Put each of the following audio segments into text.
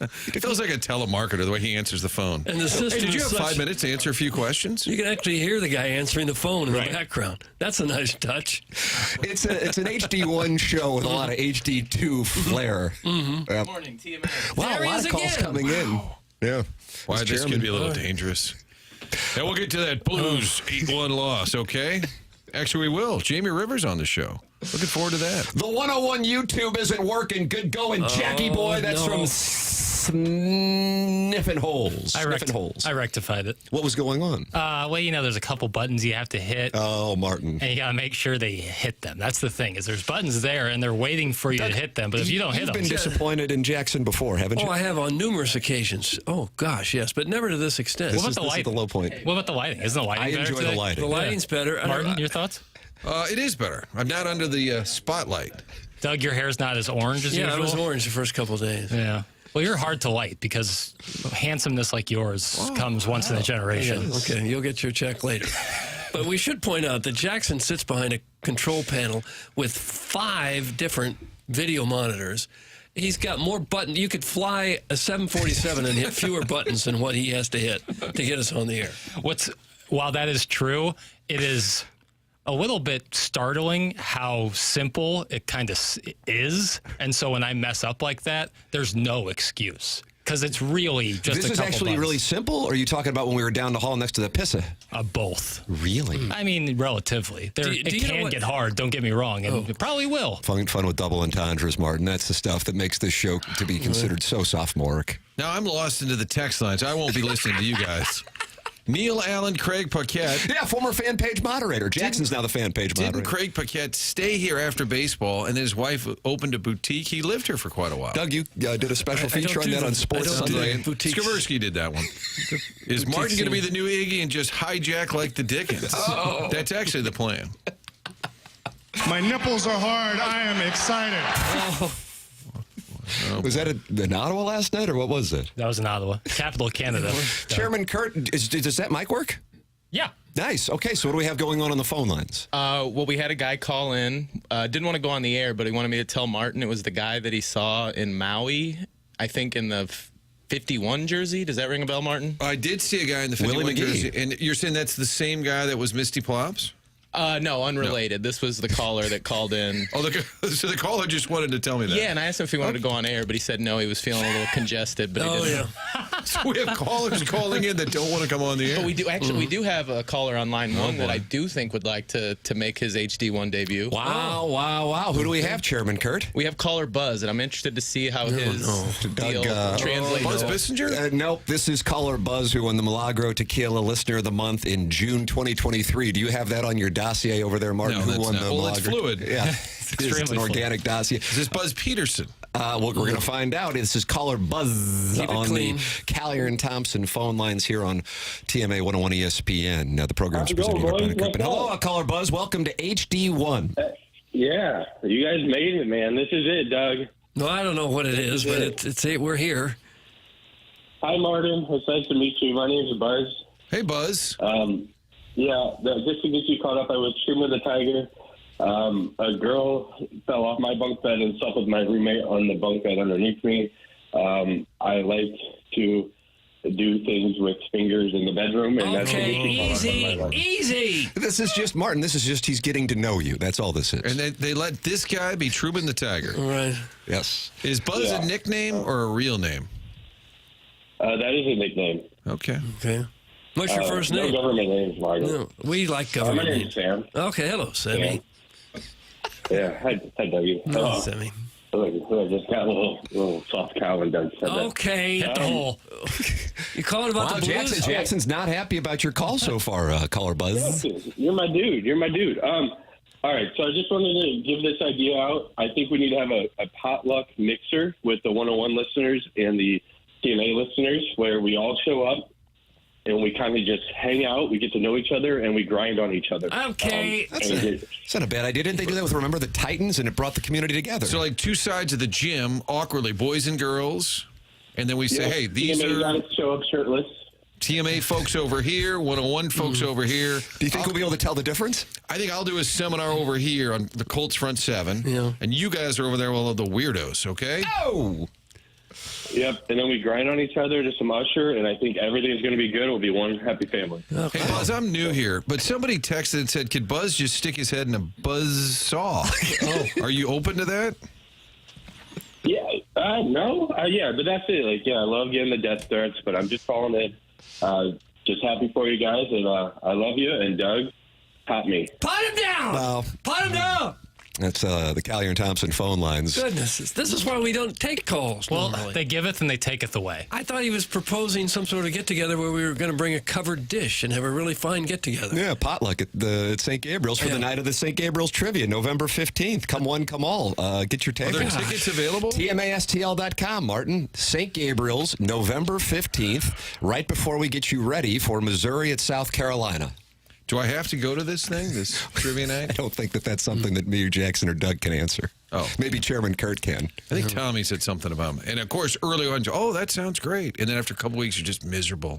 It feels like a telemarketer the way he answers the phone. And the system Did you have is 5 minutes to answer a few questions? You can actually hear the guy answering the phone in the background. That's a nice touch. It's an HD1 show with a lot of HD2 flair. Good morning, TMA. Wow, There a he lot is of calls again. coming in. Yeah. Why, this could be a little dangerous. And we'll get to that Blues 8-1 loss, okay? Actually, we will. Jamie Rivers on the show. Looking forward to that. The 101 YouTube isn't working. Good going, Jackie boy. That's from Sniffin' Holes. I rectified it. What was going on? Well, there's a couple buttons you have to hit. Oh, Martin. And you got to make sure they hit them. That's the thing, is there's buttons there, and they're waiting for you to hit them. But if you don't hit them... You've been disappointed in Jackson before, haven't you? Oh, I have on numerous occasions. Oh, gosh, yes, but never to this extent. This is the low point. What about the lighting? Isn't the lighting I better enjoy today? the lighting. The lighting's better. Martin, your thoughts? It is better. I'm not under the spotlight. Doug, your hair's not as orange as usual? Yeah, I was orange the first couple of days. Yeah. Well, you're hard to light because handsomeness like yours comes once in a generation. Yeah, okay, you'll get your check later. But we should point out that Jackson sits behind a control panel with 5 different video monitors. He's got more buttons. You could fly a 747 and hit fewer buttons than what he has to hit to get us on the air. While that is true, it is a little bit startling how simple it kind of is. And so when I mess up like that, there's no excuse. Because it's really just a couple This is actually buttons. really simple, or are you talking about when we were down the hall next to the pissa? Both. Really? I mean, relatively. It can get hard, don't get me wrong, and it probably will. Fun with double entendres, Martin. That's the stuff that makes this show to be considered so sophomoric. Now, I'm lost into the text lines. I won't be listening to you guys. Neil Allen, Craig Paquette. Yeah, former fan page moderator. Jackson's now the fan page moderator. Didn't Craig Paquette stay here after baseball, and his wife opened a boutique? He lived here for quite a while. Doug, you did a special feature on that on Sports Sunday. Skaversky did that one. Is Martin going to be the new Iggy and just hijack like the Dickens? Oh. That's actually the plan. My nipples are hard. I am excited. Was that in Ottawa last night, or what was it? That was in Ottawa, capital of Canada. Chairman Kurt, does that mic work? Yeah. Nice. Okay, so what do we have going on the phone lines? Well, we had a guy call in. Didn't want to go on the air, but he wanted me to tell Martin it was the guy that he saw in Maui, I think in the 51 jersey. Does that ring a bell, Martin? I did see a guy in the 51 jersey. And you're saying that's the same guy that was Misty Plops? No, unrelated. No. This was the caller that called in. Oh, so the caller just wanted to tell me that. Yeah, and I asked him if he wanted to go on air, but he said no. He was feeling a little congested, but he didn't. Yeah. So we have callers calling in that don't want to come on the air. But we do we do have a caller on line 1 that I do think would like to make his HD1 debut. Wow. Who do we have, Chairman Kurt? We have caller Buzz, and I'm interested to see how his deal translates. Buzz Bissinger? Nope, this is caller Buzz, who won the Milagro Tequila Listener of the Month in June 2023. Do you have that on your dossier over there, Martin? No, Who that's won not. the Well, Milagro? it's fluid. Yeah, it's an organic dossier. Is this Buzz Peterson? Well, we're going to find out. This is caller Buzz on clean. the Callier and Thompson phone lines here on TMA 101 ESPN. The program's presented by Brennan Griffin. Hello, caller Buzz. Welcome to HD1. Yeah, you guys made it, man. This is it, Doug. No, I don't know what it is, but it's we're here. Hi, Martin. It's nice to meet you. My name's Buzz. Hey, Buzz. Just to get you caught up, I was streaming the Tiger. A girl fell off my bunk bed and slept with my roommate on the bunk bed underneath me. I like to do things with fingers in the bedroom. And Okay, easy. This is just, Martin, he's getting to know you. That's all this is. And they let this guy be Truman the Tiger. All right. Yes. Is Buzz a nickname or a real name? That is a nickname. Okay. What's your first name? No government names, Martin. No, we like government my names. name's Sam. Okay, hello, Sammy. Yeah, hi Dougie. No, Sammy. I just got a little soft cow when Doug said that. Okay, hit the hole. You calling about the Blues? Jackson's not happy about your call so far, caller Buzz. You're my dude. All right, so I just wanted to give this idea out. I think we need to have a potluck mixer with the 101 listeners and the TNA listeners where we all show up and we kind of just hang out. We get to know each other and we grind on each other. Okay. That's not a bad idea. Didn't they do that with Remember the Titans, and it brought the community together? So like two sides of the gym, awkwardly, boys and girls, and then we say, hey, these TNA are guys show up shirtless. TMA folks over here, 101 folks over here. Do you think we'll be able to tell the difference? I think I'll do a seminar over here on the Colts front seven, and you guys are over there with all the weirdos, okay? Oh! Yep, and then we grind on each other to some Usher, and I think everything's going to be good. We'll be one happy family. Hey, Buzz, I'm new here, but somebody texted and said, could Buzz just stick his head in a buzz saw? Are you open to that? Yeah, no, yeah, but that's it. Like, yeah, I love getting the death threats, but I'm just calling it. Just happy for you guys, and I love you. And Doug, pat me. Pot him down! Wow. Pot him down! That's the Callier and Thompson phone lines. Goodness, this is why we don't take calls. Well, normally. they giveth and they taketh away. I thought he was proposing some sort of get-together where we were going to bring a covered dish and have a really fine get-together. Yeah, potluck at St. Gabriel's for the night of the St. Gabriel's Trivia, November 15th. Come one, come all. Get your Are there tickets. tickets available? TMASTL.com, Martin. St. Gabriel's, November 15th, right before we get you ready for Missouri at South Carolina. Do I have to go to this thing, this trivia I night? don't think that's something that me or Jackson or Doug can answer. Oh. Maybe Chairman Kurt can. I think Tommy said something about me. And, of course, early on, oh, that sounds great. And then after a couple weeks, you're just miserable.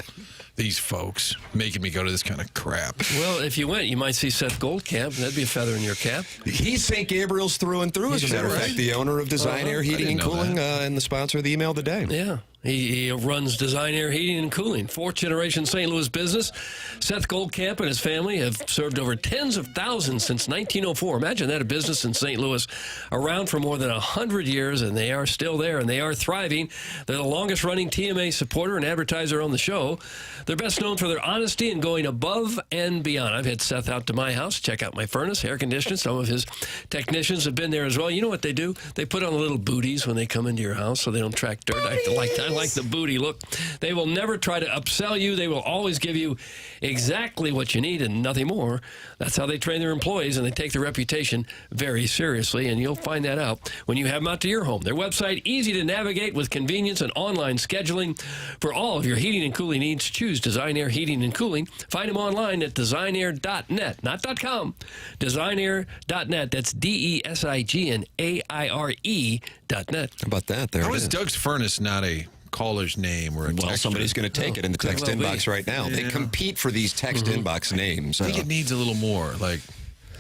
These folks making me go to this kind of crap. Well, if you went, you might see Seth Goldcamp. That'd be a feather in your cap. He's St. Gabriel's through and through, as a Is matter that of right? fact, the owner of Design Air Heating and didn't know Cooling and the sponsor of the email of the day. Yeah. He runs Design Air Heating and Cooling, fourth-generation St. Louis business. Seth Goldcamp and his family have served over tens of thousands since 1904. Imagine that, a business in St. Louis around for more than 100 years, and they are still there, and they are thriving. They're the longest-running TMA supporter and advertiser on the show. They're best known for their honesty and going above and beyond. I've had Seth out to my house, check out my furnace, air conditioning. Some of his technicians have been there as well. You know what they do? They put on little booties when they come into your house so they don't track dirt. I like the booty look. They will never try to upsell you. They will always give you exactly what you need and nothing more. That's how they train their employees, and they take their reputation very seriously, and you'll find that out when you have them out to your home. Their website, easy to navigate with convenience and online scheduling. For all of your heating and cooling needs, choose Design Air Heating and Cooling. Find them online at designair.net, not .com, designair.net. That's DESIGNAIRE.net. How about that? There How it is is. Doug's Furnace not a caller's name or a Well, texter? somebody's going to take it in the text well be. inbox right now. They compete for these text inbox names. I think it needs a little more, like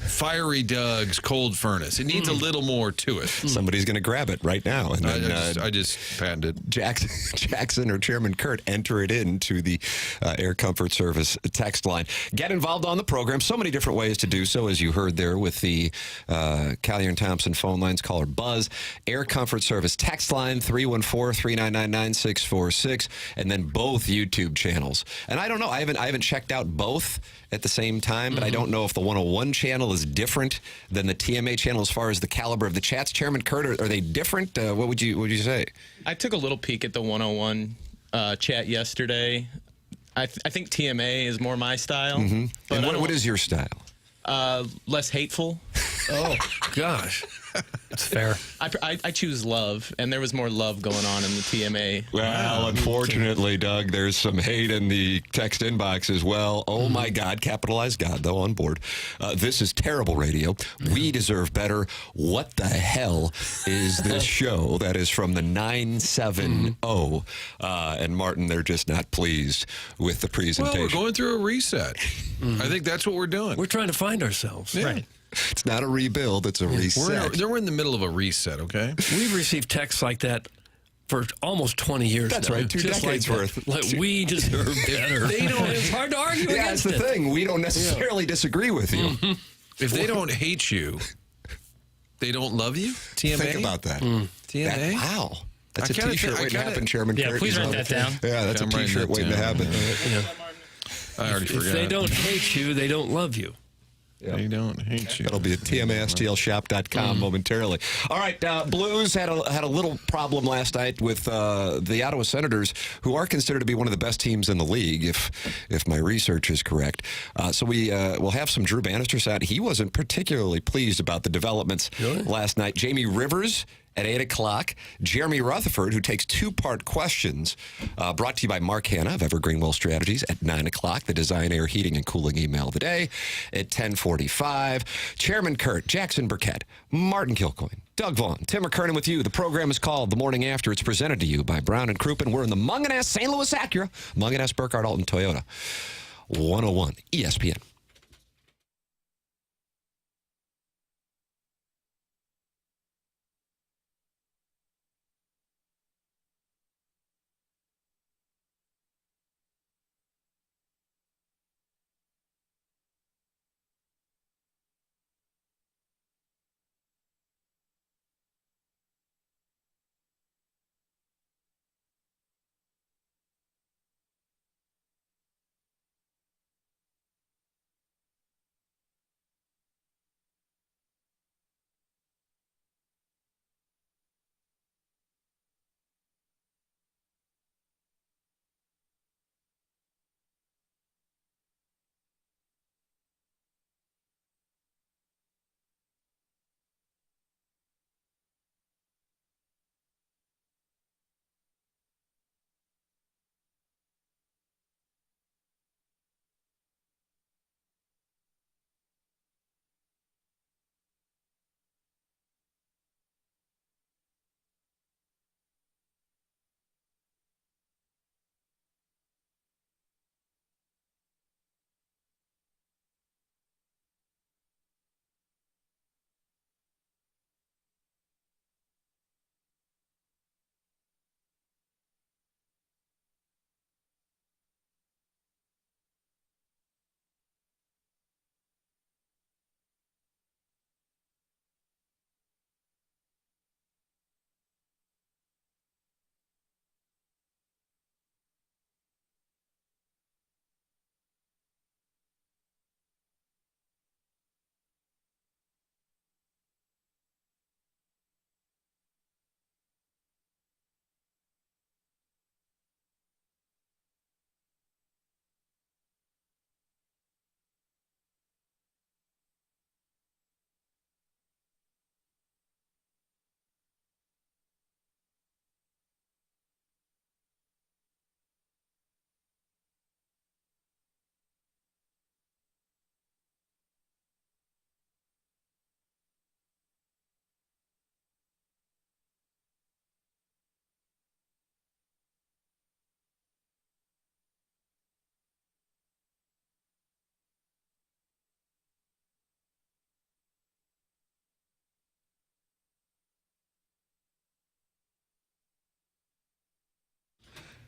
Fiery Doug's Cold Furnace. It needs a little more to it. Somebody's going to grab it right now. And then I just patented it. Jackson or Chairman Kurt enter it into the Air Comfort Service text line. Get involved on the program. So many different ways to do so, as you heard there with the Callier and Thompson phone lines. Caller Buzz. Air Comfort Service text line 314-399-9646, and then both YouTube channels. And I don't know. I haven't checked out both at the same time, but I don't know if the 101 channel is different than the TMA channel as far as the caliber of the chats. Chairman Kurt, are they different? What would you say? I took a little peek at the 101 chat yesterday. I think TMA is more my style. But And I don't- what is your style? less hateful. Oh, gosh. It's fair. I choose love, and there was more love going on in the TMA. Well, unfortunately, Doug, there's some hate in the text inbox as well. Oh, my God. Capitalized God, though, on board. This is terrible radio. We deserve better. What the hell is this show? That is from the 970. And, Martin, they're just not pleased with the presentation. Well, we're going through a reset. I think that's what we're doing. We're trying to find ourselves. Yeah. Right. It's not a rebuild. It's a reset. We're in the middle of a reset, okay? We've received texts like that for almost 20 years That's now. right, 2 Just decades like worth. that. Like, we deserve better. It's hard to argue Yeah, that's against the it. thing. We don't necessarily disagree with you. If they don't hate you, they don't love you? TMA? Think about that. TMA? Wow. That's I a kinda T-shirt think- I waiting to kinda- happen, Chairman Yeah, Kurt. please write that down. Yeah, that's Yeah, a I'm writing T-shirt that waiting to down. happen. I already forgot. If they don't hate you, they don't love you. They don't hate you. That'll be at tmastlshop.com momentarily. All right, Blues had a little problem last night with the Ottawa Senators, who are considered to be one of the best teams in the league, if my research is correct. So we'll have some Drew Bannister out. He wasn't particularly pleased about the developments last night. Jamie Rivers at 8 o'clock. Jeremy Rutherford, who takes two-part questions, brought to you by Mark Hanna of Evergreen Well Strategies at 9 o'clock. The Design Air Heating and Cooling email of the day at 10:45. Chairman Kurt, Jackson Burkett, Martin Kilcoyne, Doug Vaughn, Tim McKernan with you. The program is called The Morning After. It's presented to you by Brown and Crouppen. We're in the Munganess St. Louis Acura, Munganess Burkhardt Alton Toyota, 101 ESPN.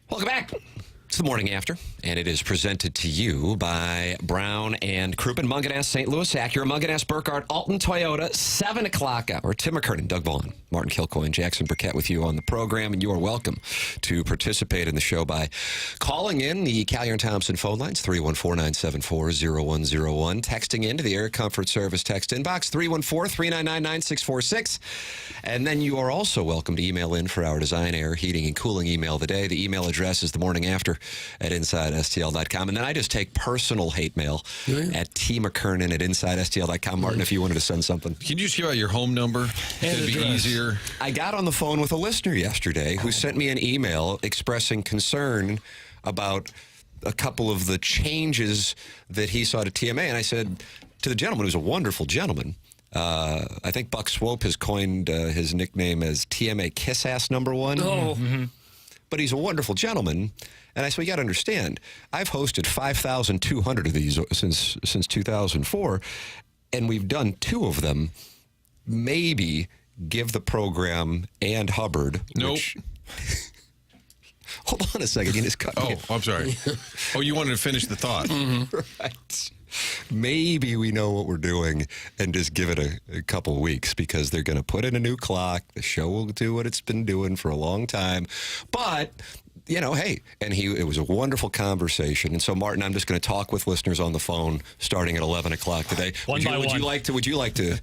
Welcome back. It's the Morning After, and it is presented to you by Brown and Crouppen, Munganess, St. Louis Acura, Munganess, Burkhardt, Alton Toyota, 7 o'clock hour. Tim McKernan, Doug Vaughn, Martin Kilcoyne, Jackson Burkett with you on the program, and you are welcome to participate in the show by calling in the Callier & Thompson phone lines, 314-974-0101, texting into the Air Comfort Service text inbox, 314-399-9646, and then you are also welcome to email in for our design, air, heating, and cooling email of the day. The email address is the Morning After at InsideSTL.com. And then I just take personal hate mail at tmckernan at InsideSTL.com. Martin, if you wanted to send something. Can you just give out your home number? It'd be easier. I got on the phone with a listener yesterday who sent me an email expressing concern about a couple of the changes that he saw to TMA. And I said to the gentleman, who's a wonderful gentleman, I think Buck Swope has coined his nickname as TMA Kiss Ass number 1. Oh. Mm-hmm. But he's a wonderful gentleman. And I said, you got to understand, I've hosted 5,200 of these since 2004, and we've done 2 of them. Maybe give the program and Hubbard. Nope. Hold on a second. You just cut me. Oh, I'm sorry. Oh, you wanted to finish the thought. Right. Maybe we know what we're doing and just give it a couple weeks, because they're going to put in a new clock. The show will do what it's been doing for a long time. But, you know, hey, and it was a wonderful conversation. And so, Martin, I'm just going to talk with listeners on the phone starting at 11 o'clock today. Would you like to?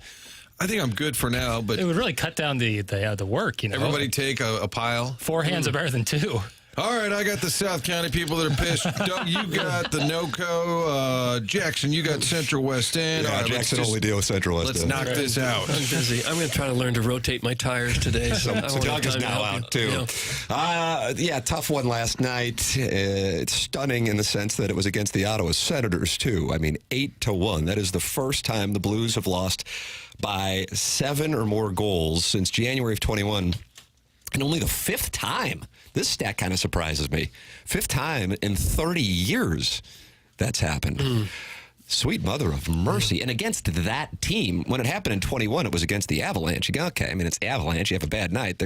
I think I'm good for now, but It would really cut down the work, you know. everybody take a pile. 4 hands are better than 2. All right, I got the South County people that are pissed. Doug, you got the NOCO. Jackson, you got Central West End. Yeah, All right, Jackson only deal with Central West Let's End. knock this out. I'm busy. I'm going to try to learn to rotate my tires today. So Doug is now out, too. Yeah, tough one last night. It's stunning in the sense that it was against the Ottawa Senators, too. I mean, 8-1. That is the first time the Blues have lost by 7 or more goals since January of 21. And only the 5th time. This stat kind of surprises me. 5th time in 30 years that's happened. Sweet mother of mercy. And against that team, when it happened in 21, it was against the Avalanche. You go, okay, I mean, it's Avalanche. You have a bad night.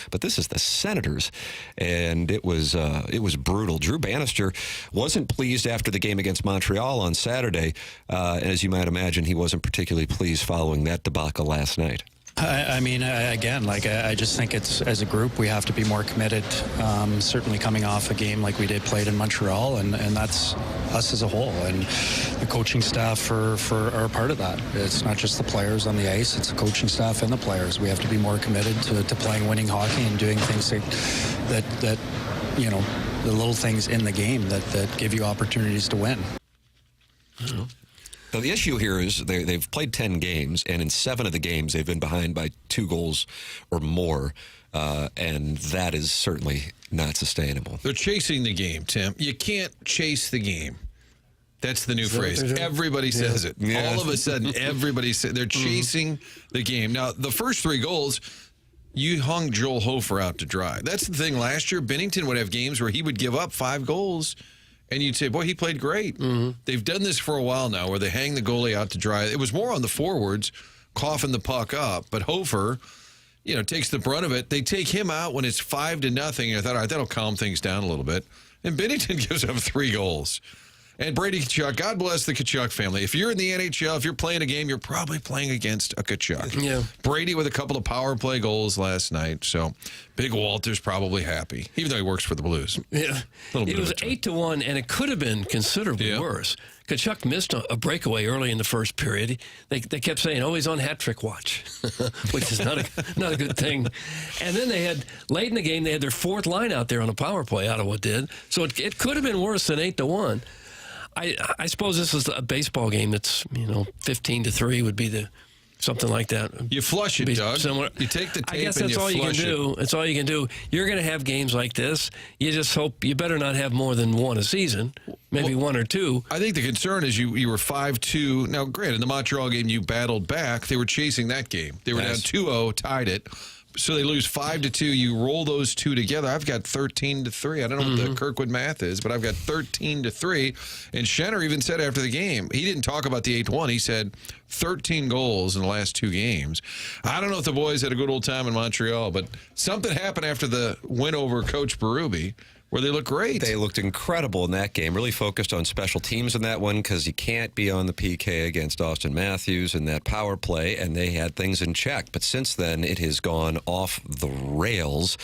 But this is the Senators. And it was brutal. Drew Bannister wasn't pleased after the game against Montreal on Saturday. And as you might imagine, he wasn't particularly pleased following that debacle last night. I mean, again, I just think it's, as a group, we have to be more committed, certainly coming off a game like we played in Montreal, and that's us as a whole. And the coaching staff are a part of that. It's not just the players on the ice, it's the coaching staff and the players. We have to be more committed to playing winning hockey and doing things that you know, the little things in the game that give you opportunities to win. So the issue here is they've played 10 games, and in 7 of the games they've been behind by 2 goals or more, and that is certainly not sustainable. They're chasing the game, Tim. You can't chase the game. That's the new phrase. Everybody says it. Yeah. All of a sudden, everybody says they're chasing the game. Now, the first 3 goals, you hung Joel Hofer out to dry. That's the thing. Last year, Bennington would have games where he would give up 5 goals. And you'd say, boy, he played great. They've done this for a while now where they hang the goalie out to dry. It was more on the forwards, coughing the puck up. But Hofer, you know, takes the brunt of it. They take him out when it's 5-0. I thought, all right, that'll calm things down a little bit. And Bennington gives up 3 goals. And Brady Tkachuk, God bless the Tkachuk family. If you're in the NHL, if you're playing a game, you're probably playing against a Tkachuk. Yeah. Brady with a couple of power play goals last night. So Big Walter's probably happy, even though he works for the Blues. Yeah. It was 8-1, and it could have been considerably worse. Tkachuk missed a breakaway early in the first period. They kept saying, oh, he's on hat trick watch, which is not a good thing. And then they had, late in the game, they had their 4th line out there on a power play, Ottawa did. So it could have been worse than 8-1. I suppose this is a baseball game that's, 15-3 would be something like that. You flush it, Doug. Similar. You take the tape I guess and that's you all you can flush do. That's all you can do. You're going to have games like this. You just hope you better not have more than 1 a season, maybe 1 or 2. I think the concern is you were 5-2. Now, granted, in the Montreal game, you battled back. They were chasing that game. They were down 2-0, tied it. So they lose 5-2. You roll those 2 together. I've got 13-3. I don't know what the Kirkwood math is, but I've got 13-3. And Schenner even said after the game, he didn't talk about the 8-1. He said 13 goals in the last 2 games. I don't know if the boys had a good old time in Montreal, but something happened after the win over Coach Berube where they look great. They looked incredible in that game. Really focused on special teams in that one because you can't be on the PK against Austin Matthews in that power play, and they had things in check. But since then, it has gone off the rails.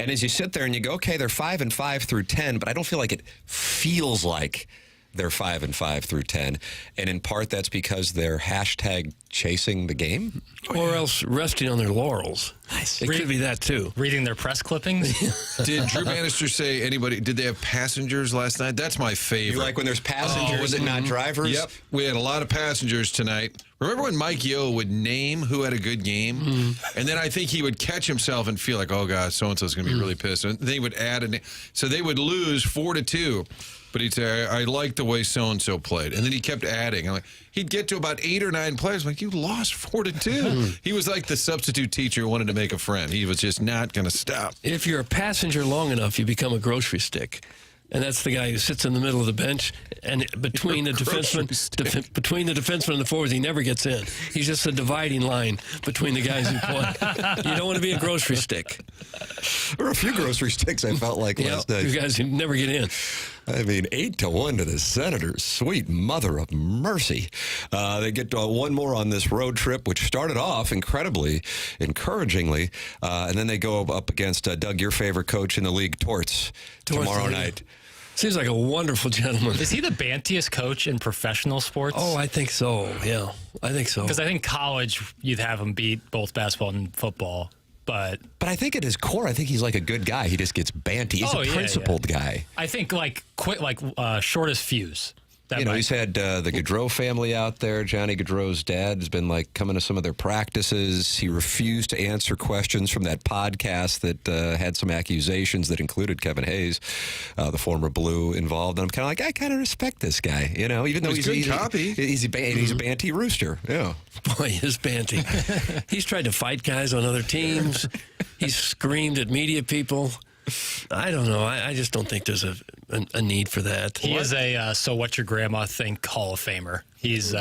And as you sit there and you go, okay, they're 5-5 through 10, but I don't feel like it feels like they're 5-5 through 10. And in part, that's because they're hashtag chasing the game. Or else resting on their laurels. Nice. It could be that, too. Reading their press clippings. Did Drew Bannister say did they have passengers last night? That's my favorite. You like when there's passengers and not drivers? Yep. We had a lot of passengers tonight. Remember when Mike Yo would name who had a good game? And then I think he would catch himself and feel like, oh, God, so-and-so's going to be really pissed. And they would add a name. So they would lose 4-2. But he'd say, I like the way so-and-so played. And then he kept adding. He'd get to about 8 or 9 players. I'm like, you lost 4-2. He was like the substitute teacher who wanted to make a friend. He was just not going to stop. If you're a passenger long enough, you become a grocery stick. And that's the guy who sits in the middle of the bench, and between the defenseman and the forwards, he never gets in. He's just a dividing line between the guys who play. You don't want to be a grocery stick. There were a few grocery sticks I felt like last night. You guys who never get in. I mean, 8-1 to the Senators. Sweet mother of mercy. They get one more on this road trip, which started off incredibly, encouragingly, and then they go up against Doug, your favorite coach in the league, Torts tomorrow night. Seems like a wonderful gentleman. Is he the bantiest coach in professional sports? Oh, I think so. Yeah, I think so. Because I think college, you'd have him beat both basketball and football. But I think at his core, I think he's like a good guy. He just gets banty. He's a principled guy. I think shortest fuse. He's had the Gaudreau family out there. Johnny Gaudreau's dad has been coming to some of their practices. He refused to answer questions from that podcast that had some accusations that included Kevin Hayes, the former Blue, involved. And I'm kind of like, I kind of respect this guy, even though he's a banty rooster. Yeah. Boy, he is banty. He's tried to fight guys on other teams. He's screamed at media people. I don't know. I just don't think there's a need for that. He is a So What Your Grandma Think Hall of Famer. His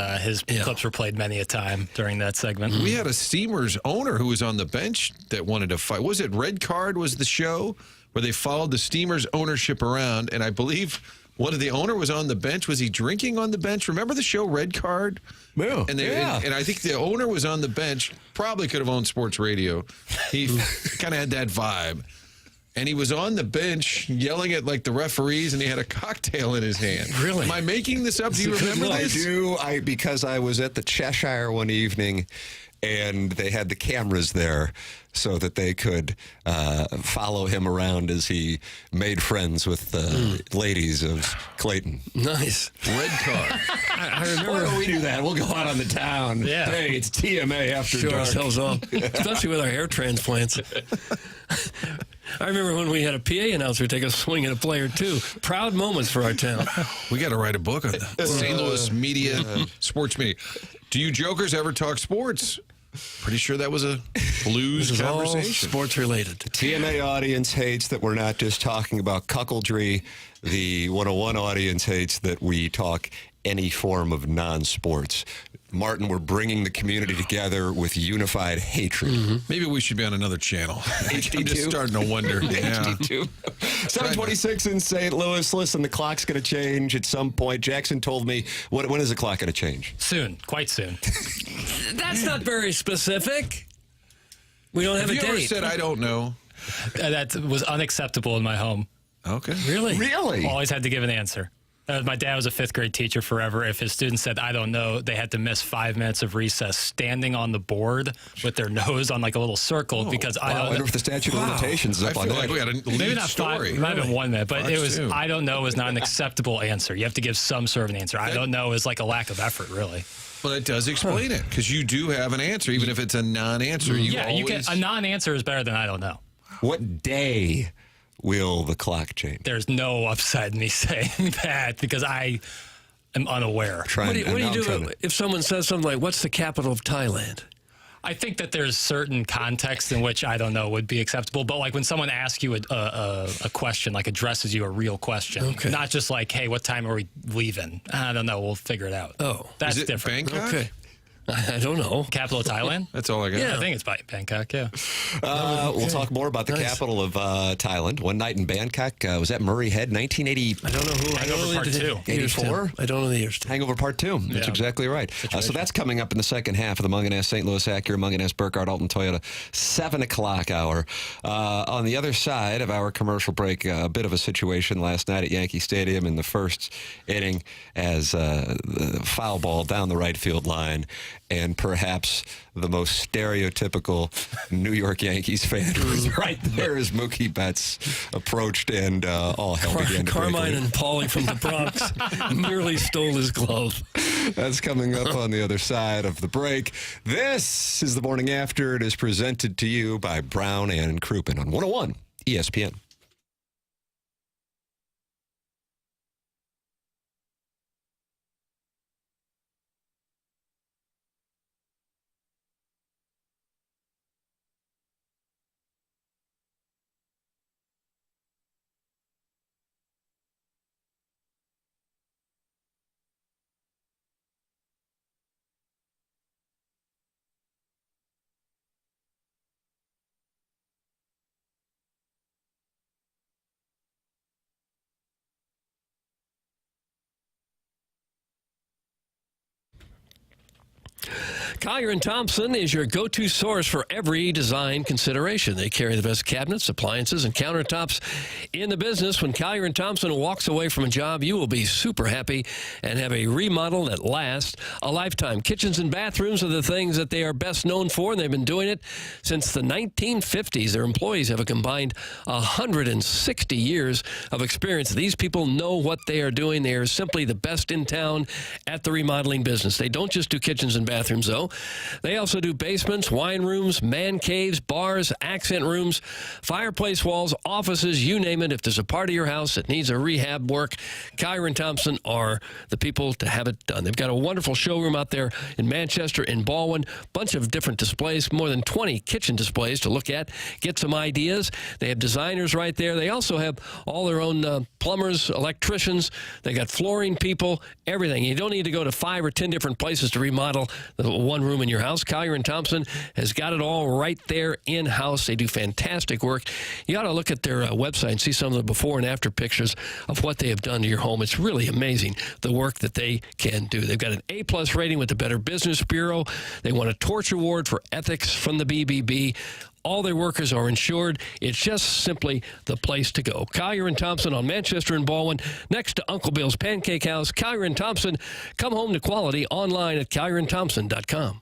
clips were played many a time during that segment. We had a Steamers owner who was on the bench that wanted to fight. Was it Red Card was the show where they followed the Steamers ownership around, and I believe one of the owner was on the bench. Was he drinking on the bench? Remember the show Red Card? Yeah. And I think the owner was on the bench. Probably could have owned sports radio. He kind of had that vibe. And he was on the bench yelling at the referees, and he had a cocktail in his hand. Really? Am I making this up? Do you remember this? I do. Because I was at the Cheshire one evening, and they had the cameras there so that they could follow him around as he made friends with the ladies of Clayton. Nice. Red Card. I remember. Why don't we do that? We'll go out on the town. Yeah. Hey, it's TMA after Show dark. ourselves off, especially with our hair transplants. I remember when we had a PA announcer take a swing at a player, too. Proud moments for our town. We got to write a book on that. St. Louis media, sports media. Do you jokers ever talk sports? Pretty sure that was a Blues conversation. Sports related. The TMA audience hates that we're not just talking about cuckoldry. The 101 audience hates that we talk any form of non-sports. Martin, we're bringing the community together with unified hatred. Maybe we should be on another channel. HD2? I'm just starting to wonder. Yeah. HD2. 726 in St. Louis. Listen, the clock's going to change at some point. Jackson told me, when is the clock going to change? Soon. Quite soon. That's not very specific. We don't have a you date. ever said, I don't know? That was unacceptable in my home. Okay. Really? Really? Always had to give an answer. My dad was a fifth grade teacher forever. If his students said, I don't know, they had to miss 5 minutes of recess standing on the board with their nose on a little circle because I don't know. I wonder if the statute of limitations is I up feel on like that. we had a Maybe lead not story. 5, it might have been 1 minute, but it was, Too. I don't know is not an acceptable answer. You have to give some sort of an answer. I don't know is a lack of effort, really. Well, it does explain it because you do have an answer, even if it's a non-answer. You get a non-answer is better than I don't know. What day will the clock change? There's no upside in me saying that because I am unaware. What do you do if someone says something like, what's the capital of Thailand? I think that there's certain contexts in which I don't know would be acceptable, but when someone asks you a question, addresses you a real question, not just hey, what time are we leaving? I don't know, we'll figure it out. Oh. That's Is it different. Bangkok? Okay. I don't know. Capital of Thailand? That's all I got. Yeah. I think it's Bangkok, yeah. We'll talk more about the capital of Thailand. One night in Bangkok. Was that Murray Head, 1980? I don't know who. Hangover Part 2. 84? I don't know the years. Hangover Part 2. That's exactly right. So that's coming up in the second half of the Munganess St. Louis Acura, Munganess Burkhardt Alton Toyota 7 o'clock hour. On the other side of our commercial break, a bit of a situation last night at Yankee Stadium in the first inning as the foul ball down the right field line, and perhaps the most stereotypical New York Yankees fan was right there as Mookie Betts approached, and all hell began to break Carmine loose. and Paulie from the Bronx nearly stole his glove. That's coming up on the other side of the break. This is the Morning After. It is presented to you by Brown and Crouppen on 101 ESPN. Collier & Thompson is your go-to source for every design consideration. They carry the best cabinets, appliances, and countertops in the business. When Collier & Thompson walks away from a job, you will be super happy and have a remodel that lasts a lifetime. Kitchens and bathrooms are the things that they are best known for, and they've been doing it since the 1950s. Their employees have a combined 160 years of experience. These people know what they are doing. They are simply the best in town at the remodeling business. They don't just do kitchens and bathrooms, though. They also do basements, wine rooms, man caves, bars, accent rooms, fireplace walls, offices, you name it. If there's a part of your house that needs a rehab work, Collier & Thompson are the people to have it done. They've got a wonderful showroom out there in Manchester, in Baldwin, bunch of different displays, more than 20 kitchen displays to look at, get some ideas. They have designers right there. They also have all their own plumbers, electricians. They got flooring people, everything. You don't need to go to 5 or 10 different places to remodel the one room in your house. Collier & Thompson has got it all right there in-house. They do fantastic work. You ought to look at their website and see some of the before and after pictures of what they have done to your home. It's really amazing, the work that they can do. They've got an A-plus rating with the Better Business Bureau. They won a Torch Award for ethics from the BBB. All their workers are insured. It's just simply the place to go. Collier & Thompson on Manchester and Baldwin, next to Uncle Bill's Pancake House. Collier & Thompson, come home to quality online at collierandthompson.com.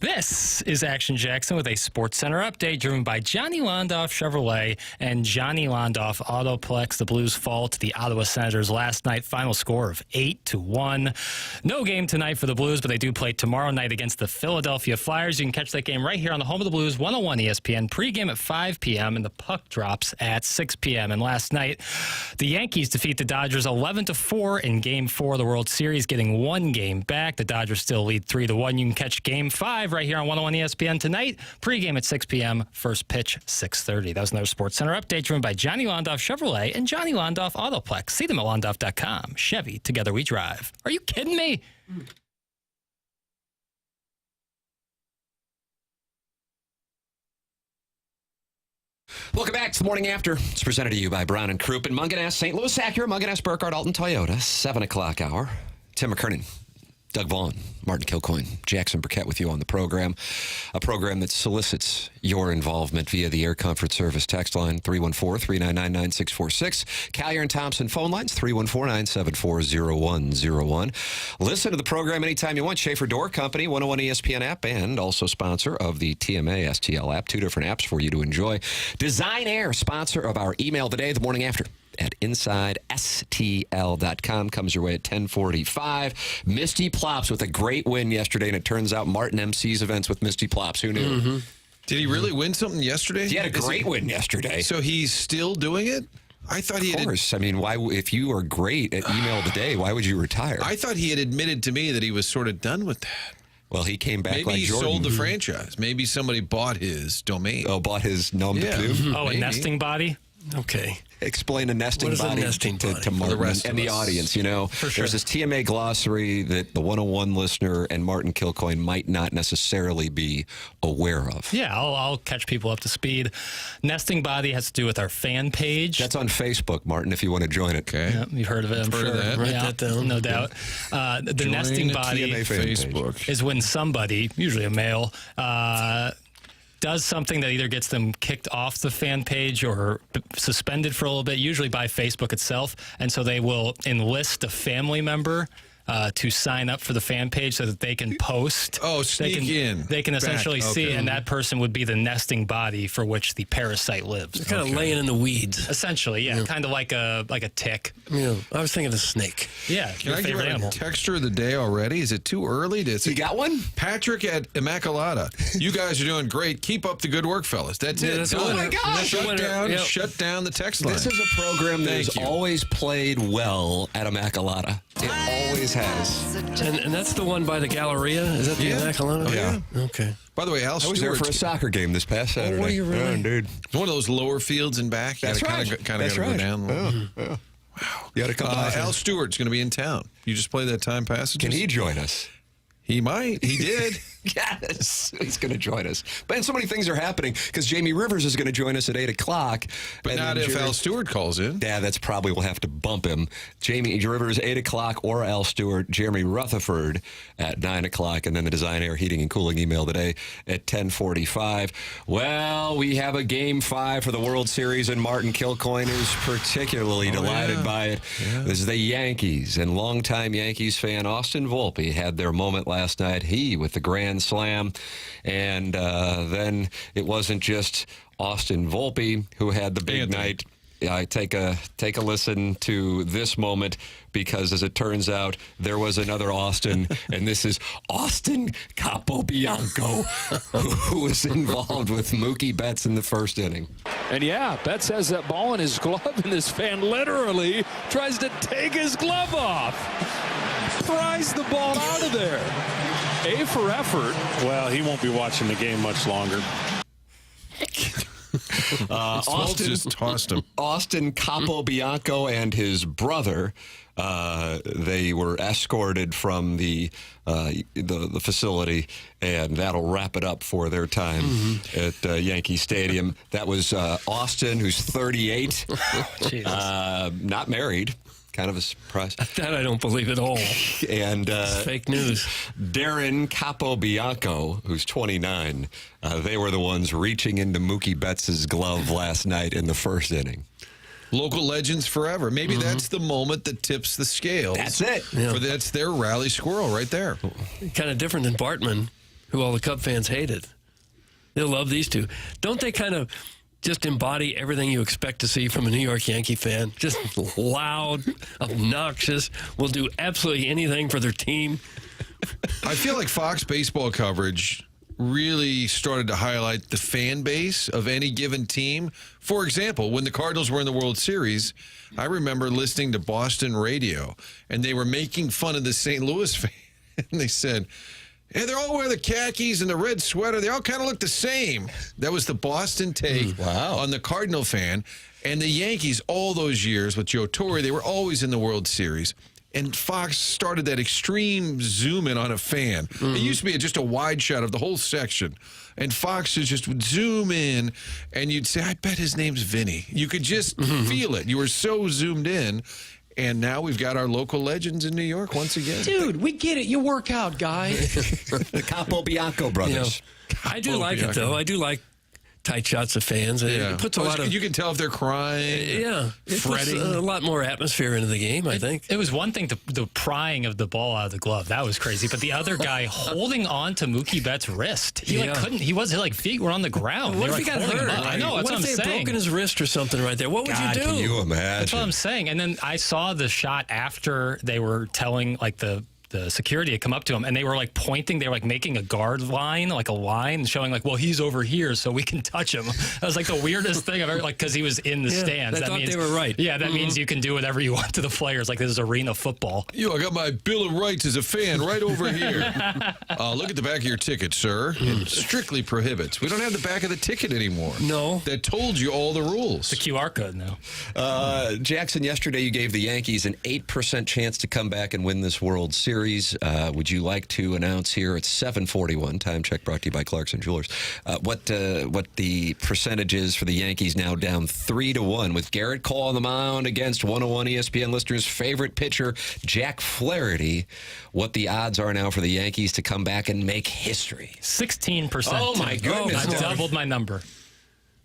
This is Action Jackson with a Sports Center update driven by Johnny Londoff Chevrolet and Johnny Londoff Autoplex. The Blues fall to the Ottawa Senators last night. Final score of 8-1. No game tonight for the Blues, but they do play tomorrow night against the Philadelphia Flyers. You can catch that game right here on the home of the Blues, 101 ESPN. Pregame at 5 p.m. and the puck drops at 6 p.m. And last night, the Yankees defeat the Dodgers 11-4 in Game 4 of the World Series, getting one game back. The Dodgers still lead 3-1. You can catch Game 5 right here on 101 ESPN tonight. Pre-game at 6 p.m. First pitch 6:30. That was another Sports Center update driven by Johnny Londoff Chevrolet and Johnny Londoff Autoplex. See them at londoff.com. Chevy, together we drive. Are you kidding me? Welcome back to the Morning After. It's presented to you by Brown and Crouppen, Munganess, St. Louis Acura, Munganess, Burkhardt, Alton Toyota. 7 o'clock hour. Tim McKernan, Doug Vaughn, Martin Kilcoyne, Jackson Burkett with you on the program. A program that solicits your involvement via the Air Comfort Service text line, 314-399-9646. Collier and Thompson phone lines, 314-974-0101. Listen to the program anytime you want. Schaefer Door Company, 101 ESPN app, and also sponsor of the TMA STL app. 2 different apps for you to enjoy. Design Air, sponsor of our email today, the Morning After, at InsideSTL.com. Comes your way at 10:45. Misty Plops with a great win yesterday, and it turns out Martin MC's events with Misty Plops. Who knew? Mm-hmm. Did he really win something yesterday? He had a great win yesterday. So he's still doing it? I thought he had. Of course. I mean, why? If you are great at email of the day, why would you retire? I thought he had admitted to me that he was sort of done with that. Well, he came back Maybe like he Jordan. sold the franchise. Maybe somebody bought his domain. Oh, bought his nom de plume? Oh, a Maybe. nesting body? Okay. Explain a nesting What is a body, nesting body? to Martin the rest and of the us. audience. You know, there's this TMA glossary that the 101 listener and Martin Kilcoyne might not necessarily be aware of. Yeah, I'll catch people up to speed. Nesting body has to do with our fan page. That's on Facebook, Martin, if you want to join it. Okay. Yeah, you've heard of it, I'm Heard sure. of that. Write that down. No doubt. The Join nesting the body TMA fan page. Facebook. is when somebody, usually a male, does something that either gets them kicked off the fan page or suspended for a little bit, usually by Facebook itself. And so they will enlist a family member to sign up for the fan page so that they can post. Oh, sneak in. They can essentially Back, see, okay. and that person would be the nesting body for which the parasite lives. They're kind of laying in the weeds. Essentially, yeah, kind of like a tick. Yeah, I was thinking of a snake. Yeah, Can your I give favorite it a animal. texture of the day already? Is it too early? You got one? Patrick at Immaculata. You guys are doing great. Keep up the good work, fellas. That's it. that's Done. the winner. That's the winner. Yep. Shut down the text line. This is a program that Thank has you. always played well at Immaculata. It always has. And that's the one by the Galleria? Is that the Yeah. Immaculata? Oh, yeah. Okay. By the way, Al I was there Stewart. for a soccer game this past Saturday. were you really? Yeah, dude. One of those lower fields in back. You That's gotta right. Kind of That's got to right. go down. Yeah. You got to come by. Al Stewart's going to be in town. You just play that time passage. Can he join us? He might. He did. Yes, he's going to join us. But so many things are happening because Jamie Rivers is going to join us at 8 o'clock. But not if Al Stewart calls in. Yeah, that's probably, we'll have to bump him. Jamie Rivers, 8 o'clock, or Al Stewart. Jeremy Rutherford at 9 o'clock. And then the Design Air Heating and Cooling email today at 10:45. Well, we have a Game 5 for the World Series, and Martin Kilcoyne is particularly delighted by it. Yeah. This is the Yankees, and longtime Yankees fan Austin Volpe had their moment last night. He with the grand slam, and then it wasn't just Austin Volpe who had the big night. I take a listen to this moment because, as it turns out, there was another Austin, and this is Austin Capobianco, who was involved with Mookie Betts in the first inning. And yeah, Betts has that ball in his glove, and this fan literally tries to take his glove off. Pries the ball out of there. A for effort. Well, he won't be watching the game much longer. Austin just tossed him. Austin Capobianco and his brother, they were escorted from the facility, and that'll wrap it up for their time at Yankee Stadium. That was Austin, who's 38, not married. Kind of a surprise. That I don't believe at all. And It's fake news. Darren Capobianco, who's 29, they were the ones reaching into Mookie Betts' glove last night in the first inning. Local legends forever. Maybe that's the moment that tips the scales. That's it. For that's their rally squirrel right there. Kind of different than Bartman, who all the Cub fans hated. They'll love these two. Don't they kind of just embody everything you expect to see from a New York Yankee fan? Just loud, obnoxious, will do absolutely anything for their team. I feel like Fox baseball coverage really started to highlight the fan base of any given team. For example, when the Cardinals were in the World Series, I remember listening to Boston radio, and they were making fun of the St. Louis fan. And they said, hey, they all wear the khakis and the red sweater. They all kind of look the same. That was the Boston take on the Cardinal fan. And the Yankees, all those years with Joe Torre, they were always in the World Series. And Fox started that extreme zoom in on a fan. It used to be just a wide shot of the whole section. And Fox just would zoom in, and you'd say, I bet his name's Vinny. You could just feel it. You were so zoomed in. And now we've got our local legends in New York once again. Dude, we get it. You work out, guy. The Capo Bianco brothers. I do like it, though. I do like tight shots of fans. It puts a lot of... You can tell if they're crying. Yeah. It puts a lot more atmosphere into the game, I think. It was one thing, the prying of the ball out of the glove. That was crazy. But the other guy holding on to Mookie Betts' wrist. He couldn't. He wasn't, like, feet were on the ground. What if he got hurt? I know, that's what I'm saying. What if they had broken his wrist or something right there? What would you do? Can you imagine? That's what I'm saying. And then I saw the shot after they were telling, like, the security had come up to him, and they were like pointing. They were like making a guard line, like a line, showing like, well, he's over here, so we can touch him. That was like the weirdest thing I've ever, like, because he was in the stands. That means they were right. Yeah, that means you can do whatever you want to the players. Like, this is arena football. I got my Bill of Rights as a fan right over here. Look at the back of your ticket, sir. It strictly prohibits. We don't have the back of the ticket anymore. No. That told you all the rules. The QR code now. Jackson, yesterday you gave the Yankees an 8% chance to come back and win this World Series. Would you like to announce here at 7:41, time check brought to you by Clarkson Jewelers, what the percentage is for the Yankees now down 3-1 with Garrett Cole on the mound against 101 ESPN listeners' favorite pitcher, Jack Flaherty. What the odds are now for the Yankees to come back and make history? 16%. Oh, my goodness. I've doubled my number.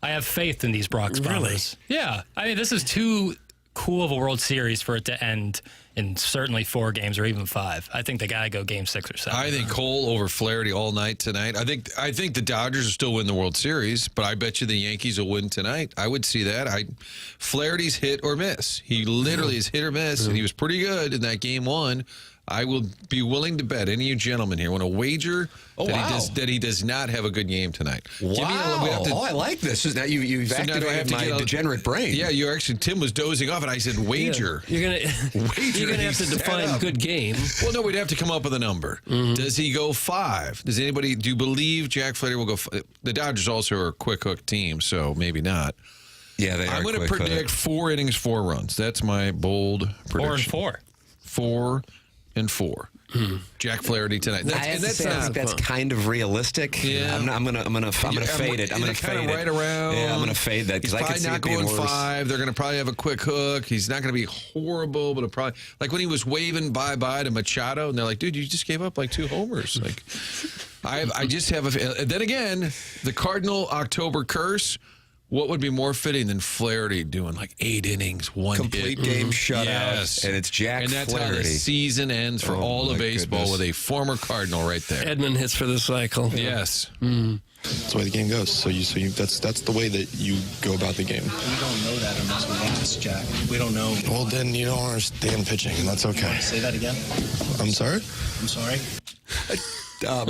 I have faith in these Bronx Bombers. Really? Yeah. I mean, this is too cool of a World Series for it to end in certainly 4 games or even 5. I think they got to go game 6 or 7. I think Cole over Flaherty all night tonight. I think the Dodgers will still win the World Series, but I bet you the Yankees will win tonight. I would see that. Flaherty's hit or miss. He literally is hit or miss, and he was pretty good in that game 1. I will be willing to bet any of you gentlemen here want to wager that he does not have a good game tonight. Wow. I like this. Now you've activated my degenerate brain. Yeah, Tim was dozing off, and I said wager. Yeah. You're gonna have to define good game. Well, no, we'd have to come up with a number. Does he go 5? Do you believe Jack Flaherty will go 5? The Dodgers also are a quick hook team, so maybe not. Yeah, they are. I'm going to predict 4 innings, 4 runs. That's my bold prediction. 4 and 4. 4 and 4. Jack Flaherty tonight. I think that's kind of realistic. Yeah, I'm gonna fade it. I'm gonna fade it. Right around. Yeah, I'm gonna fade that because I can see it being worse. He's probably not going 5. They're gonna probably have a quick hook. He's not gonna be horrible, but it'll probably, like when he was waving bye to Machado, and they're like, dude, you just gave up like 2 homers. Like, I just have a. Then again, the Cardinal October curse. What would be more fitting than Flaherty doing like 8 innings, 1 complete hit? game shutout, yes. And it's Jack Flaherty. And that's Flaherty. how the season ends for all of baseball with a former Cardinal right there. Edmund hits for the cycle. Yes. That's the way the game goes. So that's the way that you go about the game. We don't know that unless we ask Jack. We don't know. Well, then you don't understand pitching, and that's okay. Say that again. I'm sorry? I'm sorry.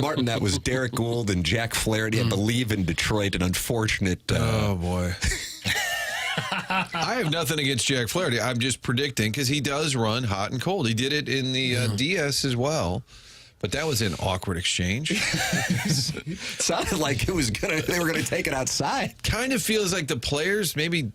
Martin, that was Derek Gould and Jack Flaherty, I believe, in Detroit. An unfortunate. Oh, boy. I have nothing against Jack Flaherty. I'm just predicting because he does run hot and cold. He did it in the DS as well. But that was an awkward exchange. Sounded like they were gonna take it outside. Kind of feels like the players maybe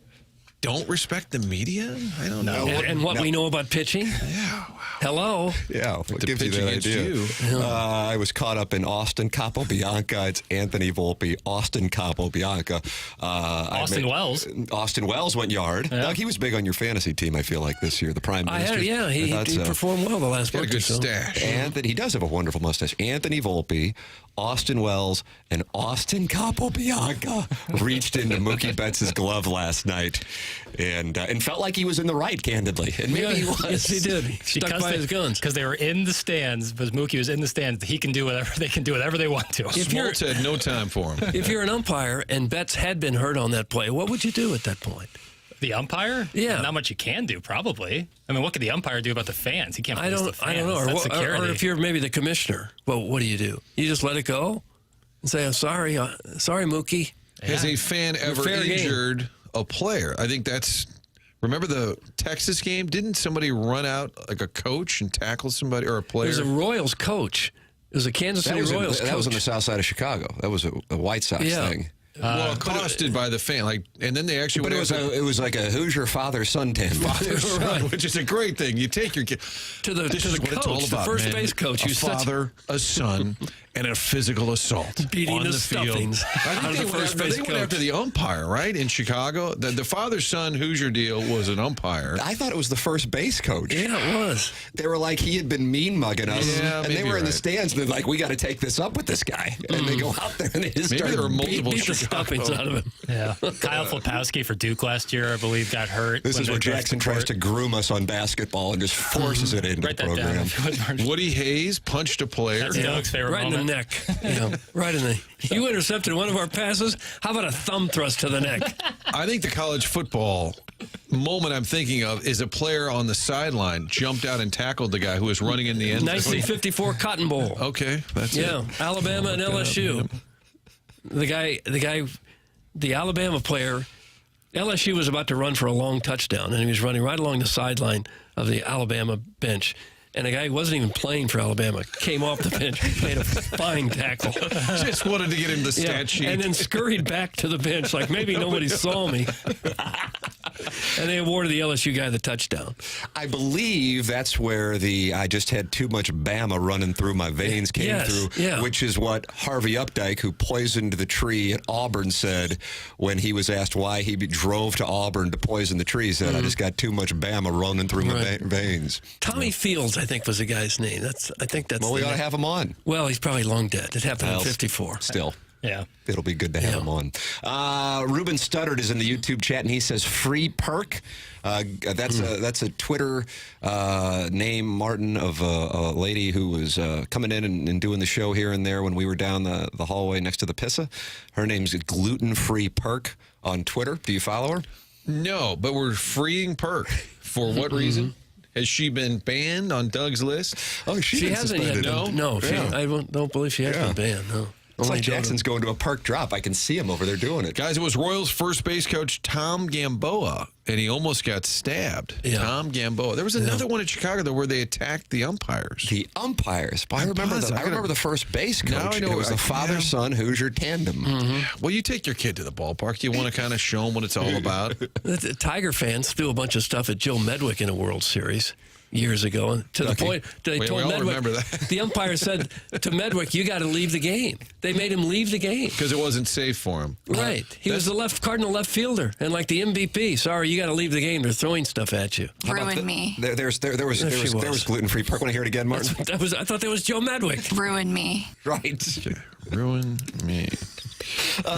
don't respect the media. I don't know. And what we know about pitching. Yeah. Wow. Hello. Yeah, what gives you that idea? I was caught up in Austin Capobianca. It's Anthony Volpe, Austin Capobianca. Austin Wells. Austin Wells went yard. Yeah. Doug, he was big on your fantasy team, I feel like, this year, the Prime Minister. He performed well the last month. Got a good stash. Anthony, he does have a wonderful mustache. Anthony Volpe, Austin Wells, and Austin Capobianca reached into Mookie Betts' glove last night. and felt like he was in the right, candidly. And maybe he was. Yes, he did. Stuck by his guns. Because they were in the stands, because Mookie was in the stands, they can do whatever they want to. Smoltz had no time for him. If you're an umpire and Betts had been hurt on that play, what would you do at that point? The umpire? Yeah. Not much you can do, probably. I mean, what could the umpire do about the fans? He can't police the fans. I don't know. That's security. Or if you're maybe the commissioner, well, what do? You just let it go and say, I'm sorry, Mookie. Has a fan ever injured a player? I think that's... Remember the Texas game? Didn't somebody run out like a coach and tackle somebody or a player? It was a Royals coach. It was a Kansas City Royals coach. That was on the south side of Chicago. That was a White Sox thing. Well, accosted by the fan, and then they actually. But it was like a Hoosier father-son tandem. Father-son, which is a great thing. You take your kid to the coach, the first base coach, a father, a son, and a physical assault, beating on the stuffings. field. I think they went after the umpire, right, in Chicago. The father-son Hoosier deal was an umpire. I thought it was the first base coach. Yeah, it was. They were like, he had been mean mugging us, and they were in the stands. And they're like, we got to take this up with this guy, and they go out there and they just maybe there were multiple beat the stuffings out of him. Yeah, Kyle Flapowski for Duke last year, I believe, got hurt. This is where Jackson tries to groom us on basketball and just forces it into the program. Woody Hayes punched a player. That's Doug's favorite right moment. in the neck. Right in the. You intercepted one of our passes. How about a thumb thrust to the neck? I think the college football moment I'm thinking of is a player on the sideline jumped out and tackled the guy who was running in the end zone. 1954 Cotton Bowl. Okay, that's it. Alabama and LSU. The Alabama player, LSU was about to run for a long touchdown, and he was running right along the sideline of the Alabama bench. And a guy who wasn't even playing for Alabama came off the bench, made a fine tackle. Just wanted to get him the stat sheet. And then scurried back to the bench like maybe nobody saw me. And they awarded the LSU guy the touchdown. I believe that's where I just had too much Bama running through my veins came through, which is what Harvey Updike, who poisoned the tree at Auburn, said when he was asked why he drove to Auburn to poison the tree. He said, I just got too much Bama running through my veins. Tommy Fields, I think, was the guy's name. I think that's. Well, we ought to have him on. Well, he's probably long dead. It happened in '54. Still. Yeah. It'll be good to have him on. Ruben Studdard is in the YouTube chat, and he says, free perk. That's a Twitter name, Martin, of a lady who was coming in and doing the show here and there when we were down the hallway next to the Pissa. Her name's Gluten Free Perk on Twitter. Do you follow her? No, but we're freeing Perk. For what reason? Has she been banned on Doug's list? Oh, she hasn't yet. No, I don't believe she has been banned. No. It's like Jackson's going to a Perk drop. I can see him over there doing it. Guys, it was Royals first base coach Tom Gamboa, and he almost got stabbed. Yeah. Tom Gamboa. There was another one in Chicago, though, where they attacked the umpires. The umpires? I remember the first base coach. It was the father-son Hoosier tandem. Well, you take your kid to the ballpark. You want to kind of show them what it's all about. The Tiger fans threw a bunch of stuff at Joe Medwick in a World Series years ago, and to the point they told Medwick, the umpire said to Medwick, you got to leave the game. They made him leave the game because it wasn't safe for him. Right. He was the Cardinal left fielder and like the MVP. Sorry, you got to leave the game. They're throwing stuff at you. Ruin me. There was gluten free Perk. Want to hear it again, Martin? I thought that was Joe Medwick. Ruin me. Right. Ruin me.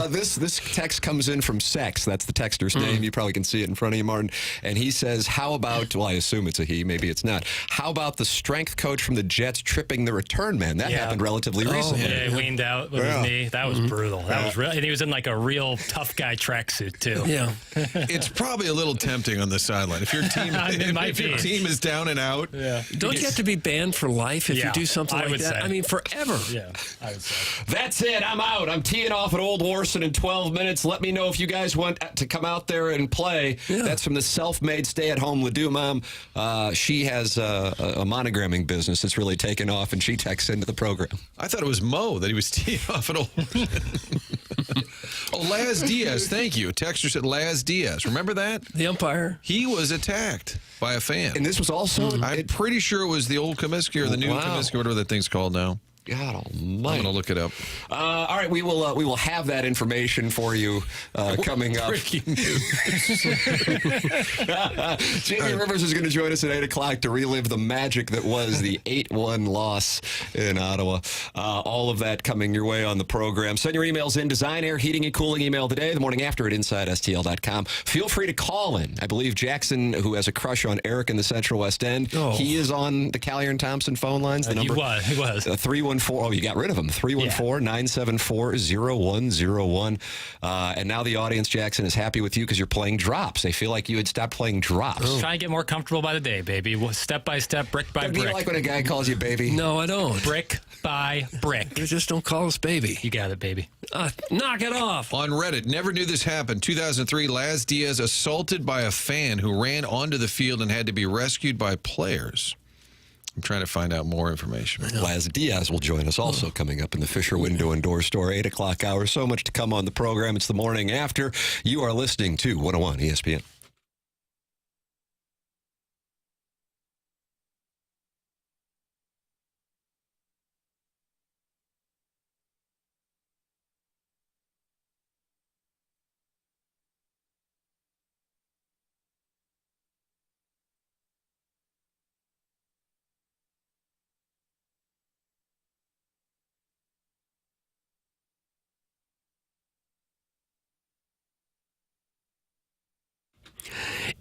This text comes in from Sex. That's the texter's name. You probably can see it in front of you, Martin. And he says, how about, well, I assume it's a he, maybe it's not. How about the strength coach from the Jets tripping the return man? That happened relatively recently. Yeah, he leaned out with his knee. That was brutal. That was real. And he was in like a real tough guy tracksuit, too. Yeah. It's probably a little tempting on the sideline. If your team, your team is down and out. Yeah. Don't you have to be banned for life if you do something like that? I mean, forever. Yeah, I would say. That's it. I'm out. I'm teeing off at Old Warson in 12 minutes. Let me know if you guys want to come out there and play. Yeah. That's from the self-made stay-at-home Ledoux mom. She has a monogramming business that's really taken off, and she texts into the program. I thought it was Mo that he was teeing off at Old Warson. Oh, Laz Diaz, thank you. Texter said Laz Diaz. Remember that? The umpire. He was attacked by a fan. And this was also... I'm pretty sure it was the old Comiskey or the new Comiskey, whatever that thing's called now. God I'm almighty. going to look it up. All right, we will have that information for you coming up. Breaking news. Jamie Rivers is going to join us at 8 o'clock to relive the magic that was the 8-1 loss in Ottawa. All of that coming your way on the program. Send your emails in. Design, air, heating, and cooling email today. The morning after at InsideSTL.com. Feel free to call in. I believe Jackson, who has a crush on Eric in the Central West End, he is on the Callier and Thompson phone lines. The number He was. 314. Oh, you got rid of him. 314-974-0101. And now the audience, Jackson, is happy with you because you're playing drops. They feel like you had stopped playing drops. Trying to get more comfortable by the day, baby. Step by step, brick by Do you brick. like when a guy calls you baby? No, I don't. Brick by brick. You just don't call us baby. You got it, baby. Knock it off. On Reddit, never knew this happened. 2003, Laz Diaz assaulted by a fan who ran onto the field and had to be rescued by players. I'm trying to find out more information. Laz Diaz will join us also coming up in the Fisher Window and Door Store, 8 o'clock hour. So much to come on the program. It's the morning after. You are listening to 101 ESPN.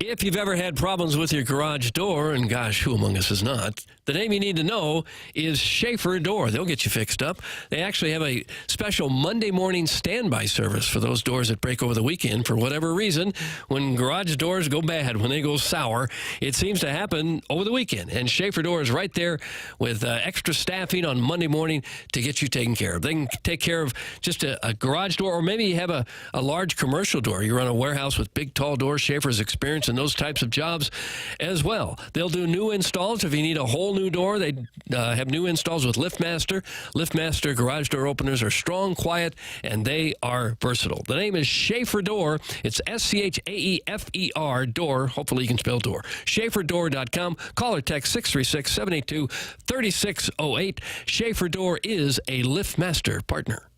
If you've ever had problems with your garage door, and gosh, who among us has not, the name you need to know is Schaefer Door. They'll get you fixed up. They actually have a special Monday morning standby service for those doors that break over the weekend for whatever reason. When garage doors go bad, when they go sour, it seems to happen over the weekend. And Schaefer Door is right there with extra staffing on Monday morning to get you taken care of. They can take care of just a garage door, or maybe you have a large commercial door. You run a warehouse with big, tall doors. Schaefer's experience in those types of jobs as well. They'll do new installs. If you need a whole new door, they have new installs with LiftMaster. LiftMaster garage door openers are strong, quiet, and they are versatile. The name is Schaefer Door. It's SCHAEFER Door. Hopefully you can spell door. SchaeferDoor.com. Call or text 636-782-3608. Schaefer Door is a LiftMaster partner.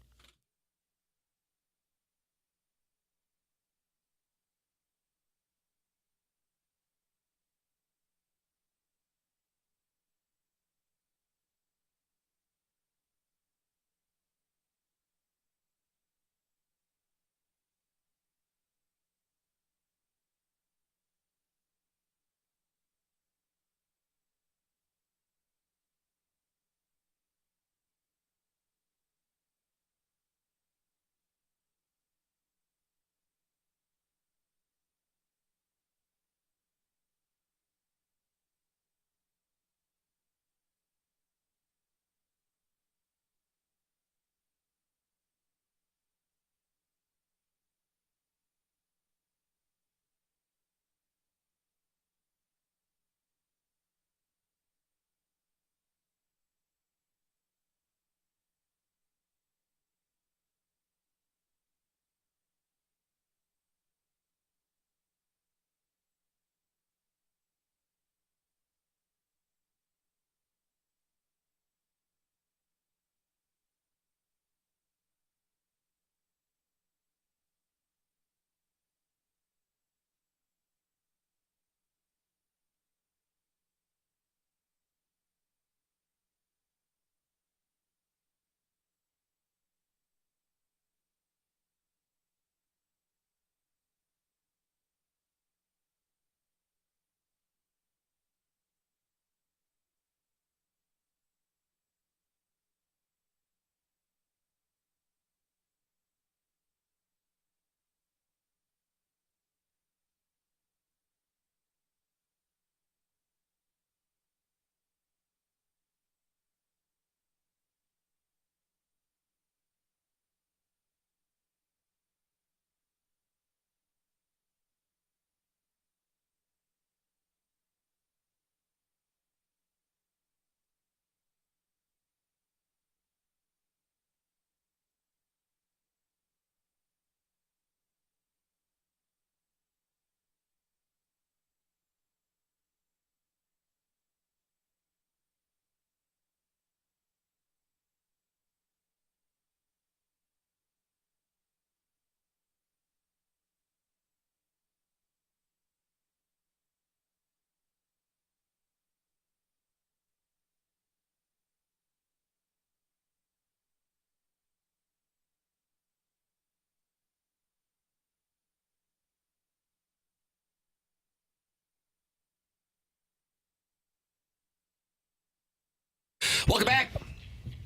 Welcome back.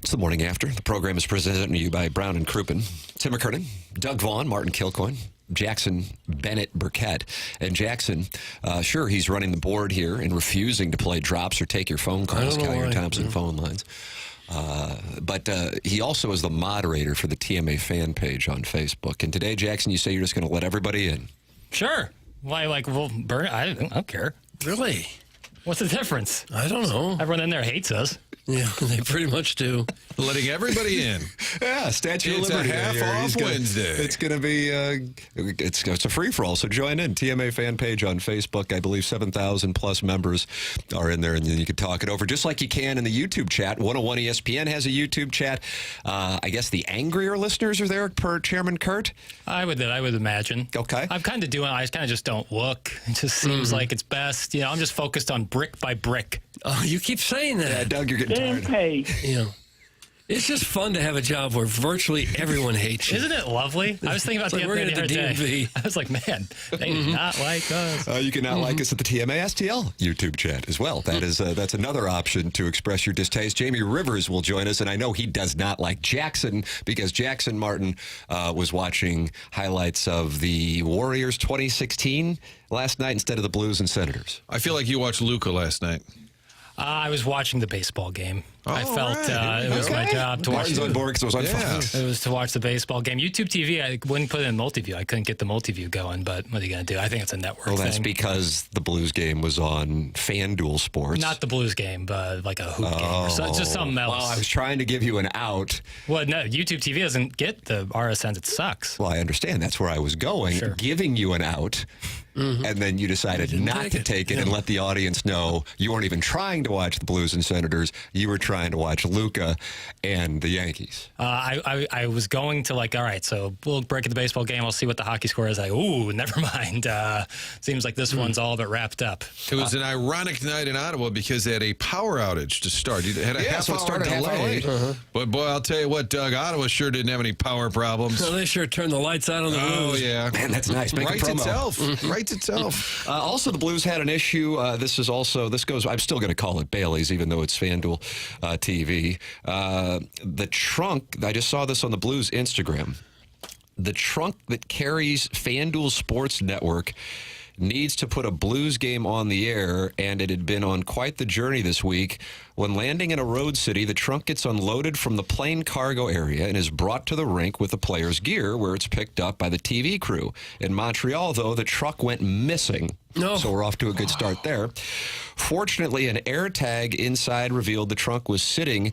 It's the Morning After. The program is presented to you by Brown and Crouppen, Tim McKernan, Doug Vaughn, Martin Kilcoyne, Jackson Burkett. And Jackson, sure, he's running the board here and refusing to play drops or take your phone calls, Callier Thompson phone lines. But he also is the moderator for the TMA fan page on Facebook. And today, Jackson, you say you're just going to let everybody in. Sure. Why, burn? I don't care. Really? What's the difference? I don't know. Everyone in there hates us. Yeah, they pretty much do. Letting everybody in. Yeah, Statue It's of Liberty. a half-off Wednesday. It's going to be, it's a free-for-all, so join in. TMA fan page on Facebook. I believe 7,000 plus members are in there, and you can talk it over just like you can in the YouTube chat. 101 ESPN has a YouTube chat. I guess the angrier listeners are there per Chairman Kurt? I would imagine. Okay. I kind of just don't look. It just seems like it's best. I'm just focused on brick by brick. Oh, you keep saying that. Yeah, Doug, you're getting tired. It's just fun to have a job where virtually everyone hates you. Isn't it lovely? I was thinking about the other day. I was like, man, they do not like us. You can now like us at the TMA STL YouTube chat as well. That is that's another option to express your distaste. Jamie Rivers will join us, and I know he does not like Jackson because Jackson Martin was watching highlights of the Warriors 2016 last night instead of the Blues and Senators. I feel like you watched Luka last night. I was watching the baseball game. I felt right. it was my job to watch. Martin's on board because it was on Fox. It was to watch the baseball game. YouTube TV, I wouldn't put it in multiview. I couldn't get the multiview going, but what are you going to do? I think it's a network thing. Well, that's because the Blues game was on FanDuel Sports. Not the Blues game, but like a hoop game. Or just something else. Well, I was trying to give you an out. Well, no, YouTube TV doesn't get the RSNs. It sucks. Well, I understand. That's where I was going, giving you an out. And then you decided not to take it and let the audience know you weren't even trying to watch the Blues and Senators. You were trying to watch Luka and the Yankees. I was going to all right, so we'll break at the baseball game. I'll see what the hockey score is. Ooh, never mind. Seems like this one's all but wrapped up. It was an ironic night in Ottawa because they had a power outage to start. You had a half-hour delay. But, boy, I'll tell you what, Doug, Ottawa sure didn't have any power problems. So they sure turned the lights out on the Blues. Oh, yeah. Man, that's nice. Make Writes a promo. Writes itself. Also, the Blues had an issue. This goes, I'm still going to call it Bailey's, even though it's FanDuel TV. The trunk, I just saw this on the Blues Instagram. The trunk that carries FanDuel Sports Network needs to put a Blues game on the air, and it had been on quite the journey this week. When landing in a road city, the trunk gets unloaded from the plane cargo area and is brought to the rink with the player's gear, where it's picked up by the TV crew. In Montreal, though, the truck went missing. So we're off to a good start there. Fortunately, an air tag inside revealed the trunk was sitting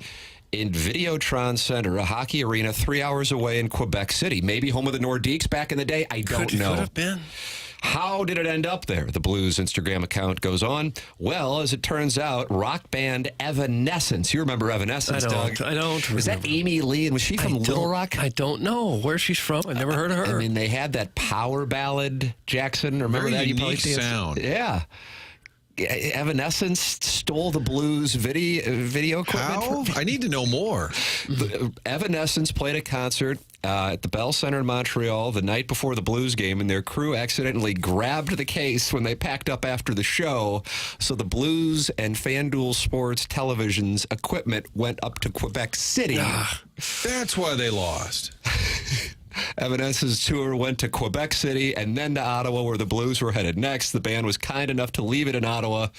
in Videotron Center, a hockey arena 3 hours away in Quebec City. Maybe home of the Nordiques back in the day. I don't know. Could have been. How did it end up there? The Blues Instagram account goes on. Well, as it turns out, rock band Evanescence. You remember Evanescence, Doug? I don't. Was that Amy Lee? And was she from Little Rock? I don't know where she's from. I've never heard of her. I mean, they had that power ballad, Jackson. Remember Very that? unique sound. Yeah. Evanescence stole the Blues video equipment. How? I need to know more. Evanescence played a concert at the Bell Center in Montreal the night before the Blues game, and their crew accidentally grabbed the case when they packed up after the show. So the Blues and FanDuel Sports Television's equipment went up to Quebec City. That's why they lost. Evanescence's tour went to Quebec City and then to Ottawa, where the Blues were headed next. The band was kind enough to leave it in Ottawa,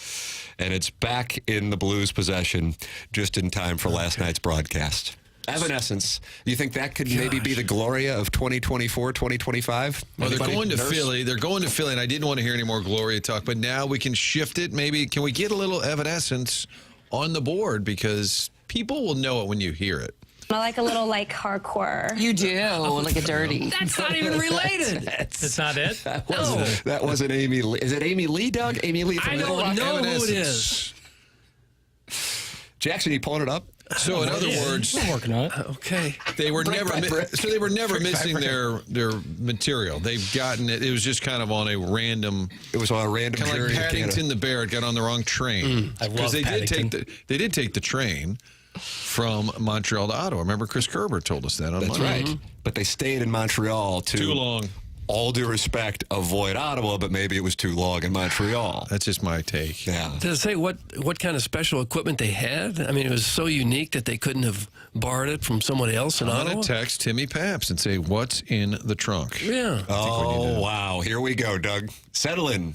and it's back in the Blues' possession just in time for last night's broadcast. Evanescence. You think that could maybe be the Gloria of 2024, 2025? Well, they're going to Philly. They're going to Philly, and I didn't want to hear any more Gloria talk, but now we can shift it. Maybe can we get a little Evanescence on the board, because people will know it when you hear it. I like a little hardcore. You do, like a dirty. That's not even related. It's not it? That wasn't Amy Lee. Is it Amy Lee, Doug? Amy Lee from I Little don't Rock? know who it is. Jackson, you pulling it up? So in other words, I'm working on it. Okay. They were never missing their material. They've gotten it. It was just kind of on a random. It was on a random. Kind of like Paddington the Bear got on the wrong train. I love Paddington. They did take the train from Montreal to Ottawa. Remember, Chris Kerber told us that on That's Monday. right. But they stayed in Montreal too long. all due respect, avoid Ottawa, but maybe it was too long in Montreal. That's just my take. Yeah. Does it say what kind of special equipment they had? I mean, it was so unique that they couldn't have borrowed it from someone else in I'm Ottawa? going to text Timmy Paps and say, what's in the trunk? Yeah. Oh, wow. Here we go, Doug. Settle in.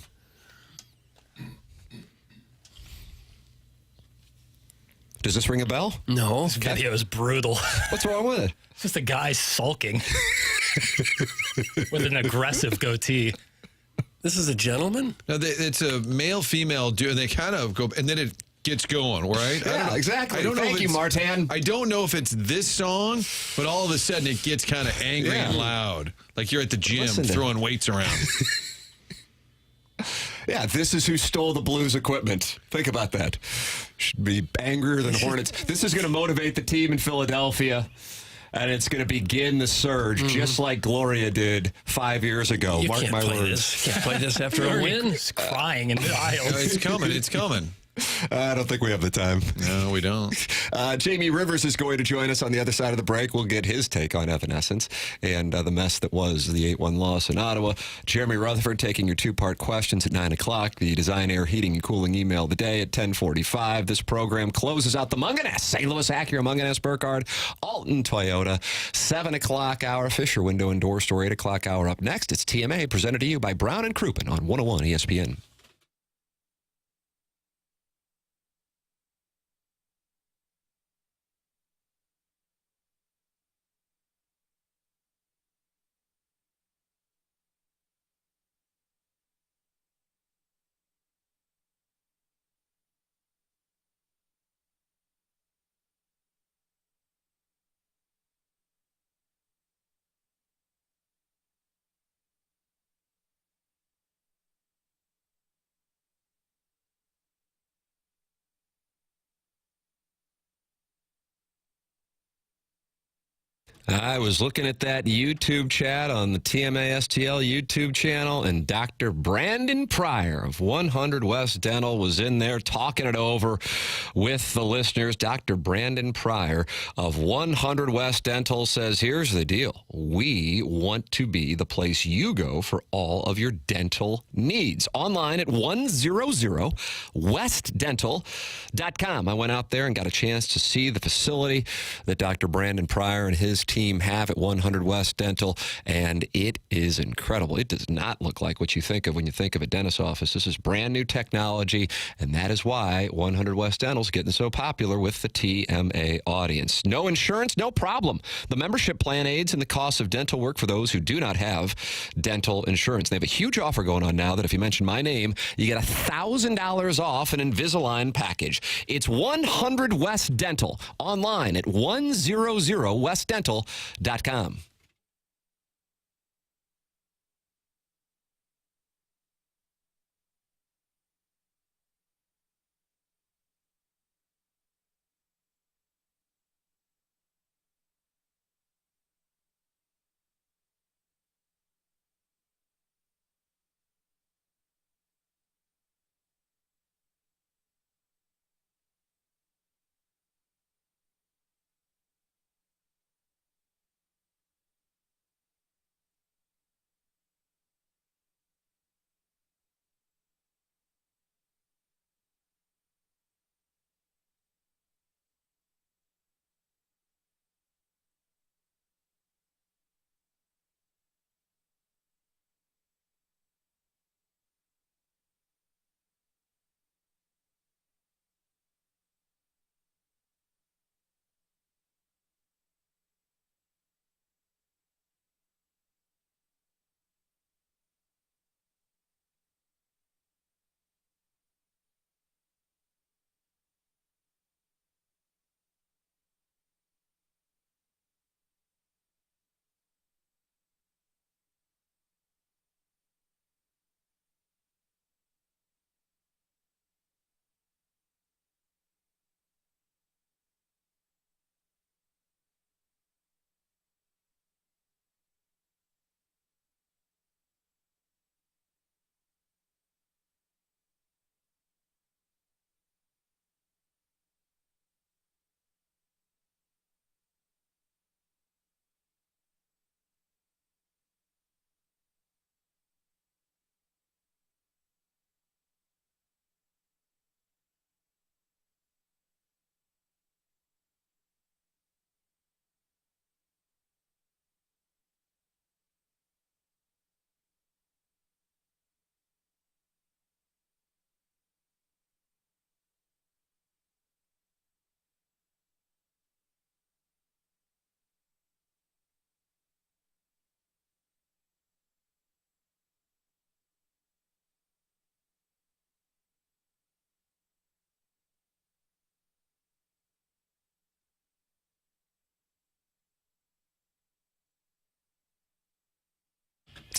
Does this ring a bell? No. This video is brutal. What's wrong with it? It's just a guy sulking with an aggressive goatee. This is a gentleman? No, it's a male-female duo, and they kind of go, and then it gets going, right? Yeah, exactly. I don't know Thank if you, it's- Martin. I don't know if it's this song, but all of a sudden it gets kind of angry and loud, like you're at the gym Listen to- throwing weights around. Yeah, this is who stole the Blues equipment. Think about that. Should be angrier than Hornets. This is going to motivate the team in Philadelphia, and it's going to begin the surge, just like Gloria did 5 years ago. You Mark can't my play words. this. Can't play this after a win. He's crying in the aisle. It's coming. It's coming. I don't think we have the time. No, we don't. Jamie Rivers is going to join us on the other side of the break. We'll get his take on Evanescence and the mess that was the 8-1 loss in Ottawa. Jeremy Rutherford taking your two-part questions at 9 o'clock. The Design, Air, Heating, and Cooling email of the day at 10:45. This program closes out the Munganess. St. Louis Acura, Munganess, Burkhardt, Alton, Toyota. 7 o'clock hour, Fisher Window and Door Store. 8 o'clock hour up next. It's TMA presented to you by Brown and Crouppen on 101 ESPN. I was looking at that YouTube chat on the TMA STL YouTube channel, and Dr. Brandon Pryor of 100 West Dental was in there talking it over with the listeners. Dr. Brandon Pryor of 100 West Dental says, here's the deal. We want to be the place you go for all of your dental needs. Online at 100westdental.com. I went out there and got a chance to see the facility that Dr. Brandon Pryor and his team have at 100 West Dental, and it is incredible. It does not look like what you think of when you think of a dentist's office. This is brand new technology, and that is why 100 West Dental is getting so popular with the TMA audience. No insurance, no problem. The membership plan aids in the cost of dental work for those who do not have dental insurance. They have a huge offer going on now that if you mention my name, you get $1,000 off an Invisalign package. It's 100 West Dental, online at 100westdental.com.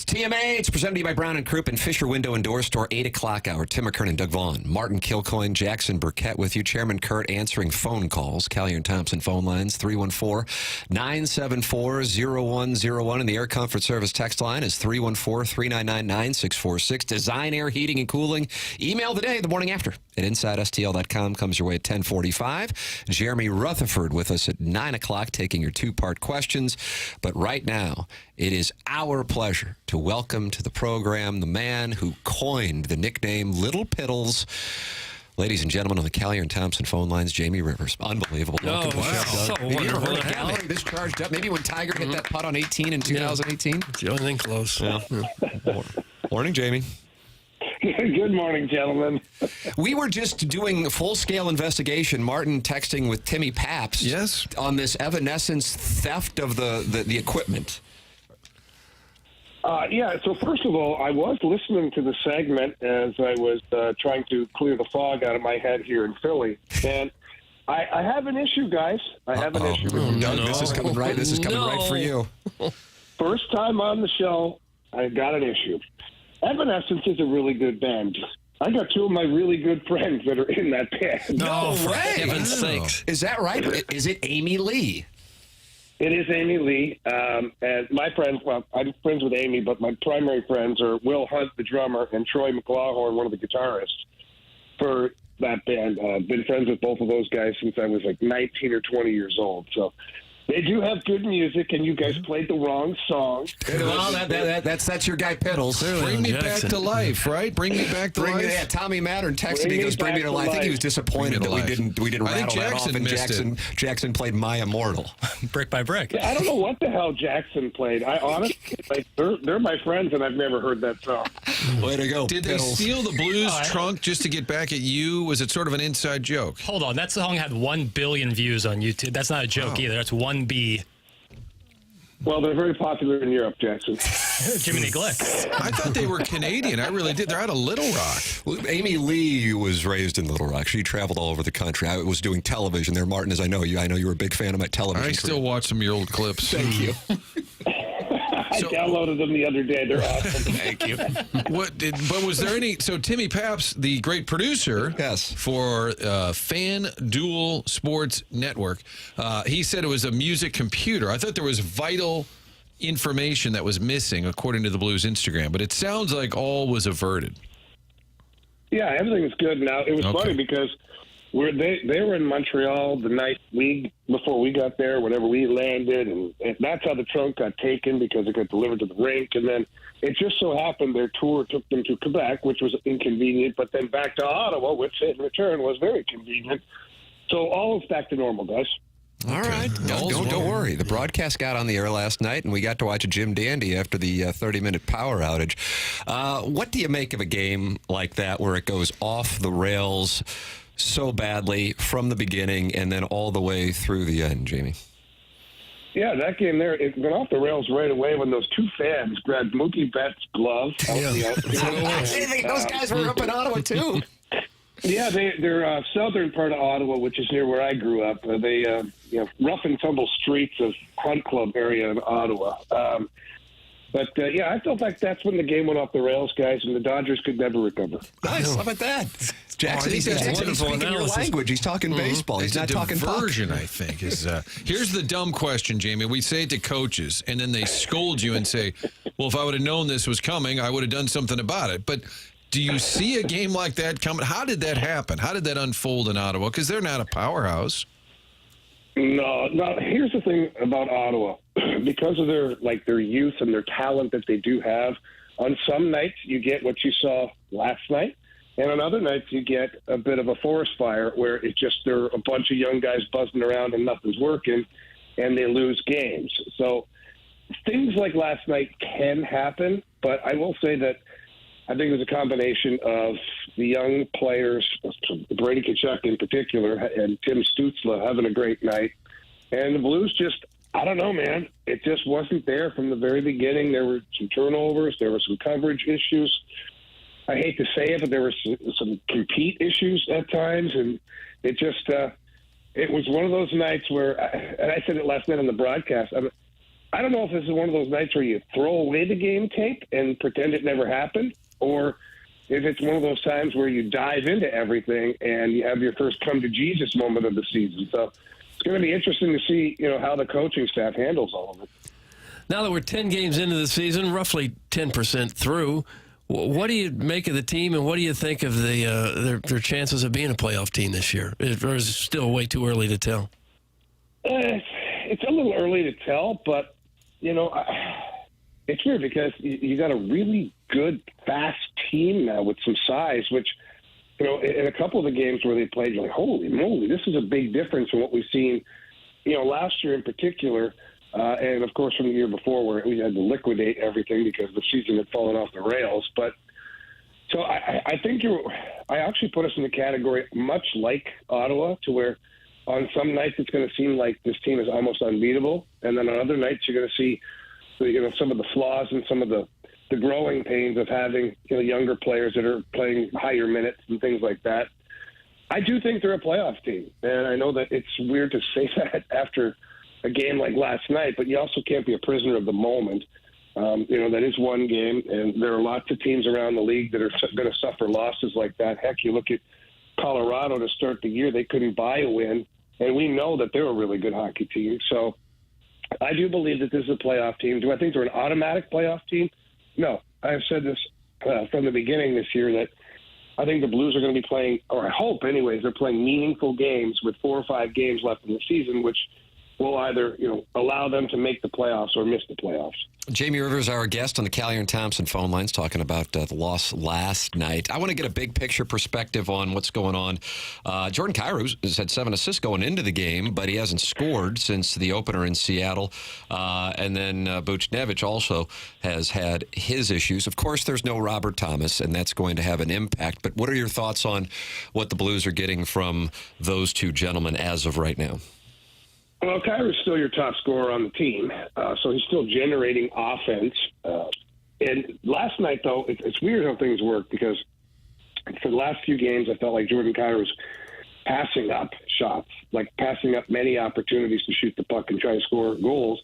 TMA, it's presented to you by Brown & Crouppen, Fisher Window and Door Store, 8 o'clock hour. Tim McKernan, Doug Vaughn, Martin Kilcoyne, Jackson Burkett with you. Chairman Kurt answering phone calls. Callier and Thompson phone lines, 314-974-0101. And the Air Comfort Service text line is 314-399-9646. Design Air Heating and Cooling. Email today, the morning after, at InsideSTL.com. Comes your way at 1045. Jeremy Rutherford with us at 9 o'clock, taking your two-part questions. But right now, it is our pleasure to welcome to the program the man who coined the nickname Little Piddles. Ladies and gentlemen, on the Callier and Thompson phone lines, Jamie Rivers. Unbelievable. Welcome to the show, Doug. So Have you ever heard wonderful a to have gallery this charged up? Maybe when Tiger hit that putt on 18 in 2018? It's the only thing close. Yeah. Morning, Jamie. Good morning, gentlemen. We were just doing a full-scale investigation. Martin texting with Timmy Paps. Yes. On this Evanescence theft of the equipment. Yeah, so first of all, I was listening to the segment as I was trying to clear the fog out of my head here in Philly. And I have an issue, guys. I have an issue. Doug, this is coming right. This is coming right for you. First time on the show, I got an issue. Evanescence is a really good band. I got two of my really good friends that are in that band. No for way. heaven's sakes. Is that right? Is it Amy Lee? It is Amy Lee. And my friends, well, I'm friends with Amy, but my primary friends are Will Hunt, the drummer, and Troy McLaughlin, one of the guitarists for that band. Been friends with both of those guys since I was like 19 or 20 years old. So they do have good music, and you guys played the wrong song. Well, that's your guy Piddles. Bring me back to life, right? Bring me back to life. Yeah, Tommy Mattern texted me, goes, "Bring me to life." I think he was disappointed that we didn't rattle that off. And Jackson played "My Immortal," brick by brick. Yeah, I don't know what the hell Jackson played. I honestly, like, they're my friends, and I've never heard that song. Way to go! Did they steal the blues trunk just to get back at you? Was it sort of an inside joke? Hold on, that song had 1 billion views on YouTube. That's not a joke either. That's 1B. Well, they're very popular in Europe, Jackson. Jiminy Glick. I thought they were Canadian. I really did. They're out of Little Rock. Well, Amy Lee was raised in Little Rock. She traveled all over the country. I was doing television there, Martin, as I know you. I know you were a big fan of my television. I still watch some of your old clips. Thank you. I downloaded them the other day. They're awesome. Thank you. But was there any? So Timmy Paps, the great producer, yes, for FanDuel Sports Network, he said it was a music computer. I thought there was vital information that was missing, according to the Blues Instagram. But it sounds like all was averted. Yeah, everything is good now. It was funny because they were in Montreal the night before we got there, whenever we landed, and that's how the trunk got taken because it got delivered to the rink. And then it just so happened their tour took them to Quebec, which was inconvenient, but then back to Ottawa, which in return was very convenient. So all is back to normal, guys. All right. Don't worry. The broadcast got on the air last night, and we got to watch a Jim Dandy after the 30-minute power outage. What do you make of a game like that where it goes off the rails so badly from the beginning and then all the way through the end, Jamie? Yeah, that game there, it went off the rails right away when those two fans grabbed Mookie Betts' glove. Those guys were up in Ottawa, too. Yeah, they're southern part of Ottawa, which is near where I grew up. They rough and tumble streets of Hunt Club area in Ottawa. But I felt like that's when the game went off the rails, guys, and the Dodgers could never recover. Nice. How about that? Jackson, he's speaking your language. He's talking baseball. He's not talking diversion, I think. Here's the dumb question, Jamie. We say it to coaches, and then they scold you and say, well, if I would have known this was coming, I would have done something about it. But do you see a game like that coming? How did that happen? How did that unfold in Ottawa? Because they're not a powerhouse. No. Here's the thing about Ottawa. Because of their youth and their talent that they do have, on some nights you get what you saw last night, and on other nights you get a bit of a forest fire where it's just they're a bunch of young guys buzzing around and nothing's working, and they lose games. So things like last night can happen, but I will say that I think it was a combination of the young players, Brady Tkachuk in particular, and Tim Stützle having a great night. And the Blues just, I don't know, man. It just wasn't there from the very beginning. There were some turnovers. There were some coverage issues. I hate to say it, but there were some compete issues at times. And it just, it was one of those nights where, and I said it last night on the broadcast, I don't know if this is one of those nights where you throw away the game tape and pretend it never happened, or if it's one of those times where you dive into everything and you have your first come-to-Jesus moment of the season. So it's going to be interesting to see, how the coaching staff handles all of it. Now that we're 10 games into the season, roughly 10% through, what do you make of the team, and what do you think of their chances of being a playoff team this year? Or is it still way too early to tell? It's a little early to tell, but, it's weird because you got a really good, fast team now with some size, which, in a couple of the games where they played, you're like, holy moly, this is a big difference from what we've seen, last year in particular. And, of course, from the year before where we had to liquidate everything because the season had fallen off the rails. But so I think I actually put us in the category much like Ottawa, to where on some nights it's going to seem like this team is almost unbeatable. And then on other nights you're going to see some of the flaws and some of the growing pains of having younger players that are playing higher minutes and things like that. I do think they're a playoff team. And I know that it's weird to say that after a game like last night, but you also can't be a prisoner of the moment. That is one game, and there are lots of teams around the league that are going to suffer losses like that. Heck, you look at Colorado to start the year, they couldn't buy a win, and we know that they're a really good hockey team. So I do believe that this is a playoff team. Do I think they're an automatic playoff team? No. I've said this from the beginning this year that I think the Blues are going to be playing, or I hope anyways, they're playing meaningful games with 4 or 5 games left in the season, which will either, allow them to make the playoffs or miss the playoffs. Jamie Rivers, our guest on the Callier and Thompson phone lines, talking about the loss last night. I want to get a big picture perspective on what's going on. Jordan Kyrou has had 7 assists going into the game, but he hasn't scored since the opener in Seattle. And then Buchnevich also has had his issues. Of course, there's no Robert Thomas, and that's going to have an impact. But what are your thoughts on what the Blues are getting from those two gentlemen as of right now? Well, Kyrou's still your top scorer on the team, so he's still generating offense. And last night, though, it's weird how things work, because for the last few games, I felt like Jordan Kyrou was passing up shots, like passing up many opportunities to shoot the puck and try to score goals.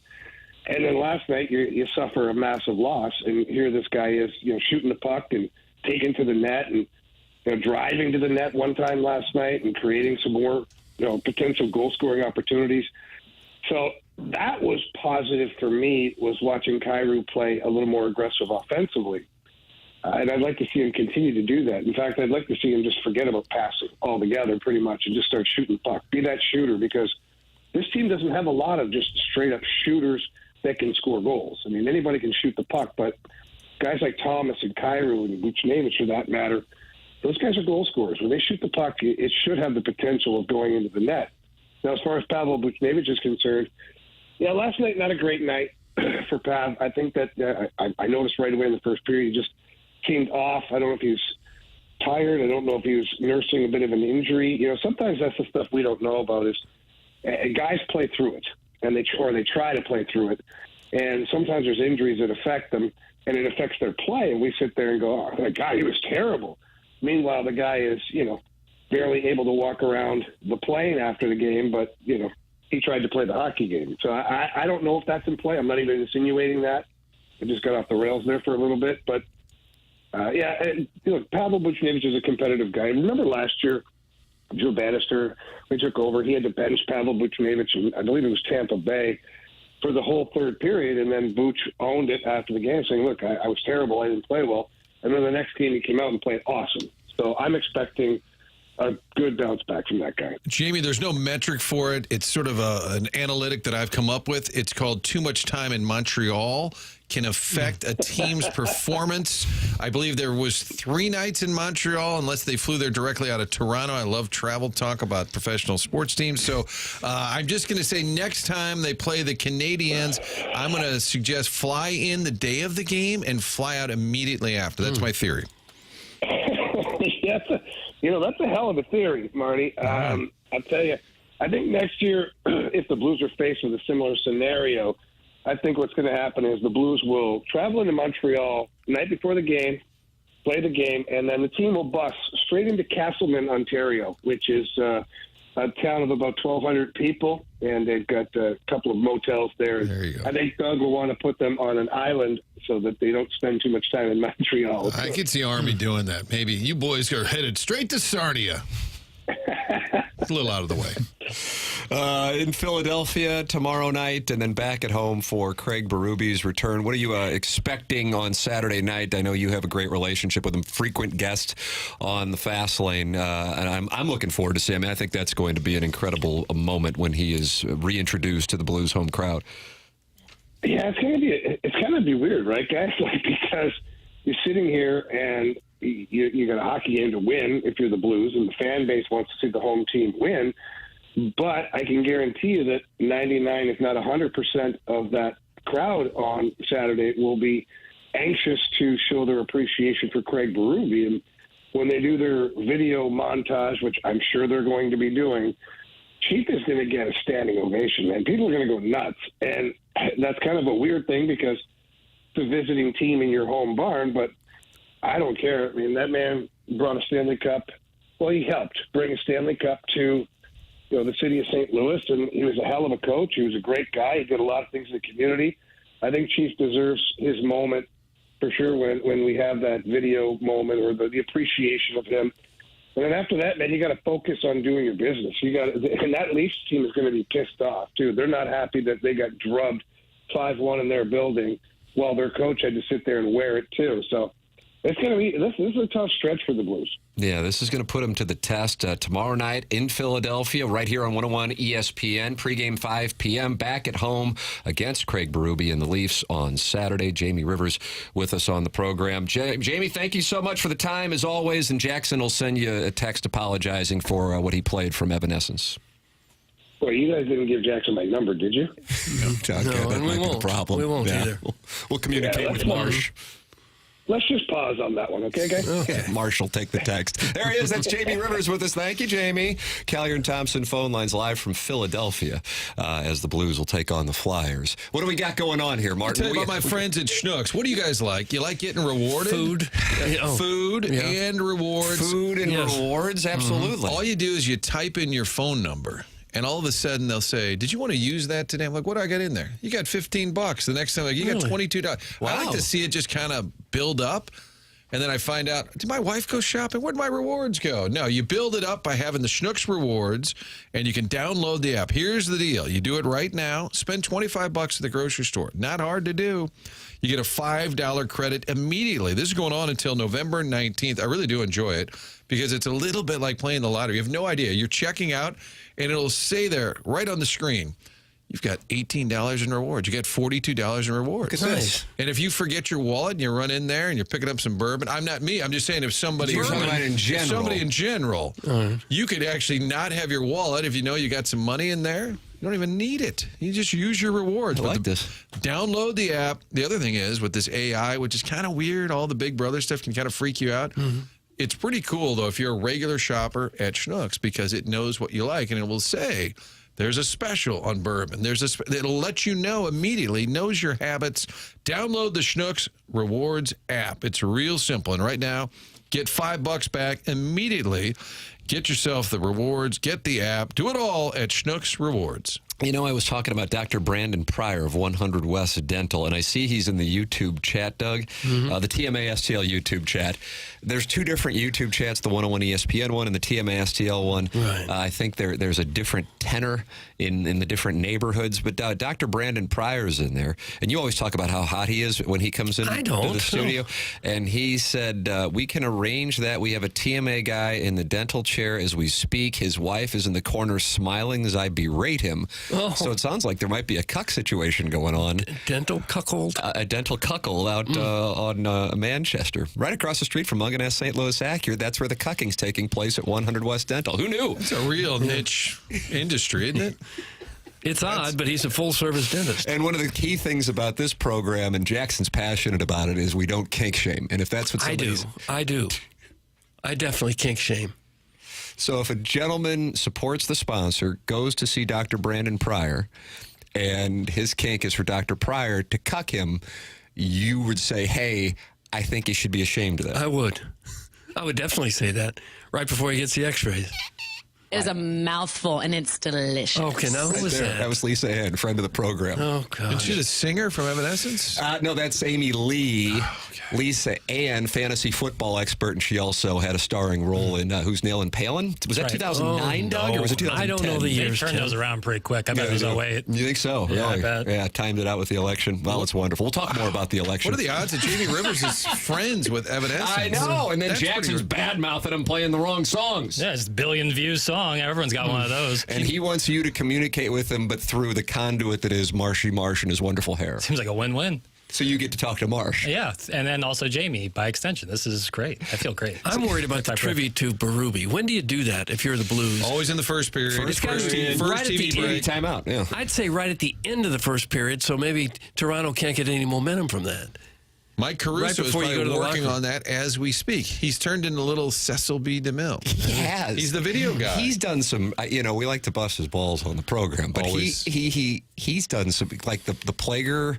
And then last night, you suffer a massive loss, and here this guy is, shooting the puck and taking to the net and driving to the net one time last night and creating some more potential goal-scoring opportunities. So that was positive for me, was watching Kyrou play a little more aggressive offensively. And I'd like to see him continue to do that. In fact, I'd like to see him just forget about passing altogether pretty much and just start shooting the puck. Be that shooter, because this team doesn't have a lot of just straight-up shooters that can score goals. I mean, anybody can shoot the puck, but guys like Thomas and Kyrou and Buchnevich, for that matter, those guys are goal scorers. When they shoot the puck, it should have the potential of going into the net. Now, as far as Pavel Buchnevich is concerned, last night, not a great night for Pav. I think that I noticed right away in the first period, he just seemed off. I don't know if he was tired. I don't know if he was nursing a bit of an injury. Sometimes that's the stuff we don't know about, is guys play through it, and they try to play through it. And sometimes there's injuries that affect them, and it affects their play. And we sit there and go, oh, my God, he was terrible. Meanwhile, the guy is, barely able to walk around the plane after the game, but, he tried to play the hockey game. So I don't know if that's in play. I'm not even insinuating that. I just got off the rails there for a little bit. But, Pavel Buchnevich is a competitive guy. Remember last year, Drew Bannister, we took over. He had to bench Pavel Buchnevich, and I believe it was Tampa Bay, for the whole third period, and then Buch owned it after the game, saying, look, I was terrible. I didn't play well. And then the next game he came out and played awesome. So I'm expecting a good bounce back from that guy. Jamie, there's no metric for it. It's sort of an analytic that I've come up with. It's called too much time in Montreal can affect a team's performance. I believe there was 3 nights in Montreal, unless they flew there directly out of Toronto. I love travel talk about professional sports teams. So I'm just going to say next time they play the Canadiens, I'm going to suggest fly in the day of the game and fly out immediately after. That's my theory. That's a hell of a theory, Marty. I'll tell you, I think next year, if the Blues are faced with a similar scenario, I think what's going to happen is the Blues will travel into Montreal the night before the game, play the game, and then the team will bus straight into Castleman, Ontario, which is a town of about 1,200 people, and they've got a couple of motels there. There you go. I think Doug will want to put them on an island so that they don't spend too much time in Montreal. I could see Army doing that. Maybe you boys are headed straight to Sarnia. It's a little out of the way. In Philadelphia tomorrow night, and then back at home for Craig Berube's return. What are you expecting on Saturday night? I know you have a great relationship with him, frequent guest on the Fast Lane, and I'm looking forward to seeing him. I think that's going to be an incredible moment when he is reintroduced to the Blues home crowd. Yeah, it's gonna be weird, right, guys? Like, because you're sitting here and you got a hockey game to win if you're the Blues, and the fan base wants to see the home team win. But I can guarantee you that 99, if not 100% of that crowd on Saturday will be anxious to show their appreciation for Craig Berube. And when they do their video montage, which I'm sure they're going to be doing, Chief is going to get a standing ovation, man. People are going to go nuts. And that's kind of a weird thing because it's a visiting team in your home barn, but I don't care. I mean, that man brought a Stanley Cup. Well, he helped bring a Stanley Cup to the city of St. Louis, and he was a hell of a coach. He was a great guy. He did a lot of things in the community. I think Chief deserves his moment for sure when we have that video moment or the appreciation of him. And then after that, man, you got to focus on doing your business. And that Leafs team is going to be pissed off too. They're not happy that they got drubbed 5-1 in their building while their coach had to sit there and wear it too. So it's going to be this is a tough stretch for the Blues. Yeah, this is going to put them to the test tomorrow night in Philadelphia, right here on 101 ESPN. Pregame 5 p.m. Back at home against Craig Berube and the Leafs on Saturday. Jamie Rivers with us on the program. Jamie, thank you so much for the time, as always. And Jackson will send you a text apologizing for what he played from Evanescence. Well, you guys didn't give Jackson my number, did you? No, that might be the problem. We won't either. We'll communicate with Marsh. Let's just pause on that one, okay, guys? Okay. Marshall, take the text. There he is. That's Jamie Rivers with us. Thank you, Jamie. Callier and Thompson phone lines live from Philadelphia as the Blues will take on the Flyers. What do we got going on here, Martin? I'll tell you about my friends at Schnucks. What do you guys like? You like getting rewarded? Food. Food and rewards. Food and rewards, absolutely. Mm-hmm. All you do is you type in your phone number. And all of a sudden, they'll say, did you want to use that today? I'm like, what do I got in there? You got $15. The next time, like, you got $22. Wow. I like to see it just kind of build up. And then I find out, did my wife go shopping? Where'd my rewards go? No, you build it up by having the Schnucks rewards, and you can download the app. Here's the deal. You do it right now. Spend $25 at the grocery store. Not hard to do. You get a $5 credit immediately. This is going on until November 19th. I really do enjoy it because it's a little bit like playing the lottery. You have no idea. You're checking out, and it'll say there right on the screen, you've got $18 in rewards. You got $42 in rewards. Nice. And if you forget your wallet and you run in there and you're picking up some bourbon, I'm not me. I'm just saying if somebody, You're talking about in general. somebody in general, you could actually not have your wallet if you know you got some money in there. You don't even need it. You just use your rewards. I like this. Download the app. The other thing is with this AI, which is kind of weird, all the Big Brother stuff can kind of freak you out. Mm-hmm. It's pretty cool, though, if you're a regular shopper at Schnucks because it knows what you like, and it will say, there's a special on bourbon. It'll let you know immediately, knows your habits. Download the Schnucks Rewards app. It's real simple. And right now, get $5 back immediately. Get yourself the rewards. Get the app. Do it all at Schnucks Rewards. You know, I was talking about Dr. Brandon Pryor of 100 West Dental, and I see he's in the YouTube chat, Doug, the TMA STL YouTube chat. There's two different YouTube chats, the 101 ESPN one and the TMA STL one. Right. I think there's a different tenor in the different neighborhoods, but Dr. Brandon Pryor's in there, and you always talk about how hot he is when he comes in to the studio, and he said, we can arrange that. We have a TMA guy in the dental chair as we speak. His wife is in the corner smiling as I berate him. Oh. So it sounds like there might be a cuck situation going on. Dental cuckold? A dental cuckold out on Manchester. Right across the street from Munganess St. Louis Acura. That's where the cucking's taking place at 100 West Dental. Who knew? It's a real niche industry, isn't it? It's odd, but he's a full-service dentist. And one of the key things about this program, and Jackson's passionate about it, is we don't kink shame. And if that's what somebody's... I do. I definitely kink shame. So if a gentleman supports the sponsor, goes to see Dr. Brandon Pryor, and his kink is for Dr. Pryor to cuck him, you would say, hey, I think he should be ashamed of that. I would. I would definitely say that right before he gets the x-rays. It is a mouthful, and it's delicious. Okay, now who was that? That was Lisa Ann, friend of the program. Oh, God. Isn't she the singer from Evanescence? No, that's Amy Lee. Lisa Ann, fantasy football expert, and she also had a starring role in Who's Nailin' Palin? Was that 2009, Doug, or was it 2010? I don't know the They years. turned those around pretty quick. I bet it was 08. You think so? Yeah, I Really? bet. Yeah, timed it out with the election. Well, it's wonderful. We'll talk more about the election. What are the odds that Jamie Rivers is friends with Evanescence? I know, and then That's Jackson's pretty- bad-mouthing him playing the wrong songs. Yeah, it's a billion-views song. Everyone's got one of those. And he wants you to communicate with him, but through the conduit that is Marshy Marsh and his wonderful hair. Seems like a win-win. So you get to talk to Marsh. Yeah, and then also Jamie by extension. This is great. I feel great. I'm worried about the tribute to Berube. When do you do that if you're the Blues? Always in the first period. It's gotta be first right at TV the break. Timeout, yeah. I'd say right at the end of the first period, so maybe Toronto can't get any momentum from that. Mike Caruso is before you probably go to the working locker on that as we speak. He's turned into little Cecil B. DeMille. He has. He's the video guy. He's done some, we like to bust his balls on the program, but Always. he's done some, like the Plager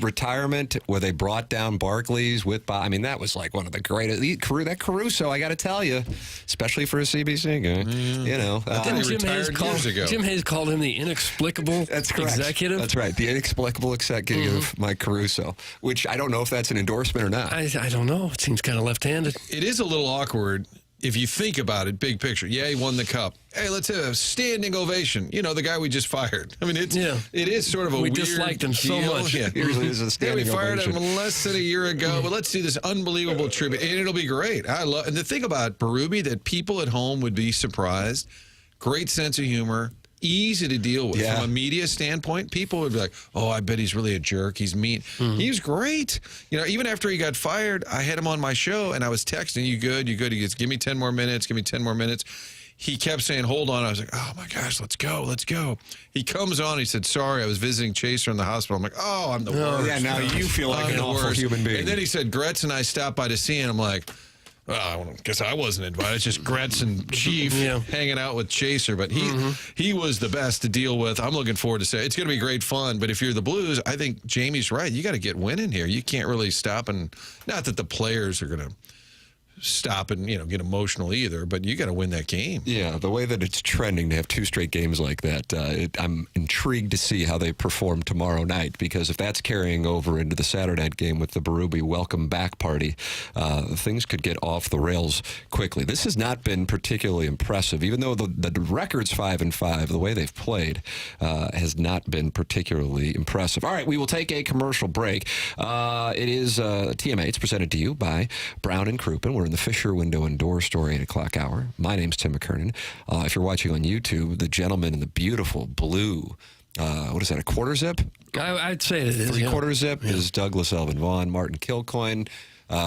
retirement where they brought down Barclays with Bob. I mean, that was like one of the greatest. That Caruso, I got to tell you, especially for a CBC guy, He retired years ago. Jim Hayes called him the inexplicable executive. That's right. The inexplicable executive, Mike Caruso, which I don't know if that's an endorsement or not. I don't know. It seems kind of left-handed. It is a little awkward if you think about it, big picture. Yeah, he won the cup. Hey, let's have a standing ovation. You know, the guy we just fired. I mean, it is sort of a We weird disliked him so deal. much. Yeah. Usually it's a standing we fired ovation. him less than a year ago, but let's do this unbelievable tribute, and it'll be great. And the thing about Berube that people at home would be surprised. Great sense of humor. Easy to deal with. Yeah. From a media standpoint, people would be like, oh, I bet he's really a jerk. He's mean. He was great. You know, even after he got fired, I had him on my show, and I was texting, you good? You good? He goes, give me 10 more minutes. Give me 10 more minutes. He kept saying, hold on. I was like, oh, my gosh, let's go. Let's go. He comes on. He said, sorry, I was visiting Chaser in the hospital. I'm like, oh, I'm the worst. Yeah, now you feel like I'm an the awful worst. human being. And then he said, Gretz and I stopped by to see him. I'm like, well, I guess I wasn't invited. It's just Gretz and Chief hanging out with Chaser. But he was the best to deal with. I'm looking forward to say it's going to be great fun. But if you're the Blues, I think Jamie's right. You got to get winning here. You can't really stop. And not that the players are going to stop and get emotional either, but you got to win that game. Yeah, the way that it's trending to have two straight games like that, I'm intrigued to see how they perform tomorrow night, because if that's carrying over into the Saturday night game with the Berube welcome back party, things could get off the rails quickly. This has not been particularly impressive, even though the record's 5-5. The way they've played has not been particularly impressive. All right, we will take a commercial break. It is TMA. It's presented to you by Brown and Crouppen. We're in the Fisher Window and Door Store 8 o'clock hour. My name's Tim McKernan. If you're watching on YouTube, the gentleman in the beautiful blue, what is that, a quarter zip? I'd say it is. Three-quarter zip is Douglas Elvin Vaughn, Martin Kilcoyne,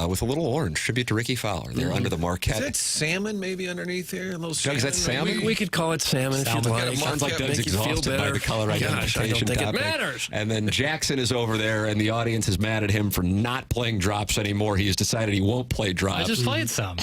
with a little orange. Tribute to Ricky Fowler. They're under the Marquette. Is that salmon maybe underneath there? A little salmon? Doug, is that salmon? We could call it salmon if you'd like. Sounds like Doug's Make you feel exhausted by better. the color Gosh, I identification don't think topic. it matters. And then Jackson is over there, and the audience is mad at him for not playing drops anymore. He has decided he won't play drops. I just played some.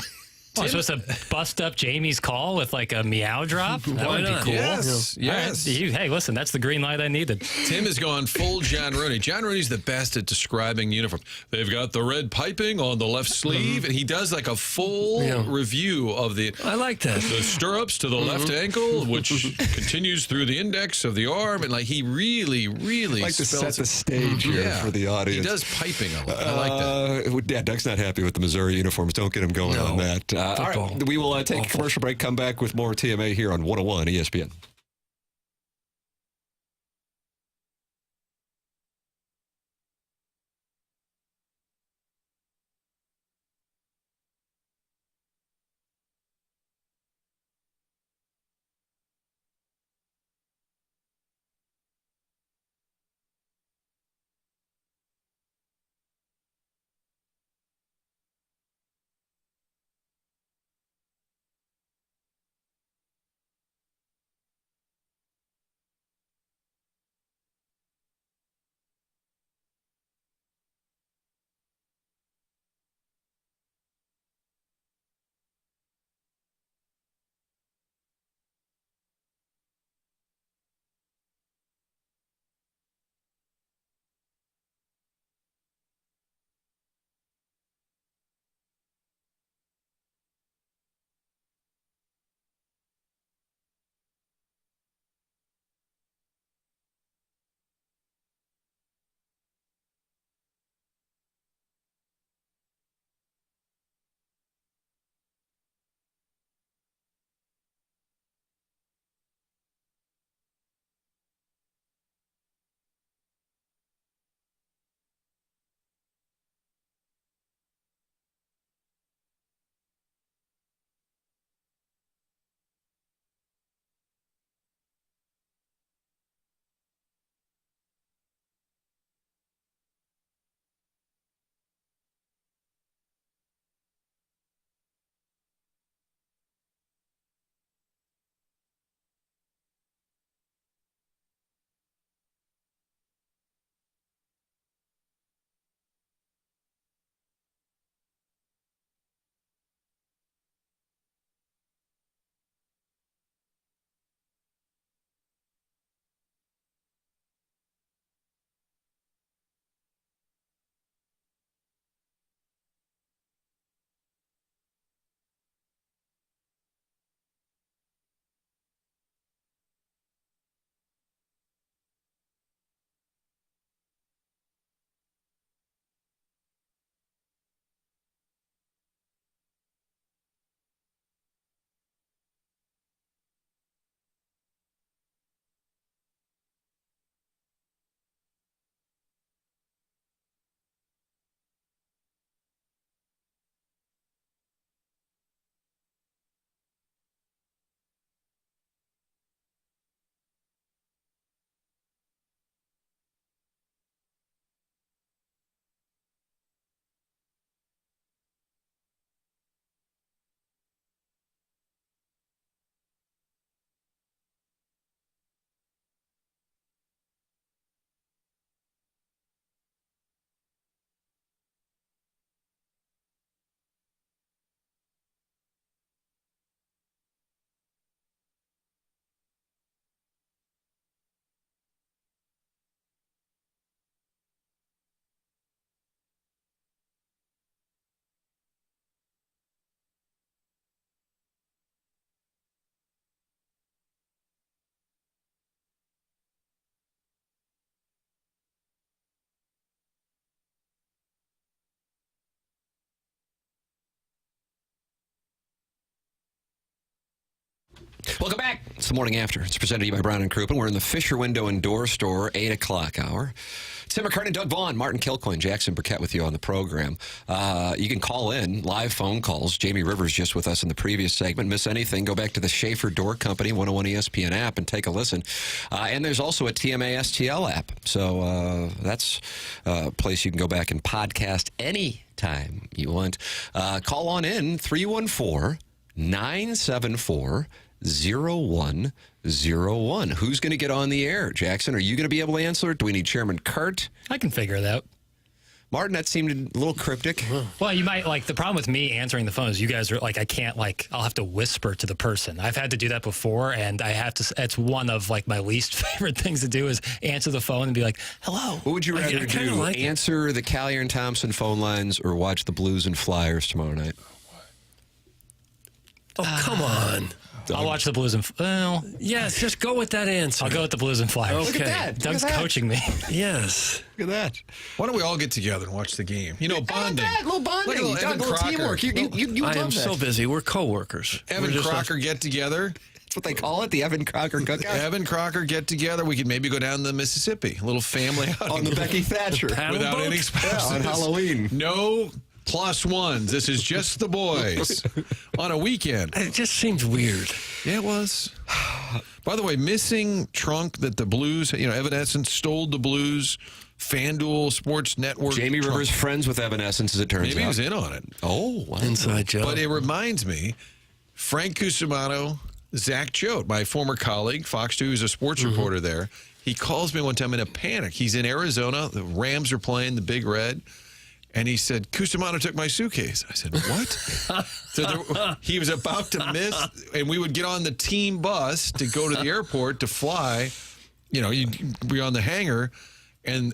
Oh, I'm supposed to bust up Jamie's call with like a meow drop? That would be cool. Yes, All right. yes. Hey, listen, that's the green light I needed. Tim has gone full John Rooney. John Rooney's the best at describing uniforms. They've got the red piping on the left sleeve, and he does like a full review of the. I like that. The stirrups to the left ankle, which continues through the index of the arm, and like he really like to set spells the it. stage here for the audience. He does piping a lot. I like that. Yeah, Doug's not happy with the Missouri uniforms. Don't get him going on that. All right, we will take a commercial break, come back with more TMA here on 101 ESPN. Welcome back. It's the Morning After. It's presented to you by Brown and Crouppen. We're in the Fisher Window and Door Store, 8 o'clock hour. Tim McKernan, Doug Vaughn, Martin Kilcoyne, Jackson Burkett with you on the program. You can call in, live phone calls. Jamie Rivers just with us in the previous segment. Miss anything, go back to the Schaefer Door Company 101 ESPN app and take a listen. And there's also a TMA STL app. So that's a place you can go back and podcast anytime you want. Call on in, 314-974-0101. Who's going to get on the air? Jackson, are you going to be able to answer it? Do we need Chairman Kurt? I can figure it out. Martin, that seemed a little cryptic. Well, you might, the problem with me answering the phone is you guys are, I can't, I'll have to whisper to the person. I've had to do that before, and I have to, it's one of, my least favorite things to do is answer the phone and be like, hello. What would you rather do? Answer the Callier and Thompson phone lines or watch the Blues and Flyers tomorrow night? Oh, come on. I'll watch the Blues and... Well... Yes, just go with that answer. I'll go with the Blues and Flyers. Okay. Look at that. Doug's coaching me. Yes. Look at that. Why don't we all get together and watch the game? Look Bonding. at that, little bonding. Like a little teamwork. You I love am that. so busy. We're co-workers. Evan Crocker get together. That's what they call it, the Evan Crocker cookout. Evan Crocker get together. We could maybe go down the Mississippi. A little family outing. On the Becky Thatcher. Without any spouses. On Halloween. No +1s. This is just the boys on a weekend. It just seems weird. Yeah, it was. By the way, missing trunk that the Blues, Evanescence stole the Blues, FanDuel Sports Network. Jamie Rivers friends with Evanescence, as it turns out. Maybe he was in on it. Oh, wow. Inside joke. But it reminds me, Frank Cusimano, Zach Choate, my former colleague, Fox 2, who's a sports reporter there. He calls me one time in a panic. He's in Arizona. The Rams are playing the Big Red. And he said, Cusimano took my suitcase. I said, what? So he was about to miss, and we would get on the team bus to go to the airport to fly. You'd be on the hangar, and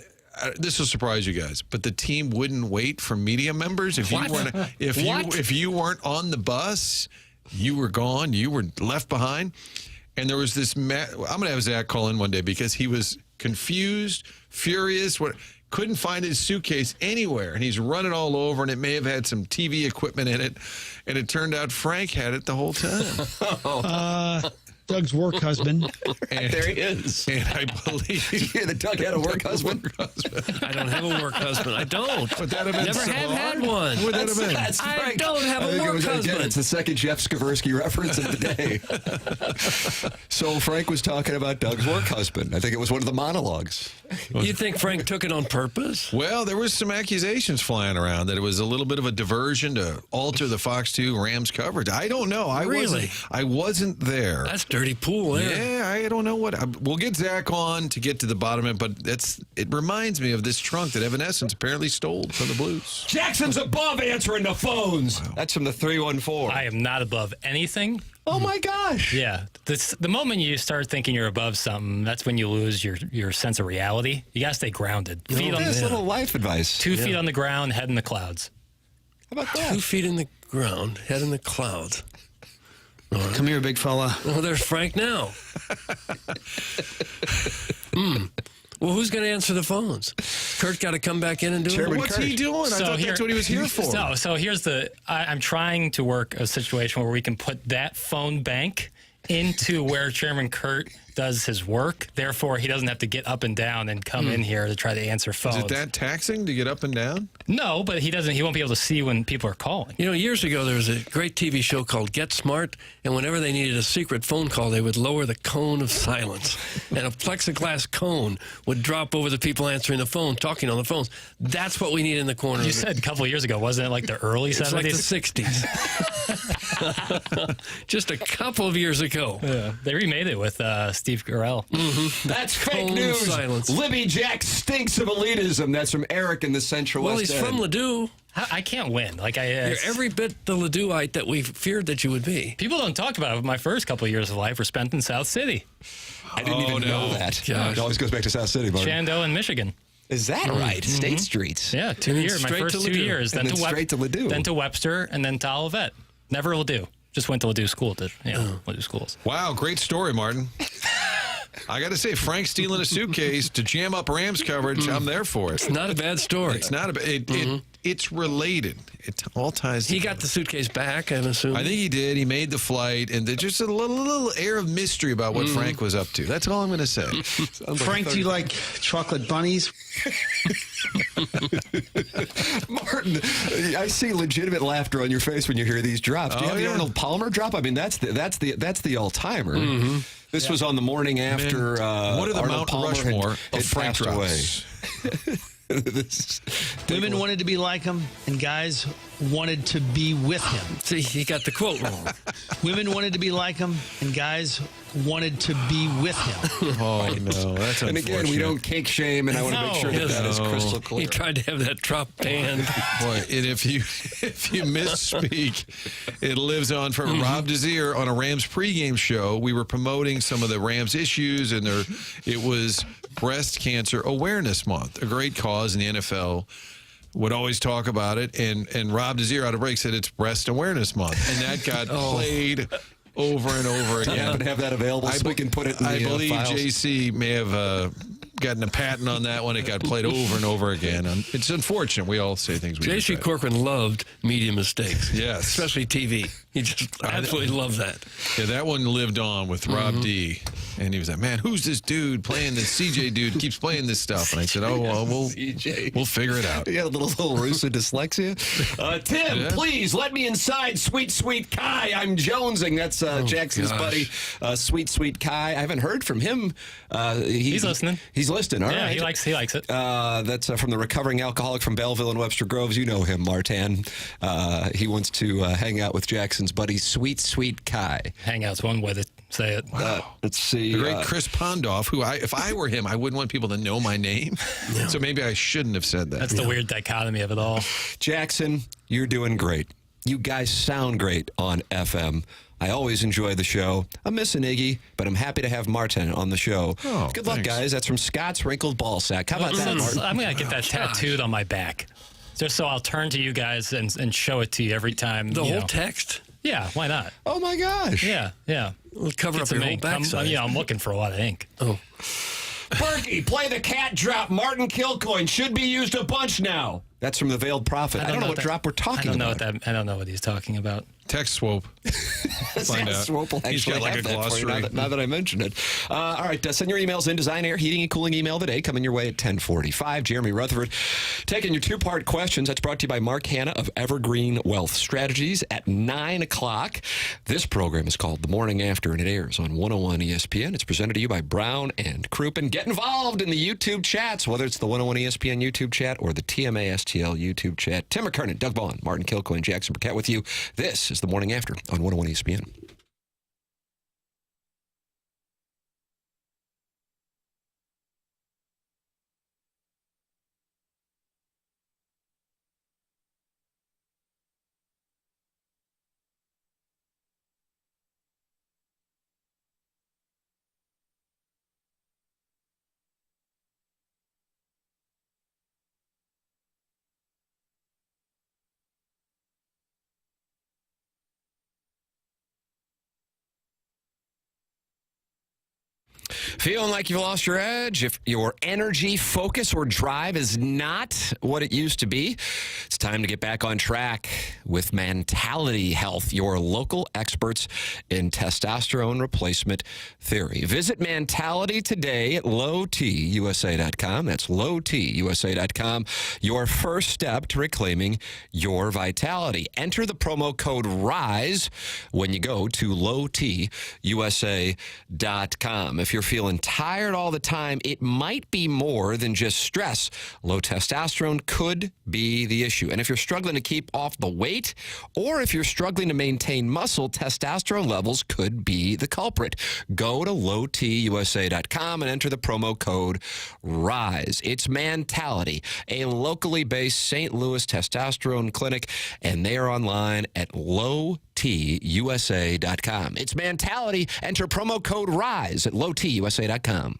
this will surprise you guys, but the team wouldn't wait for media members. If you weren't on the bus, you were gone. You were left behind. And there was this. I'm going to have Zach call in one day because he was confused, furious. Couldn't find his suitcase anywhere, and he's running all over, and it may have had some TV equipment in it, and it turned out Frank had it the whole time. Doug's work husband. And there he is. And I believe you hear that Doug had a work husband? I don't have a work husband. I don't. But that have been Never so have hard. had one. Would that have been? I don't have a work husband. It's the second Jeff Skaversky reference of the day. So Frank was talking about Doug's work husband. I think it was one of the monologues. You think Frank took it on purpose? Well, there was some accusations flying around that it was a little bit of a diversion to alter the Fox 2 Rams coverage. I don't know. I wasn't there. That's dirty pool there. Yeah, I don't know what. We'll get Zach on to get to the bottom of it, but it reminds me of this trunk that Evanescence apparently stole from the Blues. Jackson's above answering the phones. Wow. That's from the 314. I am not above anything. Oh, my gosh. Yeah. The moment you start thinking you're above something, that's when you lose your sense of reality. You got to stay grounded. Little life advice. 2 feet on the ground, head in the clouds. How about that? 2 feet in the ground, head in the clouds. Right. Come here, big fella. Oh, there's Frank now. Well, who's going to answer the phones? Kurt got to come back in and do it. What's he doing? I thought that's what he was here for. So here's I'm trying to work a situation where we can put that phone bank into where Chairman Kurt does his work. Therefore, he doesn't have to get up and down and come in here to try to answer phones. Is it that taxing to get up and down? No, but he won't be able to see when people are calling. Years ago, there was a great TV show called Get Smart, and whenever they needed a secret phone call, they would lower the cone of silence, and a plexiglass cone would drop over the people answering the phone, talking on the phones. That's what we need in the corner. You said a couple of years ago, wasn't it like the early 70s? It's like the 60s. Just a couple of years ago. Yeah. They remade it with Steve Carell. Mm-hmm. That's fake news. Silence. Libby Jack stinks of elitism. That's from Eric in the Central West Well, he's from Ladue. I can't win. You're every bit the Ladueite that we feared that you would be. People don't talk about it. My first couple of years of life were spent in South City. I didn't even know that. Gosh. It always goes back to South City, buddy. Shenandoah in Michigan. Is that right? State streets. Yeah, 2 years. My first 2 years. Then to straight to Ladue. Then to Webster, and then to Olivet. Never Ladue. Just went to Ladue School. Ladue schools. Wow, great story, Martin. I got to say, Frank stealing a suitcase to jam up Rams coverage, I'm there for it. It's not a bad story. It's not a bad. it's related. It all ties He together. got the suitcase back, I'm assuming. I think he did. He made the flight, and there's just a little air of mystery about what Frank was up to. That's all I'm going to say. Frank, do you like chocolate bunnies? Martin, I see legitimate laughter on your face when you hear these drops. Do you have the Arnold Palmer drop? I mean, that's the all-timer. This was on the morning after. What are the Arnold Mount Palmer Rushmore had of Frank passed drops? away. Women wanted to be like him, and guys wanted to be with him. See, he got the quote wrong. Women wanted to be like him, and guys wanted to be with him. Oh, no. That's And again, we don't kink shame, and I want to make sure that is crystal He clear. tried to have that drop banned. Boy, and if you misspeak, it lives on forever. Rob Desir on a Rams pregame show, we were promoting some of the Rams issues, and it was Breast Cancer Awareness Month, a great cause in the NFL. Would always talk about it, and Rob Desir out of break said it's Breast Awareness Month, and that got played over and over again. Happen to have that available so we can put it in I the believe files. JC may have gotten a patent on that one. It got played over and over again. It's unfortunate. We all say things we J.C. regret. Corcoran loved media mistakes. Yes. Especially TV. He just absolutely loved that. Yeah, that one lived on with Rob D. And he was like, man, who's this dude playing this? CJ dude keeps playing this stuff. And I said, oh, well, we'll figure it out. Yeah, a little Russo dyslexia. Tim, please let me inside, sweet, sweet Kai. I'm jonesing. That's Jackson's buddy, sweet, sweet Kai. I haven't heard from him. He's listening. He's listening. All right. He likes it. That's from the recovering alcoholic from Belleville and Webster Groves. You know him, Martin. He wants to hang out with Jackson's buddy, sweet, sweet Kai. Hangout's one way to say it. Let's see. The great Chris Pondoff, who if I were him, I wouldn't want people to know my name. So maybe I shouldn't have said that. That's the weird dichotomy of it all. Jackson, you're doing great. You guys sound great on FM. I always enjoy the show. I'm missing Iggy, but I'm happy to have Martin on the show. Oh, good luck, guys. That's from Scott's Wrinkled Ball Sack. How about that, Martin? I'm going to get that tattooed on my back. Just so I'll turn to you guys and show it to you every time. The whole text? Yeah, why not? Oh, my gosh. Yeah. We'll cover up your whole backside. I'm looking for a lot of ink. Oh. Berkey, play the cat drop. Martin Kilcoyne should be used a bunch now. That's from the Veiled Prophet. I don't know what drop we're talking about. I don't know what he's talking about. Text swope. Find out. Swope will He's got actually like have a that for you glossary. now that I mentioned it. All right, send your emails in. Design, Air, Heating, and Cooling email today. Coming your way at 10:45. Jeremy Rutherford taking your two-part questions. That's brought to you by Mark Hanna of Evergreen Wealth Strategies at 9 o'clock. This program is called The Morning After, and it airs on 101 ESPN. It's presented to you by Brown and Crouppen. Get involved in the YouTube chats, whether it's the 101 ESPN YouTube chat or the TMA STL YouTube chat. Tim McKernan, Doug Vaughn, Martin Kilcoyne, Jackson Burkett with you. This is The Morning After on 101 ESPN. Feeling like you've lost your edge? If your energy, focus, or drive is not what it used to be, it's time to get back on track with Mentality Health, your local experts in testosterone replacement theory. Visit Mentality today at lowtusa.com. That's lowtusa.com. Your first step to reclaiming your vitality. Enter the promo code RISE when you go to lowtusa.com. If you're feeling tired all the time, it might be more than just stress. Low testosterone could be the issue. And if you're struggling to keep off the weight, or if you're struggling to maintain muscle, testosterone levels could be the culprit. Go to lowtusa.com and enter the promo code RISE. It's Mentality, a locally based St. Louis testosterone clinic, and they are online at lowtusa.com. It's Mentality. Enter promo code RISE at lowtusa.com.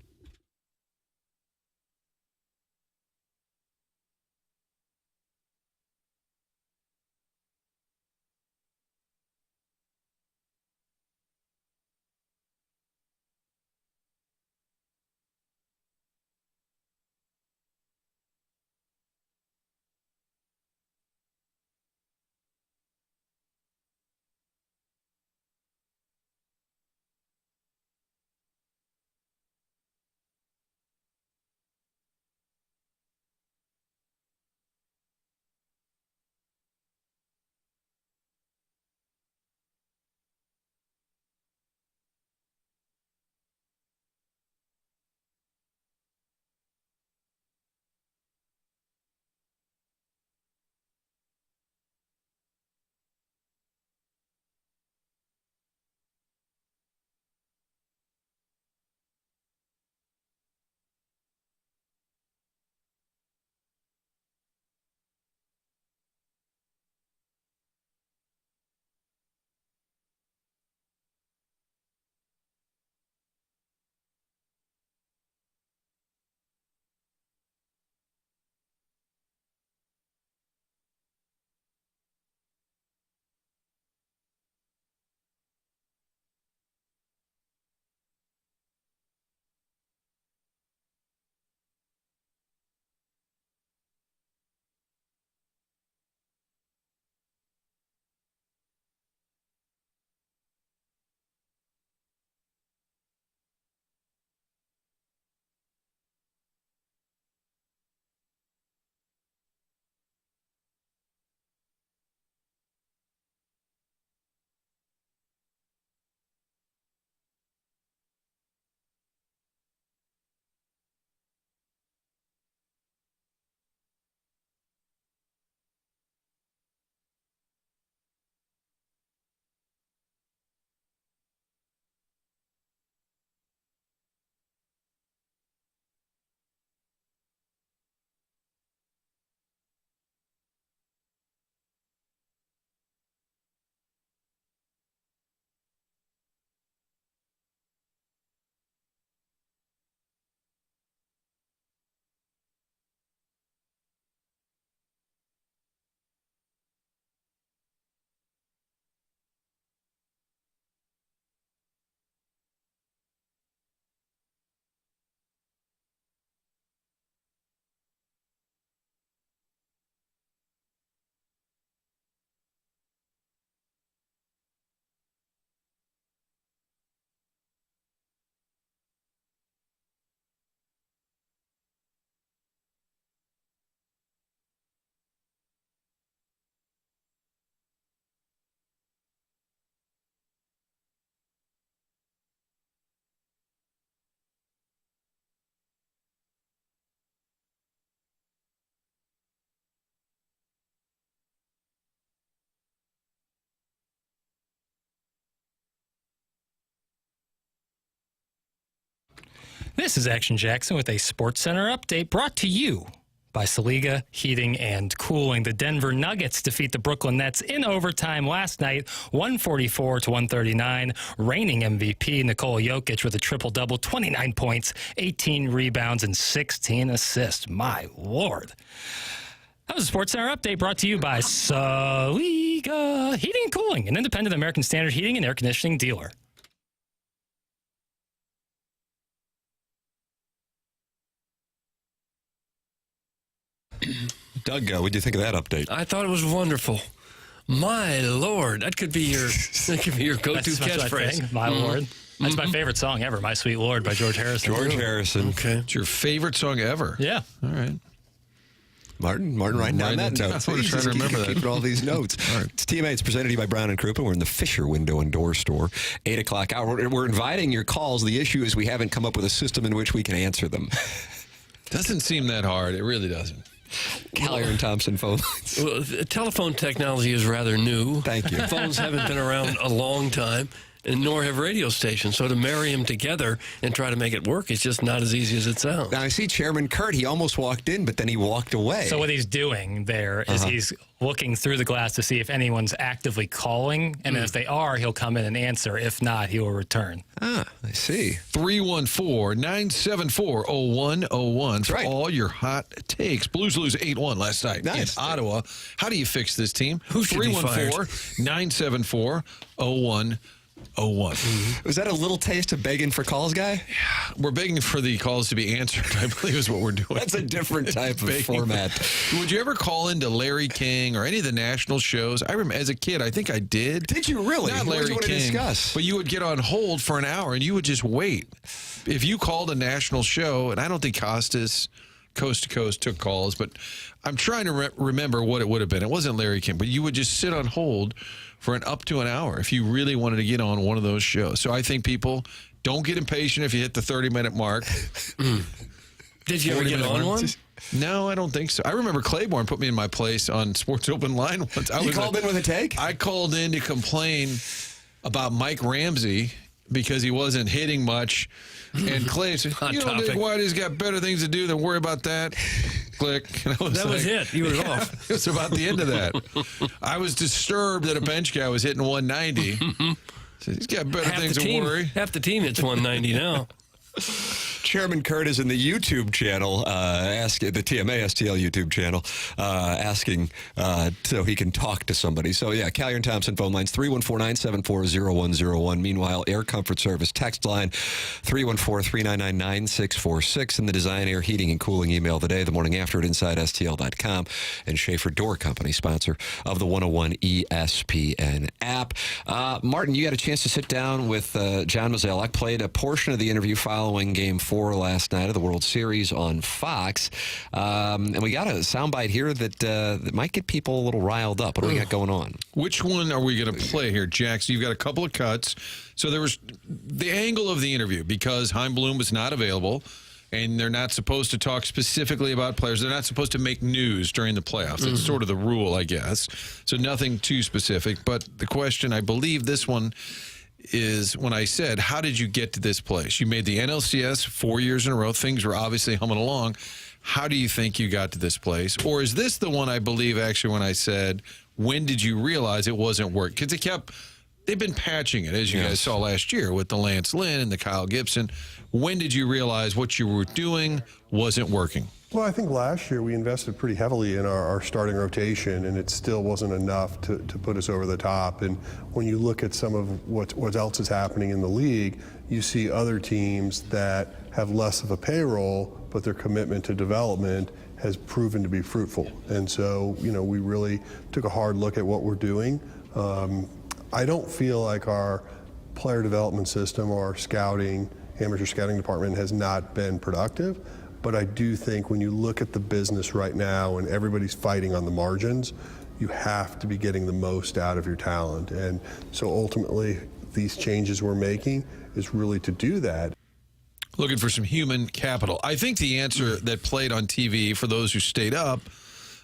This is Action Jackson with a Sports Center update brought to you by Saliga Heating and Cooling. The Denver Nuggets defeat the Brooklyn Nets in overtime last night, 144-139. Reigning MVP Nikola Jokic with a triple-double, 29 points, 18 rebounds, and 16 assists. My Lord. That was a Sports Center update brought to you by Saliga Heating and Cooling, an independent American Standard heating and air conditioning dealer. Doug, what do you think of that update? I thought it was wonderful. My Lord, that could be your go-to catchphrase. My Lord. That's my favorite song ever, My Sweet Lord by George Harrison. George Harrison. Okay. It's your favorite song ever. Yeah. All right. Martin writing down that note. I was trying to remember that. Keeping all these notes. All right. It's TMA. It's presented to you by Brown & Crouppen. We're in the Fisher Window and Door Store. 8 o'clock hour. We're inviting your calls. The issue is we haven't come up with a system in which we can answer them. Doesn't seem that hard. It really doesn't. Collier and Thompson phone lines. Well, telephone technology is rather new. Thank you. Phones haven't been around a long time, and nor have radio stations. So to marry them together and try to make it work is just not as easy as it sounds. Now, I see Chairman Kurt. He almost walked in, but then he walked away. So what he's doing there is he's looking through the glass to see if anyone's actively calling, and if they are, he'll come in and answer. If not, he will return. Ah, I see. 314-974-0101 for all your hot takes. Blues lose 8-1 last night in Ottawa. How do you fix this team? Who should be fired? 314-974-0101. Was that a little taste of begging for calls, guy? We're begging for the calls to be answered, I believe is what we're doing. That's a different type of format. Would you ever call into Larry King or any of the national shows? I remember as a kid, I think I did. Did you really? Not Larry What did you King, want to discuss? but you would get on hold for an hour and you would just wait. If you called a national show, and I don't think Costas Coast to Coast took calls, but I'm trying to remember what it would have been. It wasn't Larry King, but you would just sit on hold for up to an hour if you really wanted to get on one of those shows. So I think people don't get impatient if you hit the 30-minute mark. Did you ever get on one? No, I don't think so. I remember Claiborne put me in my place on Sports Open Line once. You called in with a take? I called in to complain about Mike Ramsey because he wasn't hitting much. And Clay said, you know, Dick Whitey's got better things to do than worry about that. Click. And that was it. You were off. It was about the end of that. I was disturbed that a bench guy was hitting 190. So he's got better things to worry. Half the team hits 190 now. Chairman Kurt is in the YouTube channel, the TMA STL YouTube channel, asking so he can talk to somebody. So, yeah, Collier and Thompson phone lines, 314-974-0101. Meanwhile, Air Comfort Service text line, 314-399-9646. And the Design Air Heating and Cooling email today, the morning after at InsideSTL.com. And Schaefer Door Company, sponsor of the 101 ESPN app. Martin, you got a chance to sit down with John Mozeliak. Played a portion of the interview following Game 4 last night of the World Series on Fox. And we got a soundbite here that might get people a little riled up. What do we got going on? Which one are we going to play here, Jackson? You've got a couple of cuts. So there was the angle of the interview because Chaim Bloom was not available, and they're not supposed to talk specifically about players. They're not supposed to make news during the playoffs. It's sort of the rule, I guess. So nothing too specific. But the question, I believe this one is when I said, how did you get to this place? You made the NLCS 4 years in a row. Things were obviously humming along. How do you think you got to this place? Or is this the one I believe actually when I said, when did you realize it wasn't working? Because they've been patching it, as you guys saw last year with the Lance Lynn and the Kyle Gibson. When did you realize what you were doing wasn't working? Well, I think last year we invested pretty heavily in our starting rotation, and it still wasn't enough to put us over the top. And when you look at some of what else is happening in the league, you see other teams that have less of a payroll, but their commitment to development has proven to be fruitful. And so, we really took a hard look at what we're doing. I don't feel like our player development system or our amateur scouting department has not been productive. But I do think when you look at the business right now and everybody's fighting on the margins, you have to be getting the most out of your talent. And so ultimately, these changes we're making is really to do that. Looking for some human capital. I think the answer that played on TV for those who stayed up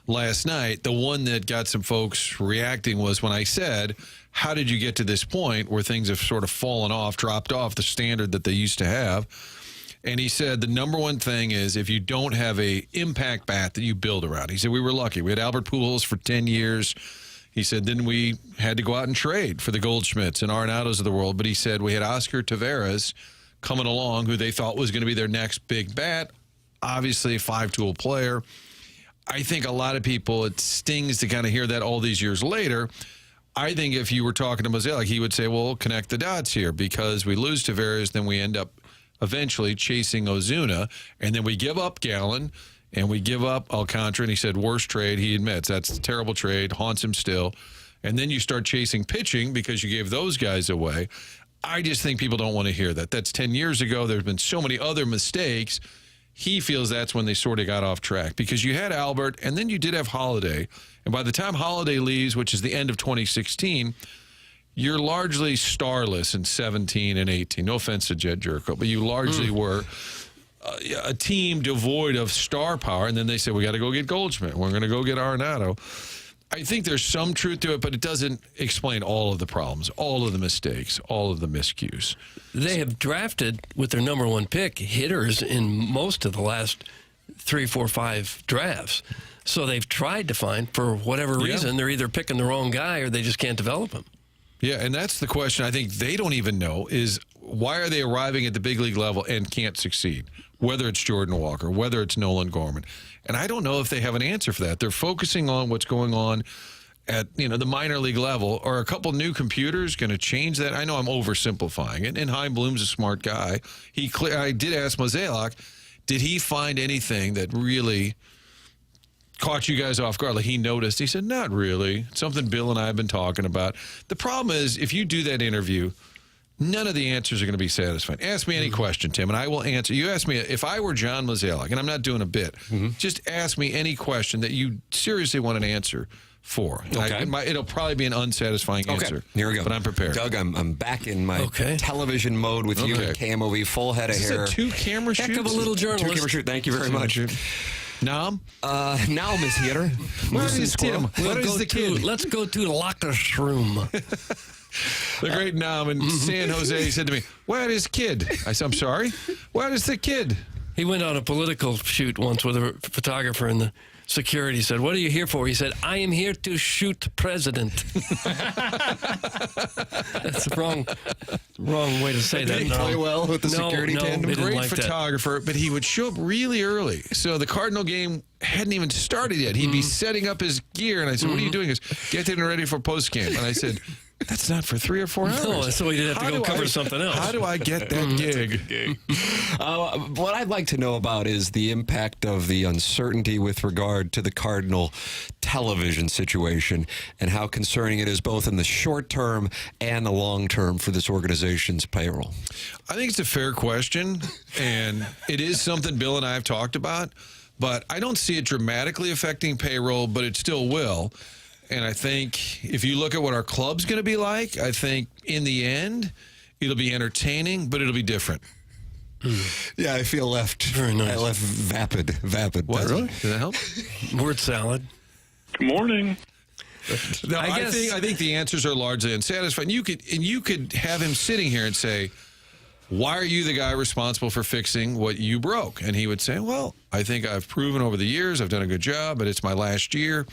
last night, the one that got some folks reacting was when I said, how did you get to this point where things have sort of fallen off, dropped off the standard that they used to have? And he said the number one thing is if you don't have a impact bat that you build around. He said we were lucky. We had Albert Pujols for 10 years. He said then we had to go out and trade for the Goldschmidts and Arenados of the world. But he said we had Oscar Taveras coming along who they thought was going to be their next big bat. Obviously a 5-tool player. I think a lot of people, it stings to kind of hear that all these years later. I think if you were talking to Mozeliak, he would say, well, connect the dots here because we lose Taveras, then we end up eventually chasing Ozuna, and then we give up Gallen, and we give up Alcantara, and he said, worst trade, he admits. That's a terrible trade, haunts him still. And then you start chasing pitching because you gave those guys away. I just think people don't want to hear that. That's 10 years ago. There's been so many other mistakes. He feels that's when they sort of got off track because you had Albert, and then you did have Holiday. And by the time Holiday leaves, which is the end of 2016, you're largely starless in 17 and 18. No offense to Jed Jerko, but you largely were a team devoid of star power. And then they said, we got to go get Goldschmidt. We're going to go get Arenado. I think there's some truth to it, but it doesn't explain all of the problems, all of the mistakes, all of the miscues. They have drafted, with their number one pick, hitters in most of the last 3, 4, 5 drafts. So they've tried to find, for whatever reason, they're either picking the wrong guy or they just can't develop him. Yeah, and that's the question I think they don't even know is why are they arriving at the big league level and can't succeed, whether it's Jordan Walker, whether it's Nolan Gorman. And I don't know if they have an answer for that. They're focusing on what's going on at the minor league level. Are a couple new computers going to change that? I know I'm oversimplifying it, and Chaim Bloom's a smart guy. I did ask Mozeliak, did he find anything that really caught you guys off guard? Like he noticed. He said, not really. Something Bill and I have been talking about. The problem is if you do that interview, none of the answers are going to be satisfying. Ask me any question, Tim, and I will answer. You ask me, if I were John Mozeliak, and I'm not doing a bit, just ask me any question that you seriously want an answer for. Okay. It'll probably be an unsatisfying answer. Here we go. But I'm prepared. Doug, I'm back in my television mode with you and KMOV, full head of hair. Is this a 2-camera shoot? Heck of a little journalist. 2-camera shoot. Thank you very much. Nam? Nam is here. Where is Tim? Where is the kid? Let's go to the locker room. The great Nam in San Jose, he said to me, where is kid? I said, I'm sorry? Where is the kid? He went on a political shoot once with a photographer, and the security said, what are you here for? He said, I am here to shoot president. That's the wrong way to say that. Did he play well with the security tandem? Great photographer, but he would show up really early. So the Cardinal game hadn't even started yet. He'd be setting up his gear, and I said, what are you doing? He goes, getting ready for post-game. And I said, that's not for 3 or 4 hours. No, so he did have to go cover something else. How do I get that gig? What I'd like to know about is the impact of the uncertainty with regard to the Cardinal television situation and how concerning it is both in the short term and the long term for this organization's payroll. I think it's a fair question, and it is something Bill and I have talked about, but I don't see it dramatically affecting payroll, but it still will. And I think if you look at what our club's going to be like, I think in the end, it'll be entertaining, but it'll be different. Yeah, I feel left. Very nice. I left vapid. What, really? Did that help? Word salad. Good morning. No, I think the answers are largely unsatisfying. You could have him sitting here and say, why are you the guy responsible for fixing what you broke? And he would say, well, I think I've proven over the years I've done a good job, but it's my last year.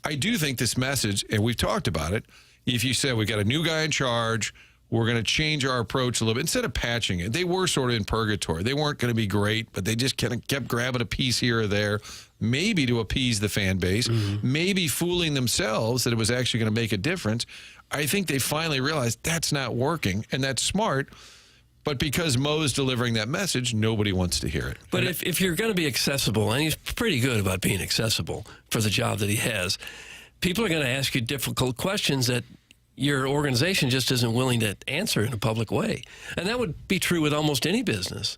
I do think this message, and we've talked about it, if you said we got a new guy in charge, we're going to change our approach a little bit. Instead of patching it, they were sort of in purgatory. They weren't going to be great, but they just kind of kept grabbing a piece here or there, maybe to appease the fan base, maybe fooling themselves that it was actually going to make a difference. I think they finally realized that's not working, and that's smart. But because Mo's delivering that message, nobody wants to hear it. But if you're going to be accessible, and he's pretty good about being accessible for the job that he has, people are going to ask you difficult questions that your organization just isn't willing to answer in a public way. And that would be true with almost any business.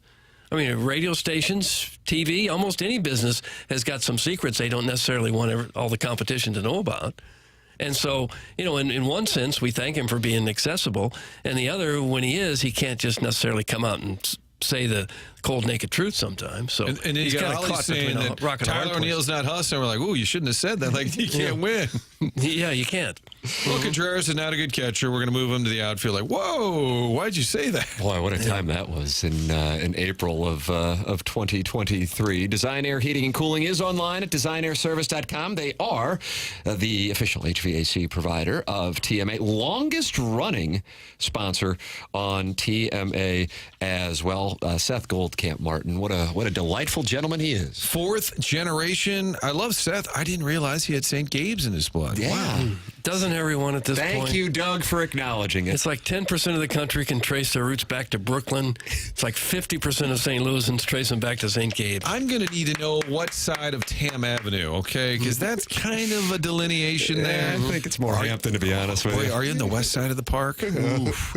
I mean, radio stations, TV, almost any business has got some secrets they don't necessarily want all the competition to know about. And so, in one sense, we thank him for being accessible. And the other, when he can't just necessarily come out and say the cold naked truth sometimes. So And then he's you got kind of Ollie caught saying between a that rock and a hard Tyler place. O'Neill's not hustling. We're like, ooh, you shouldn't have said that. Like, he can't win. Yeah, you can't. Well, Contreras is not a good catcher. We're going to move him to the outfield. Like, whoa, why'd you say that? Boy, what a time that was in April of 2023. Design Air Heating and Cooling is online at designairservice.com. They are the official HVAC provider of TMA, longest running sponsor on TMA as well. Seth Goldcamp Martin, what a delightful gentleman he is. Fourth generation. I love Seth. I didn't realize he had St. Gabe's in his blood. Yeah. Wow. Doesn't everyone at this point? Thank you, Doug, for acknowledging it. It's like 10% of the country can trace their roots back to Brooklyn. It's like 50% of St. Louisans trace them back to St. Gabe's. I'm going to need to know what side of Tam Avenue, okay? Because that's kind of a delineation there. I think it's more Hampton, to be honest with Boy, you. are you in the west side of the park? Oof.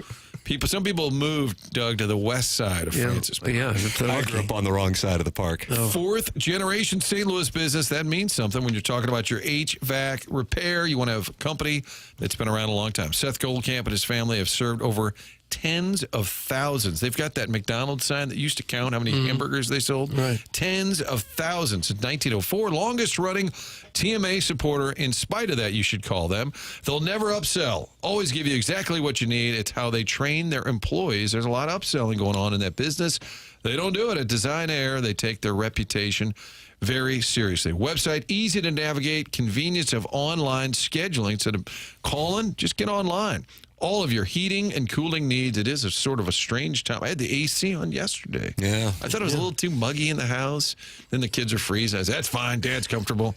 Some people moved, Doug, to the west side of Francis Park. Yeah, I grew up on the wrong side of the park. Fourth generation St. Louis business. That means something when you're talking about your HVAC repair. You want to have a company that's been around a long time. Seth Goldcamp and his family have served over tens of thousands. They've got that McDonald's sign that used to count how many hamburgers they sold. Right. Tens of thousands since 1904. Longest running TMA supporter. In spite of that, you should call them. They'll never upsell. Always give you exactly what you need. It's how they train their employees. There's a lot of upselling going on in that business. They don't do it at Design Air. They take their reputation very seriously. Website easy to navigate. Convenience of online scheduling. Instead of calling, just get online. All of your heating and cooling needs. It is a sort of a strange time. I had the AC on yesterday. Yeah. I thought it was a little too muggy in the house. Then the kids are freezing. I said, that's fine. Dad's comfortable.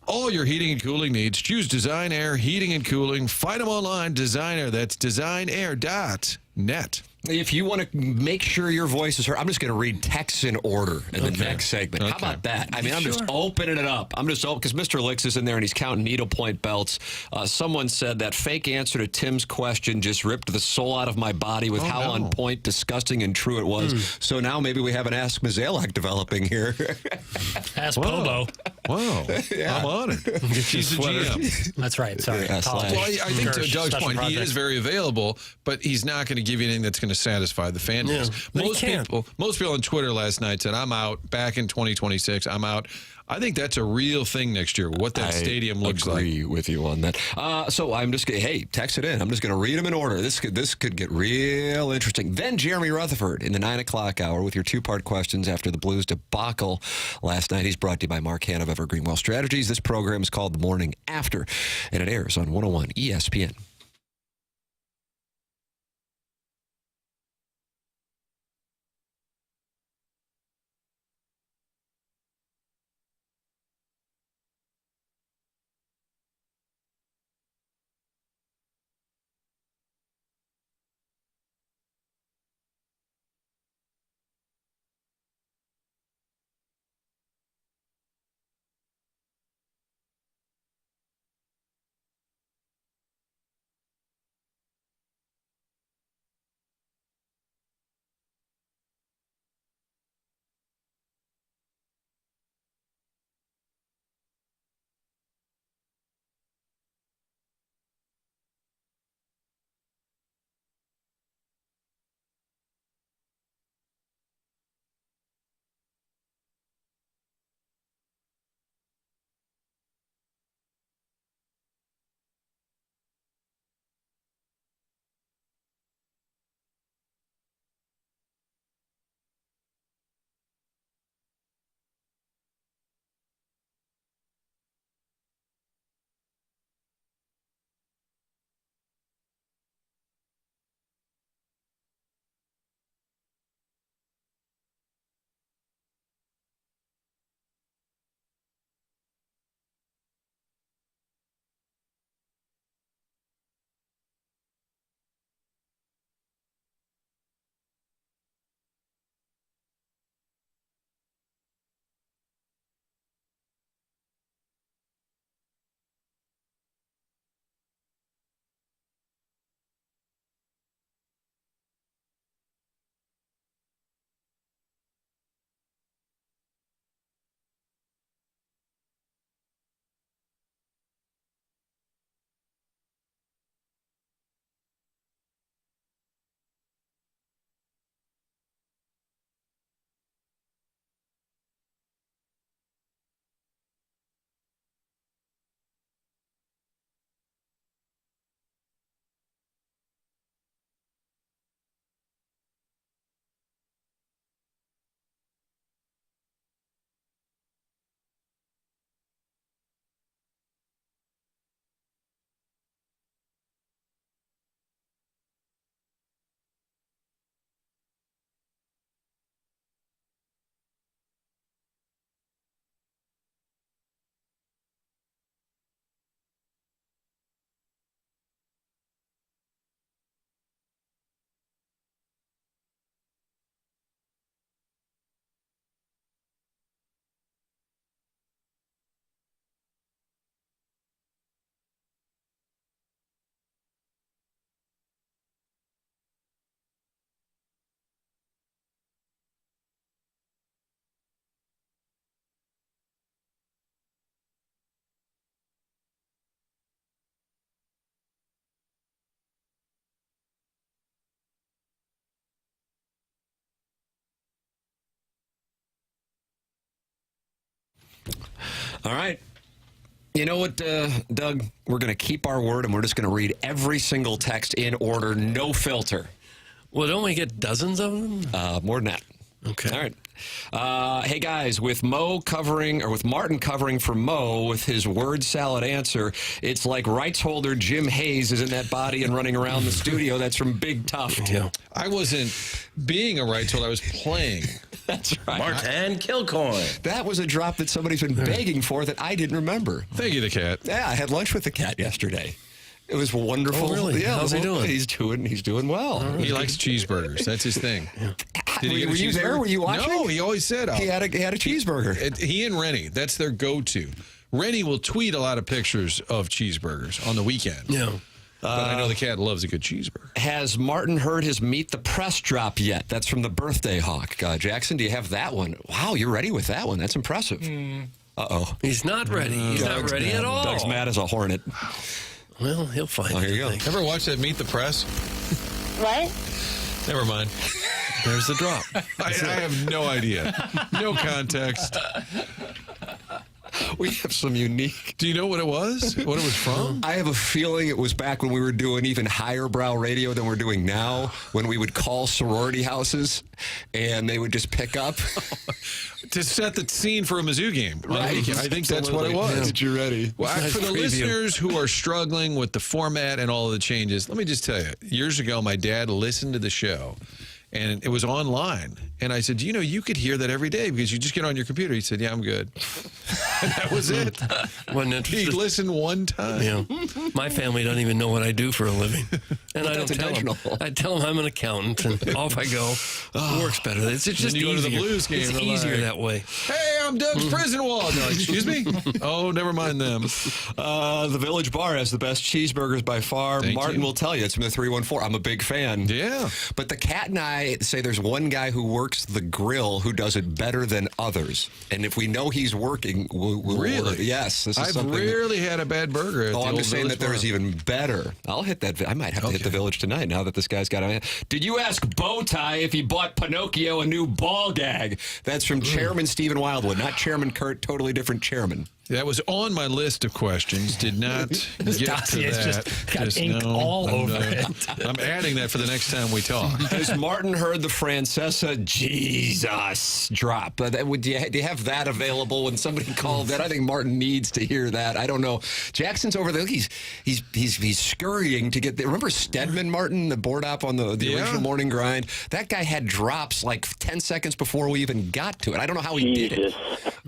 All your heating and cooling needs. Choose Design Air Heating and Cooling. Find them online. Design Air. That's designair.net. If you want to make sure your voice is heard, I'm just going to read texts in order in the next segment. How about that? I mean, I'm just opening it up. I'm just open because Mr. Licks is in there and he's counting needlepoint belts. Someone said that fake answer to Tim's question just ripped the soul out of my body with how on point, disgusting, and true it was. So now maybe we have an Ask Mazalek developing here. Ask Pobo. Wow. I'm honored. She's the GM. That's right. Sorry. Yeah, Well, I think to Doug's Special point, he project. is very available, but he's not going to give you anything that's going to satisfy the fan base. but he can't. Most people on Twitter last night said, I'm out. Back in 2026, I'm out. I think that's a real thing next year, what that stadium looks like. I agree with you on that. So I'm just going to, hey, text it in. I'm just going to read them in order. This could get real interesting. Then Jeremy Rutherford in the 9 o'clock hour with your two-part questions after the Blues debacle last night. He's brought to you by Mark Hanna of Evergreen Wealth Strategies. This program is called The Morning After, and it airs on 101 ESPN. All right. You know what, Doug? We're going to keep our word, and we're just going to read every single text in order, no filter. Well, don't we get dozens of them? More than that. Okay. All right. Hey, guys, with Martin covering for Mo with his word salad answer, it's like rights holder Jim Hayes is in that body and running around the studio. That's from Big Tough. Yeah. I wasn't being a rights holder. I was playing. That's right. Martin Kilcoyne. That was a drop that somebody's been begging for that I didn't remember. Thank you, the cat. Yeah, I had lunch with the cat yesterday. It was wonderful. Oh, really? Yeah, How's he doing? He's doing well. He likes cheeseburgers. That's his thing. Yeah. Did he get a Were you there? cheeseburger? Were you watching? No, he always said he had a cheeseburger. He and Rennie, that's their go-to. Rennie will tweet a lot of pictures of cheeseburgers on the weekend. Yeah. But I know the cat loves a good cheeseburger. Has Martin heard his Meet the Press drop yet? That's from the Birthday Hawk. Jackson, do you have that one? Wow, you're ready with that one. That's impressive. Uh-oh. He's not ready. He's not ready at all. Doug's mad as a hornet. Well, he'll find it. Here you go. Ever watch that Meet the Press? What? Never mind. There's the drop. I have no idea. No context. We have some unique. Do you know what it was? What it was from? I have a feeling it was back when we were doing even higher brow radio than we're doing now, when we would call sorority houses and they would just pick up. To set the scene for a Mizzou game. Right. I think that's what it was. Get you ready. Well, Nice for the preview. listeners who are struggling with the format and all of the changes, let me just tell you, years ago, my dad listened to the show, and it was online. And I said, you could hear that every day because you just get on your computer. He said, yeah, I'm good. And that was it. Wasn't interested. He listened one time. Yeah. My family doesn't even know what I do for a living. And I don't That's tell them. intentional. I tell them I'm an accountant, and off I go. It works better. It's just Then you go to easier. the Blues game, It's they're easier like, that way. Hey, I'm Doug's prison wall. They're like, excuse me? Oh, never mind them. The Village Bar has the best cheeseburgers by far. Thank Martin you. will tell you. It's from the 314. I'm a big fan. Yeah. But the cat and I say there's one guy who works the grill who does it better than others. And if we know he's working, we'll Really? order. Yes. This is I've something that- rarely had a bad burger at the I'm old just saying Village that there's Bar. even better. I'll hit that. I might have to hit the Village tonight now that this guy's got a. Did you ask Bowtie if he bought Pinocchio a new ball gag? That's from Chairman Stephen Wildwood, not Chairman Kurt, totally different chairman. That was on my list of questions. Did not This get to dossier is that. just got ink all over it. I'm adding that for the next time we talk. Has Martin heard the Francesa Jesus drop? Do you have that available when somebody called that? I think Martin needs to hear that. I don't know. Jackson's over there. He's scurrying to get there. Remember Stedman, Martin, the board op on the original Morning Grind? That guy had drops like 10 seconds before we even got to it. I don't know how he did it.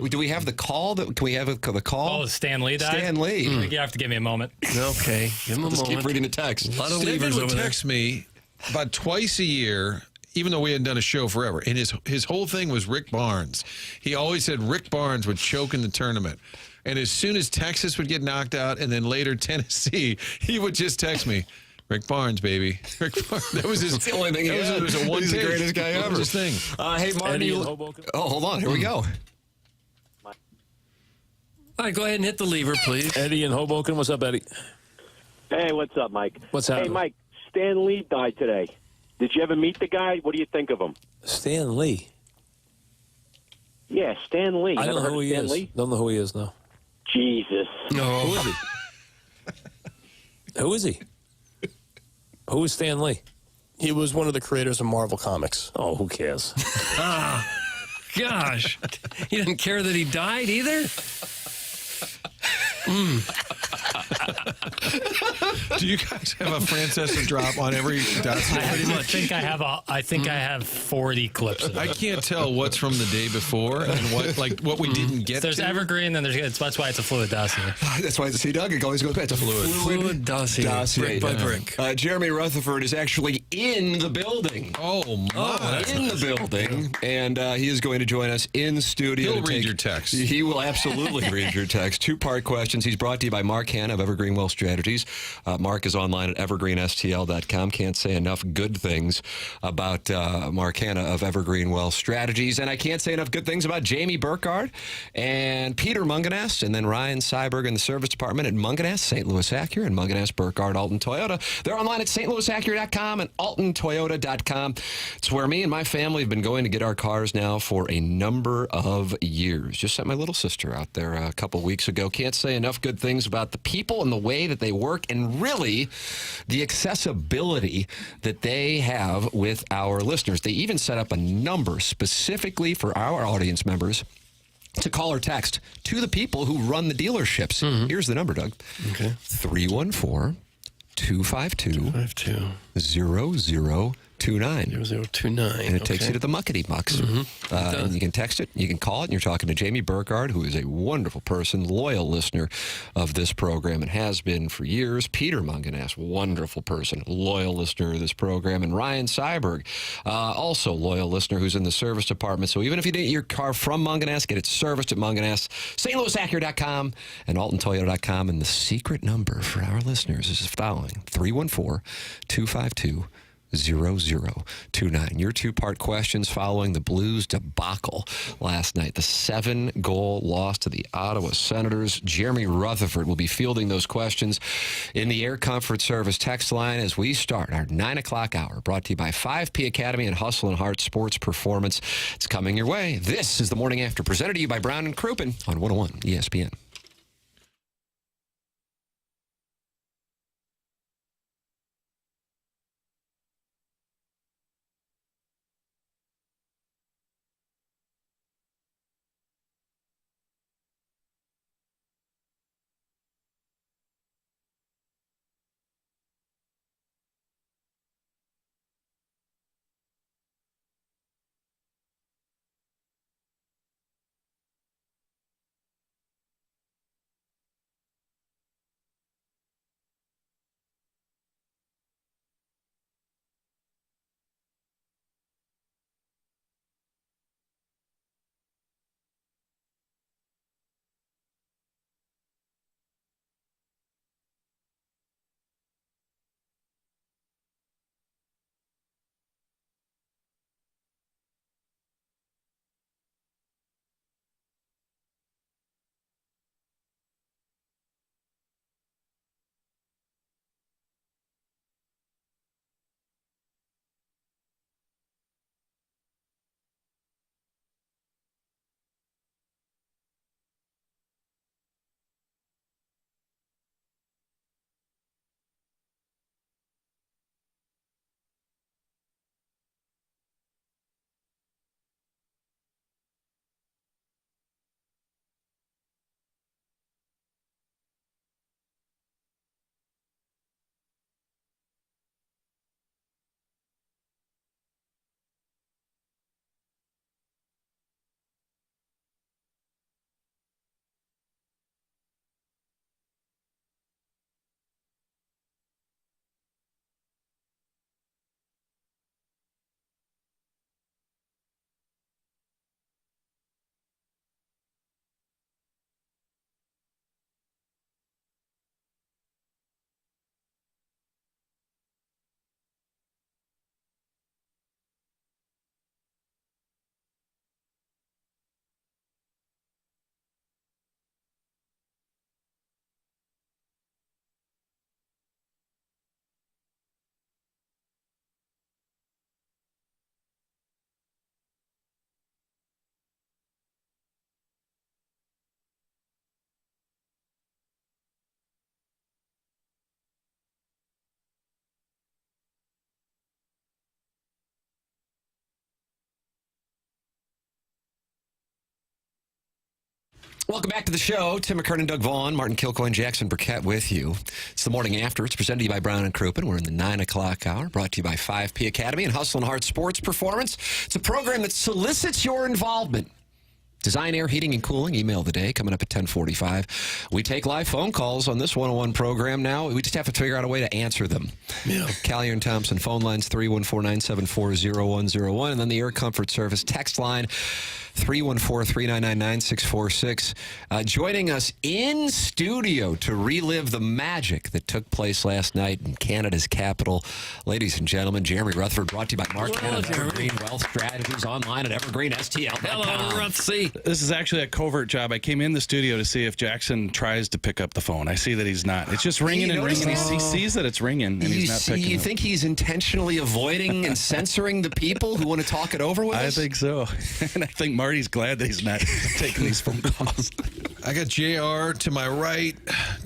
Do we have the call? Can we have the call? Oh, Stan Lee died? Stan Lee. You have to give me a moment. Okay. Give him a Just moment. keep reading the text. A lot of Stephen levers would over there. text me about twice a year, even though we hadn't done a show forever. And his whole thing was Rick Barnes. He always said Rick Barnes would choke in the tournament. And as soon as Texas would get knocked out and then later Tennessee, he would just text me, Rick Barnes, baby. Rick Barnes. That was his. That's the only thing he had. It was a one He's the take. greatest guy That ever. was his thing. Hey, Martin. Eddie in Hoboken. Oh, hold on. Here we go. All right, go ahead and hit the lever, please. Eddie in Hoboken. What's up, Eddie? Hey, what's up, Mike? What's Hey, happening? Mike, Stan Lee died today. Did you ever meet the guy? What do you think of him? Stan Lee. Yeah, Stan Lee. I don't Never know heard who of he Stan is. Lee? Don't know who he is, no. Jesus. No. Who is he? Who is he? Who is Stan Lee? He was one of the creators of Marvel Comics. Oh, who cares? Gosh. You didn't care that he died either? Do you guys have a Francesa drop on every dossier? I think I have 40 clips of it. I can't tell what's from the day before and what we didn't get There's to. evergreen, and that's why it's a fluid dossier. That's why see Doug. It always goes back to Fluid dossier. Brick by brick. Jeremy Rutherford is actually in the building. Oh my! In the building, and he is going to join us in studio. He'll to read take- your text. He will absolutely read your text. Two-part questions. He's brought to you by Mark Hanna of Evergreen Wealth Strategies. Mark is online at evergreenstl.com. Can't say enough good things about Mark Hanna of Evergreen Wealth Strategies. And I can't say enough good things about Jamie Burkhardt and Peter Munganast, and then Ryan Seiberg in the service department at Munganast, St. Louis Acura, and Munganast, Burkhardt, Alton Toyota. They're online at stlouisacura.com and altontoyota.com. It's where me and my family have been going to get our cars now for a number of years. Just sent my little sister out there a couple weeks ago. Can't say enough good things about the people and the way that they work, and really the accessibility that they have with our listeners. They even set up a number specifically for our audience members to call or text to the people who run the dealerships. Here's the number, Doug. Okay. 314-252-0029. 0029. And it takes you to the muckety mucks. You can text it, you can call it, and you're talking to Jamie Burkhardt, who is a wonderful person, loyal listener of this program and has been for years. Peter Munganast, wonderful person, loyal listener of this program. And Ryan Seiberg, also loyal listener who's in the service department. So even if you didn't get your car from Munganast, get it serviced at Munganast, stlouisacura.com and altontoyota.com. And the secret number for our listeners is the following: 314-252-0029. Your two-part questions following the Blues debacle last night. The 7-goal loss to the Ottawa Senators. Jeremy Rutherford will be fielding those questions in the Air Comfort Service text line as we start our 9 o'clock hour, brought to you by 5P Academy and Hustle and Heart Sports Performance. It's coming your way. This is the Morning After, presented to you by Brown and Crouppen on 101 ESPN. Welcome back to the show. Tim McKernan, Doug Vaughn, Martin Kilcoyne, Jackson Burkett with you. It's the Morning After. It's presented to you by Brown and Crouppen. We're in the 9 o'clock hour, brought to you by 5P Academy and Hustle and Heart Sports Performance. It's a program that solicits your involvement. Design, Air, Heating, and Cooling, email of the day, coming up at 10:45. We take live phone calls on this 101 program now. We just have to figure out a way to answer them. Yeah. Callier and Thompson phone lines 314-974-0101, and then the Air Comfort Service text line 314-399-9646. Joining us in studio to relive the magic that took place last night in Canada's capital, ladies and gentlemen, Jeremy Rutherford, brought to you by Mark Canada, Evergreen Wealth Strategies, online at evergreenstl.com. Hello, Ruthsy. This is actually a covert job. I came in the studio to see if Jackson tries to pick up the phone. I see that he's not. It's just ringing and ringing. He sees that it's ringing, and he's not picking You up. think he's intentionally avoiding and censoring the people who want to talk it over with us? I think so. And I think Marty's glad that he's not taking these phone calls. I got JR to my right,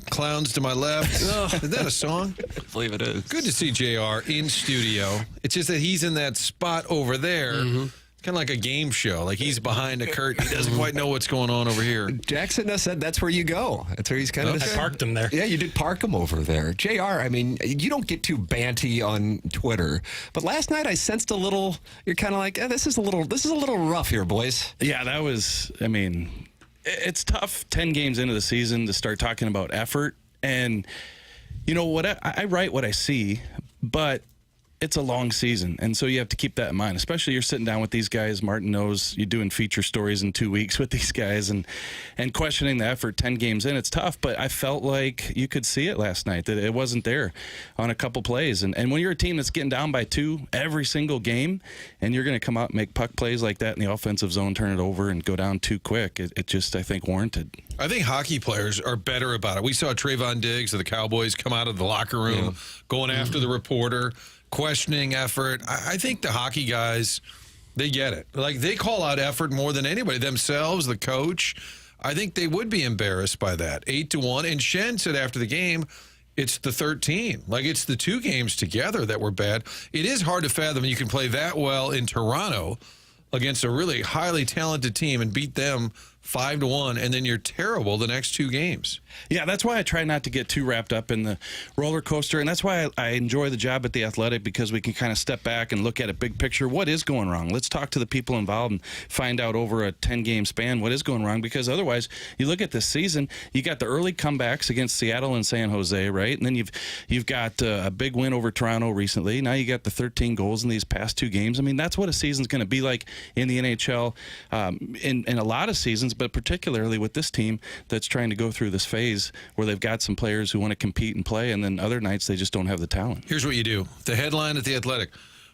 clowns to my left. Is that a song? I believe it is. Good to see JR in studio. It's just that he's in that spot over there. Kind of like a game show. Like he's behind a curtain. He doesn't quite know what's going on over here. Jackson said that's where you go. That's where he's kind of... I parked him there. Yeah, you did park him over there. JR, I mean, you don't get too banty on Twitter, but last night I sensed a little... You're kind of like, this is a little rough here, boys. Yeah, that was... I mean, it's tough 10 games into the season to start talking about effort. And, you know, what I write what I see, but... it's a long season, and so you have to keep that in mind, especially you're sitting down with these guys. Martin knows you're doing feature stories in 2 weeks with these guys and questioning the effort 10 games in. It's tough, but I felt like you could see it last night, that it wasn't there on a couple plays. And when you're a team that's getting down by 2 every single game, and you're going to come out and make puck plays like that in the offensive zone, turn it over, and go down too quick, it just, I think, warranted. I think hockey players are better about it. We saw Trayvon Diggs of the Cowboys come out of the locker room, going after the reporter, questioning effort. I think the hockey guys, they get it. Like, they call out effort more than anybody. Themselves, the coach, I think they would be embarrassed by that. 8-1. And Shen said after the game, it's the 13. Like, it's the 2 games together that were bad. It is hard to fathom you can play that well in Toronto against a really highly talented team and beat them 5-1, and then you're terrible the next 2 games. Yeah, that's why I try not to get too wrapped up in the roller coaster, and that's why I enjoy the job at The Athletic, because we can kind of step back and look at a big picture. What is going wrong? Let's talk to the people involved and find out over a 10-game span what is going wrong, because otherwise, you look at this season, you got the early comebacks against Seattle and San Jose, right? And then you've got a big win over Toronto recently. Now you got the 13 goals in these past 2 games. I mean, that's what a season's going to be like in the NHL in a lot of seasons, but particularly with this team that's trying to go through this phase where they've got some players who want to compete and play, and then other nights they just don't have the talent. Here's what you do. The headline at The Athletic,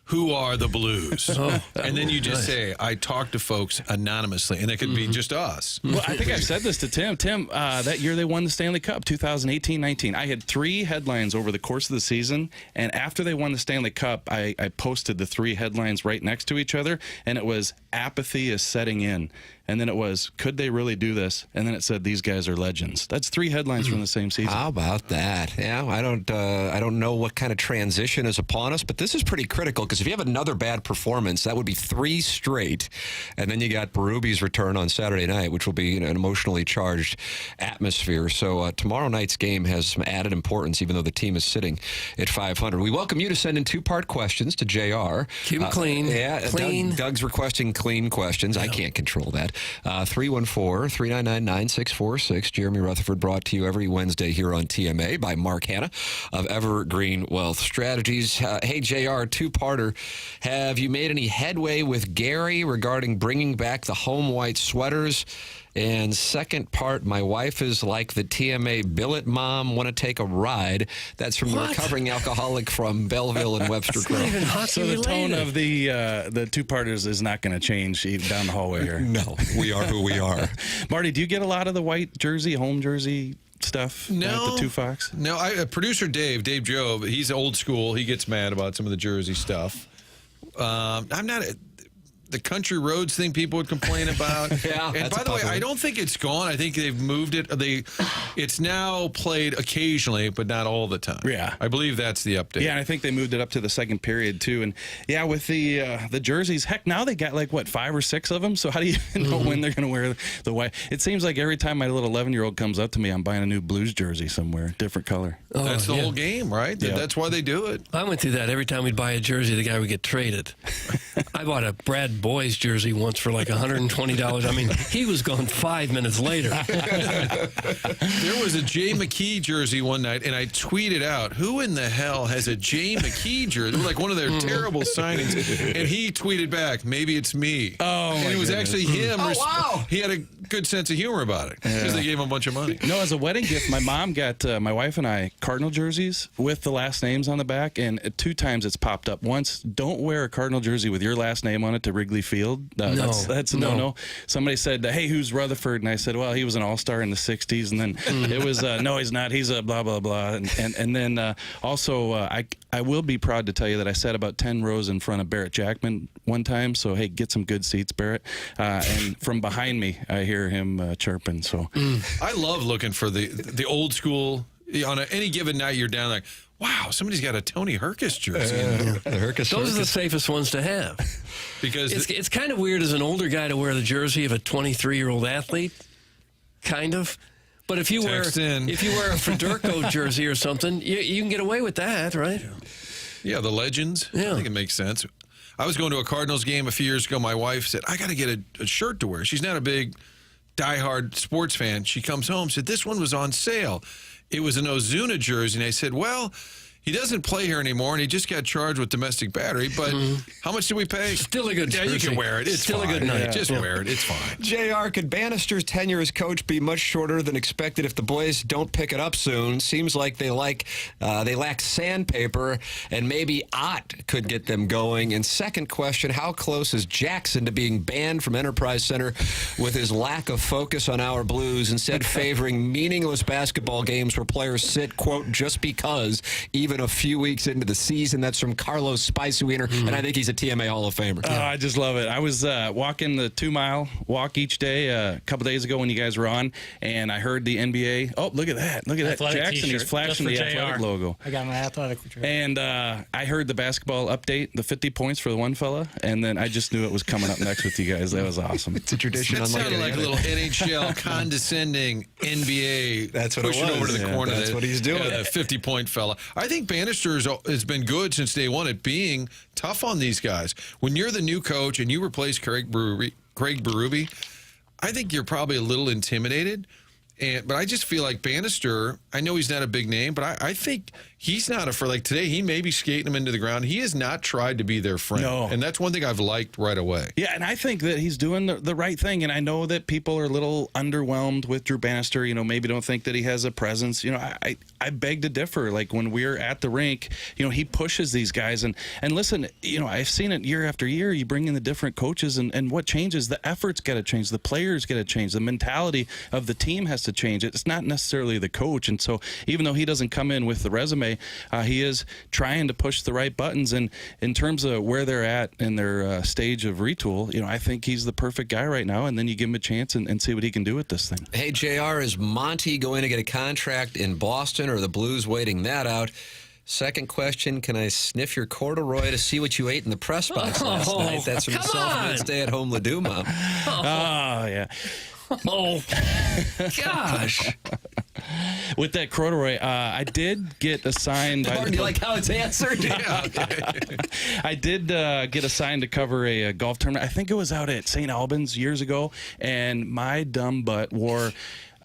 who are the Blues? And then you just say, I talk to folks anonymously, and it could be just us. Well, I think I've said this to Tim. Tim, that year they won the Stanley Cup, 2018-19. I had 3 headlines over the course of the season, and after they won the Stanley Cup, I posted the 3 headlines right next to each other, and it was, apathy is setting in. And then it was, could they really do this? And then it said, these guys are legends. That's 3 headlines from the same season. How about that? Yeah, I don't know what kind of transition is upon us, but this is pretty critical, because if you have another bad performance, that would be 3 straight. And then you got Berube's return on Saturday night, which will be an emotionally charged atmosphere. So tomorrow night's game has some added importance, even though the team is sitting at 500. We welcome you to send in 2-part questions to JR. Keep it clean. Yeah, clean. Doug's requesting clean questions. I can't control that. 314-399-9646. Jeremy Rutherford, brought to you every Wednesday here on TMA by Mark Hanna of Evergreen Wealth Strategies. Hey, JR, 2-parter. Have you made any headway with Gary regarding bringing back the home white sweaters? And second part, my wife is like the TMA billet mom, want to take a ride. That's from the recovering alcoholic from Belleville and Webster Grove. So the tone of the 2-parters is not going to change even down the hallway here. No, we are who we are. Marty, do you get a lot of the white jersey, home jersey stuff? No. At the 2 Fox? No, producer Dave Job, he's old school. He gets mad about some of the jersey stuff. I'm not... the country roads thing people would complain about. Yeah, and by the way, I don't think it's gone. I think they've moved it. It's now played occasionally, but not all the time. Yeah, I believe that's the update. Yeah, and I think they moved it up to the second period too. And yeah, with the jerseys, heck, now they got like what 5 or 6 of them. So how do you know when they're going to wear the white? It seems like every time my little 11-year-old comes up to me, I'm buying a new Blues jersey somewhere, different color. Oh, that's the whole game, right? Yeah. That's why they do it. I went through that. Every time we'd buy a jersey, the guy would get traded. I bought a Brad boys jersey once for like $120. I mean, he was gone 5 minutes later. There was a Jay McKee jersey one night, and I tweeted out, who in the hell has a Jay McKee jersey? It was like one of their terrible signings. And he tweeted back, maybe it's me. Oh, and it was actually him. Oh, wow. He had a good sense of humor about it because they gave him a bunch of money. No, as a wedding gift, my mom got my wife and I Cardinal jerseys with the last names on the back, and 2 times it's popped up. Once, don't wear a Cardinal jersey with your last name on it to Wrigley Field. That's a no. Somebody said, hey, who's Rutherford? And I said, well, he was an all-star in the 60s. And then it was, no, he's not. He's a blah, blah, blah. And then also, I will be proud to tell you that I sat about 10 rows in front of Barrett Jackman one time. So, hey, get some good seats, Barrett. And from behind me, I hear him chirping. So I love looking for the old school. On any given night, you're down like, wow, somebody's got a Tony Herkus jersey. Those are the safest ones to have. Because it's kind of weird as an older guy to wear the jersey of a 23-year-old athlete, kind of. But if you wear a Federico jersey or something, you can get away with that, right? Yeah, the legends. Yeah. I think it makes sense. I was going to a Cardinals game a few years ago. My wife said, I got to get a shirt to wear. She's not a big diehard sports fan. She comes home, said, this one was on sale. It was an Ozuna jersey, and I said, well, he doesn't play here anymore, and he just got charged with domestic battery, but how much did we pay? Still a good jersey. Yeah, you can wear it. It's still fine. A good night. Just wear it. It's fine. JR, could Bannister's tenure as coach be much shorter than expected if the boys don't pick it up soon? Seems like they lack sandpaper, and maybe Ott could get them going. And second question, how close is Jackson to being banned from Enterprise Center with his lack of focus on our Blues, instead favoring meaningless basketball games where players sit, quote, just because, even a few weeks into the season? That's from Carlos Spicy Wiener, and I think he's a TMA Hall of Famer. Oh, I just love it. I was walking the 2-mile walk each day a couple days ago when you guys were on, and I heard the NBA. Oh, look at that. Look at Athletic that. Jackson, t-shirt, he's flashing the Athletic logo. I got my Athletic shirt. And I heard the basketball update, the 50 points for the one fella, and then I just knew it was coming up next with you guys. That was awesome. It's a tradition. That sounded like a little NHL condescending NBA. That's what pushing it was. over to the corner. That's what he's doing. The 50-point fella. I think Bannister has been good since day one at being tough on these guys. When you're the new coach and you replace Craig Berube, I think you're probably a little intimidated. But I just feel like Bannister, I know he's not a big name, but I think he's not afraid. Like today, he may be skating them into the ground. He has not tried to be their friend. No. And that's one thing I've liked right away. Yeah, and I think that he's doing the right thing. And I know that people are a little underwhelmed with Drew Bannister, maybe don't think that he has a presence. I beg to differ. Like when we're at the rink, he pushes these guys. And listen, I've seen it year after year. You bring in the different coaches, and what changes? The effort's got to change. The players got to change. The mentality of the team has to change. It's not necessarily the coach. And so even though he doesn't come in with the resume, he is trying to push the right buttons. And in terms of where they're at in their stage of retool, I think he's the perfect guy right now. And then you give him a chance and see what he can do with this thing. Hey, JR, is Monty going to get a contract in Boston, or are the Blues waiting that out? Second question, can I sniff your corduroy to see what you ate in the press box last night? That's from the self-made stay-at-home Ledoux mom. Oh, yeah. Oh, gosh. With that corduroy, I did get assigned. Do you like how it's answered? Yeah, okay. I did get assigned to cover a golf tournament. I think it was out at St. Albans years ago, and my dumb butt wore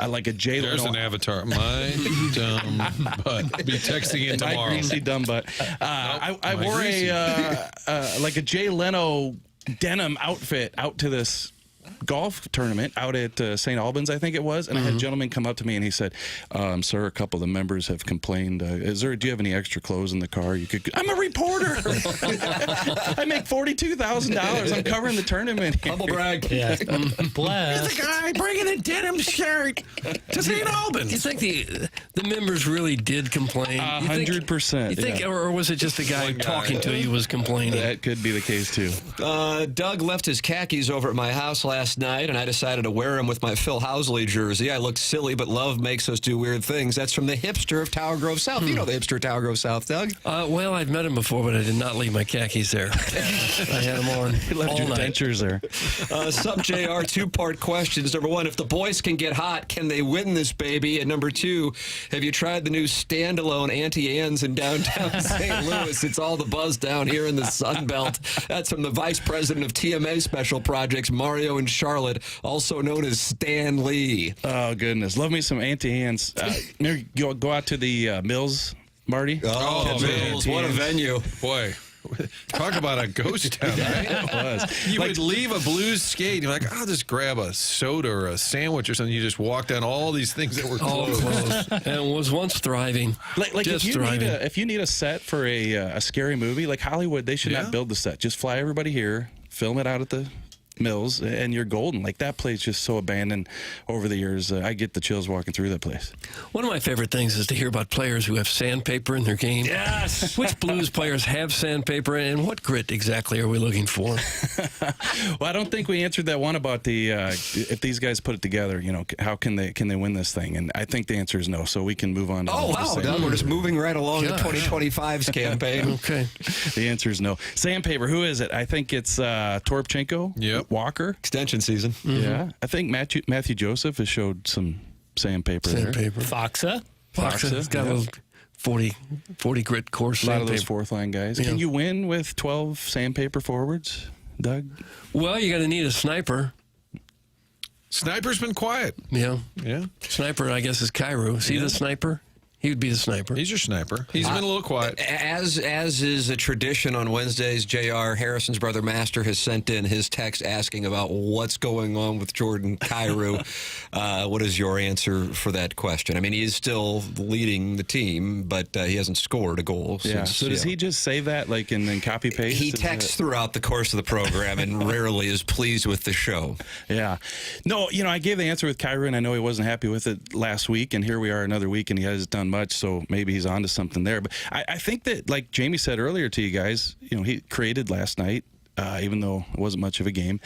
like a Jay Leno. There's an avatar. My dumb butt. Be texting it tomorrow. My greasy dumb butt. I wore like a Jay Leno denim outfit out to this golf tournament out at St. Albans, I think it was, and I had a gentleman come up to me and he said, "Sir, a couple of the members have complained. Do you have any extra clothes in the car? You could." I'm a reporter. I make $42,000. I'm covering the tournament. Humble brag. Yeah. Bless. You're the guy bringing a denim shirt to St. Albans. You think the members really did complain? 100%. You think, or was it just the guy talking to you was complaining? That could be the case too. Doug left his khakis over at my house last last night, and I decided to wear them with my Phil Housley jersey. I looked silly, but love makes us do weird things. That's from the hipster of Tower Grove South. You know the hipster of Tower Grove South, Doug. Well, I've met him before, but I did not leave my khakis there. I had them on all your night. dentures there. Sup, JR, two-part questions. Number one, if the boys can get hot, can they win this baby? And number two, have you tried the new standalone Auntie Anne's in downtown St. Louis? It's all the buzz down here in the Sun Belt. That's from the Vice President of TMA Special Projects, Mario and Charlotte, also known as Stan Lee. Oh, goodness. Love me some Auntie Anne's. Maybe go out to the Mills, Marty. Oh, Mills, what a venue. Boy. Talk about a ghost town, right? It was. You would leave a Blues skate, you're like, I'll just grab a soda or a sandwich or something. You just walk down all these things that were closed. And it was once thriving. Like just if you need a set for a scary movie, like Hollywood, they should not build the set. Just fly everybody here, film it out at the Mills, and you're golden. Like, that place just so abandoned over the years. I get the chills walking through that place. One of my favorite things is to hear about players who have sandpaper in their game. Yes! Which Blues players have sandpaper, and what grit exactly are we looking for? Well, I don't think we answered that one about the if these guys put it together, how can they win this thing? And I think the answer is no, so we can move on to Doug, we're just moving right along to 2025's campaign. Okay. The answer is no. Sandpaper, who is it? I think it's Toropchenko. Yep. Walker. Extension season. Yeah. I think Matthew Joseph has showed some sandpaper there. Foxa. Foxa's got a little 40 grit course A lot of sandpaper. those fourth line guys. Yeah. Can you win with 12 sandpaper forwards, Doug? Well, you're going to need a sniper. Sniper's been quiet. Yeah. Yeah. Sniper, I guess, is Cairo. Is he the sniper? He would be the sniper. He's your sniper. He's been a little quiet. As is a tradition on Wednesdays, JR, Harrison's brother Master has sent in his text asking about what's going on with Jordan Kyrou. What is your answer for that question? I mean, he is still leading the team, but he hasn't scored a goal. Yeah. Since, So does he just say that, like, and then copy paste? He texts throughout the course of the program and rarely is pleased with the show. Yeah. No, I gave the answer with Kyrou, and I know he wasn't happy with it last week, and here we are another week, and he hasn't done much, so maybe he's onto something there. But I think that, like Jamie said earlier to you guys, he created last night. Even though it wasn't much of a game.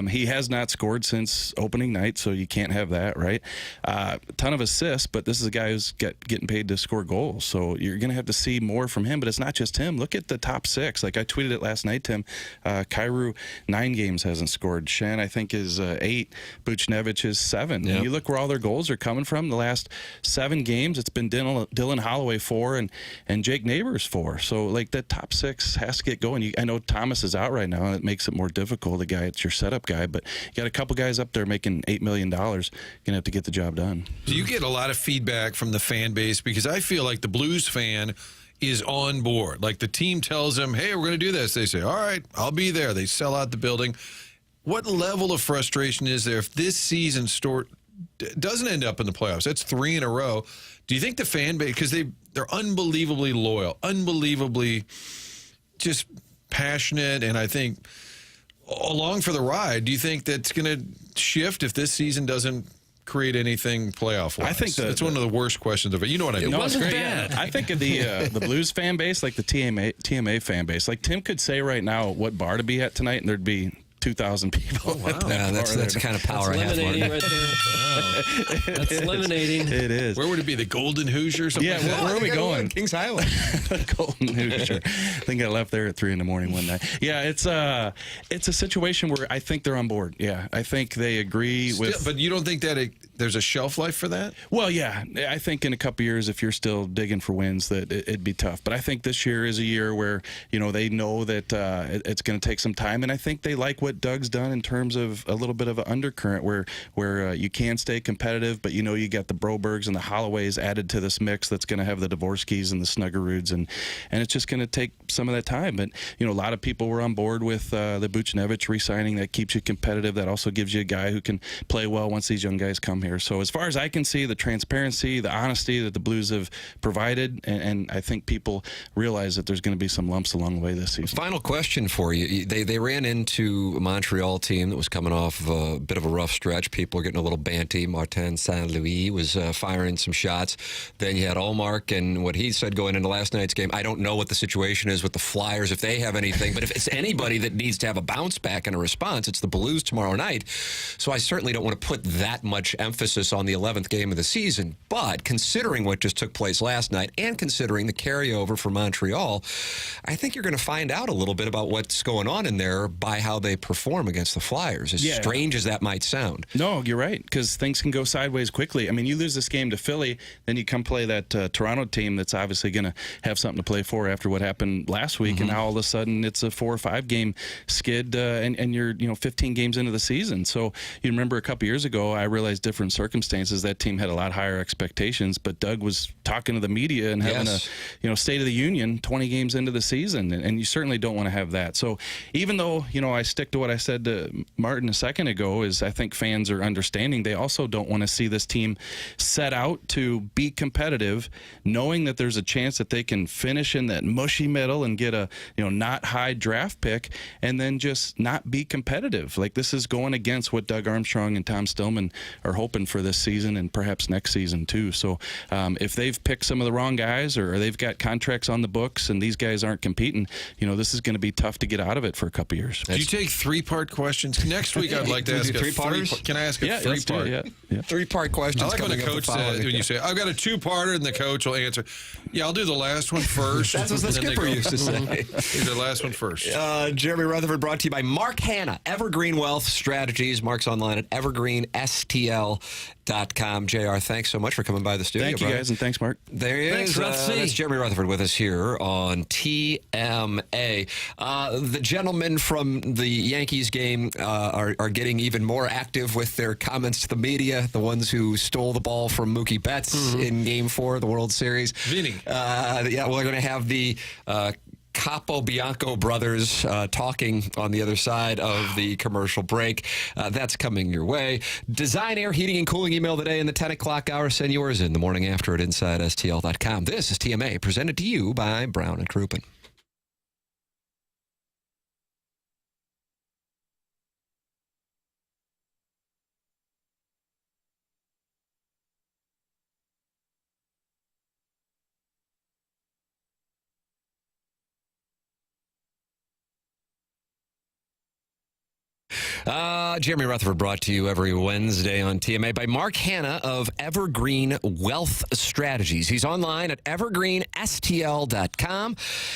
He has not scored since opening night, so you can't have that, right? A ton of assists, but this is a guy who's getting paid to score goals, so you're going to have to see more from him, but it's not just him. Look at the top six. Like I tweeted it last night, Tim. Kyrou, 9 games hasn't scored. Shen, I think, is 8. Buchnevich is 7. Yep. And you look where all their goals are coming from. The last 7 games, it's been Dylan Holloway 4 and Jake Neighbors 4. So, like, that top 6 has to get going. I know Thomas is out right now, and it makes it more difficult. The guy, it's your setup guy, but you got a couple guys up there making $8 million. Gonna have to get the job done. Do you get a lot of feedback from the fan base? Because I feel like the Blues fan is on board. Like the team tells them, hey, we're going to do this. They say, all right, I'll be there. They sell out the building. What level of frustration is there if this season doesn't end up in the playoffs? That's 3 in a row. Do you think the fan base, because they're unbelievably loyal, unbelievably just passionate, and I think along for the ride, do you think that's going to shift if this season doesn't create anything playoff-wise? I think that's one of the worst questions of it. You know what I mean? It wasn't bad. Yeah. I think of the Blues fan base, like the TMA fan base. Like Tim could say right now what bar to be at tonight, and there'd be 2,000 people. Oh, wow. Yeah, that's the kind of power I have. Eliminating right there. That's eliminating. It is. Where would it be? The Golden Hoosier or something? Yeah, like that? where are we going? Kings Highway. Golden Hoosier. I think I left there at 3 a.m. one night. Yeah, it's a situation where I think they're on board. Yeah, I think they agree with. But you don't think that there's a shelf life for that? Well, yeah, I think in a couple years, if you're still digging for wins, that it'd be tough. But I think this year is a year where they know that it's going to take some time, and I think they like what Doug's done in terms of a little bit of an undercurrent where you can stay competitive, but you got the Brobergs and the Holloways added to this mix that's going to have the Dvorskys and the Snuggeruds, and it's just going to take some of that time. But a lot of people were on board with the Buchnevich re-signing. That keeps you competitive. That also gives you a guy who can play well once these young guys come here. there. So as far as I can see, the transparency, the honesty that the Blues have provided, and I think people realize that there's going to be some lumps along the way this season. Final question for you. They ran into a Montreal team that was coming off of a bit of a rough stretch. People were getting a little banty. Martin Saint-Louis was firing some shots. Then you had Allmark, and what he said going into last night's game, I don't know what the situation is with the Flyers, if they have anything, but if it's anybody that needs to have a bounce back and a response, it's the Blues tomorrow night. So I certainly don't want to put that much emphasis on the 11th game of the season. But considering what just took place last night and considering the carryover for Montreal, I think you're going to find out a little bit about what's going on in there by how they perform against the Flyers, as strange as that might sound. No, you're right, because things can go sideways quickly. I mean, you lose this game to Philly, then you come play that Toronto team that's obviously going to have something to play for after what happened last week, and now all of a sudden it's a 4 or 5 game skid, and you're 15 games into the season. So you remember a couple years ago, I realized different circumstances. That team had a lot higher expectations, but Doug was talking to the media and having a State of the Union 20 games into the season, and you certainly don't want to have that. So even though I stick to what I said to Martin a second ago, is I think fans are understanding. They also don't want to see this team set out to be competitive, knowing that there's a chance that they can finish in that mushy middle and get a not high draft pick, and then just not be competitive. Like, this is going against what Doug Armstrong and Tom Stillman are hoping for this season and perhaps next season too. So if they've picked some of the wrong guys, or they've got contracts on the books and these guys aren't competing, this is going to be tough to get out of it for a couple years. Do you take 3-part questions? Next week I'd like to ask a 3-part. Can I ask a 3-part? Yeah. 3-part questions. I like when the coach said, when you say, I've got a 2-parter, and the coach will answer, yeah, I'll do the last one first. That's what the skipper used to say. Do the last one first. Jeremy Rutherford, brought to you by Mark Hanna, Evergreen Wealth Strategies. Mark's online at evergreenstl.com. JR, thanks so much for coming by the studio. Thank you, guys, and thanks, Mark. There he is. That's Jeremy Rutherford with us here on TMA. The gentlemen from the Yankees game are getting even more active with their comments to the media, the ones who stole the ball from Mookie Betts in Game 4 of the World Series. Vinny. Yeah, we're going to have the Capo Bianco brothers talking on the other side of the commercial break. That's coming your way. Design Air Heating and Cooling email today in the 10 o'clock hour. Send yours in the morning after at InsideSTL.com. This is TMA, presented to you by Brown and Crouppen. Jeremy Rutherford, brought to you every Wednesday on TMA by Mark Hanna of Evergreen Wealth Strategies. He's online at evergreenstl.com.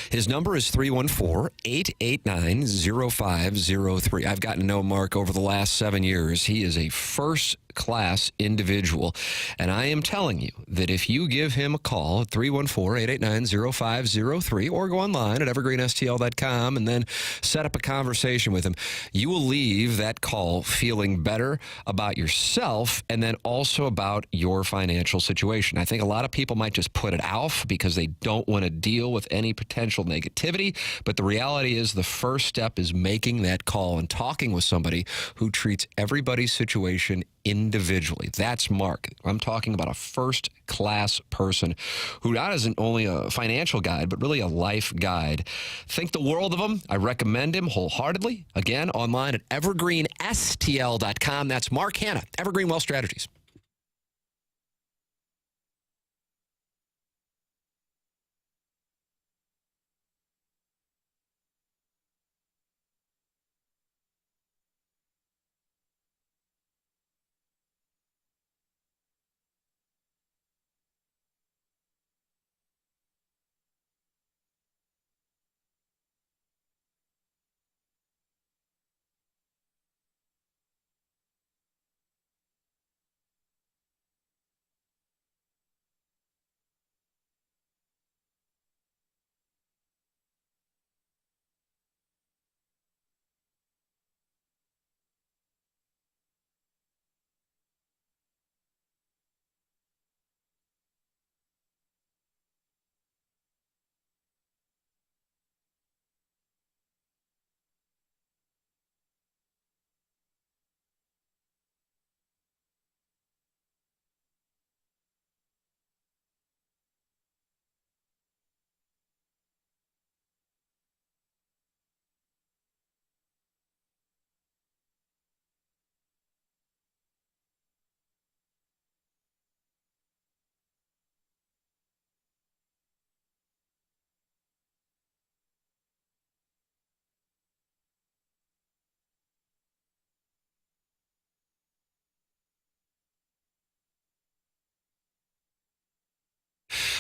His number is 314-889-0503. I've gotten to know Mark over the last 7 years. He is a first-class individual, and I am telling you that if you give him a call at 314-889-0503 or go online at evergreenstl.com and then set up a conversation with him, you will leave that call feeling better about yourself and then also about your financial situation. I think a lot of people might just put it off because they don't want to deal with any potential negativity, but the reality is the first step is making that call and talking with somebody who treats everybody's situation individually. That's Mark. I'm talking about a first-class person who not isn't only a financial guide, but really a life guide. Think the world of him. I recommend him wholeheartedly. Again, online at evergreenstl.com. That's Mark Hanna, Evergreen Wealth Strategies.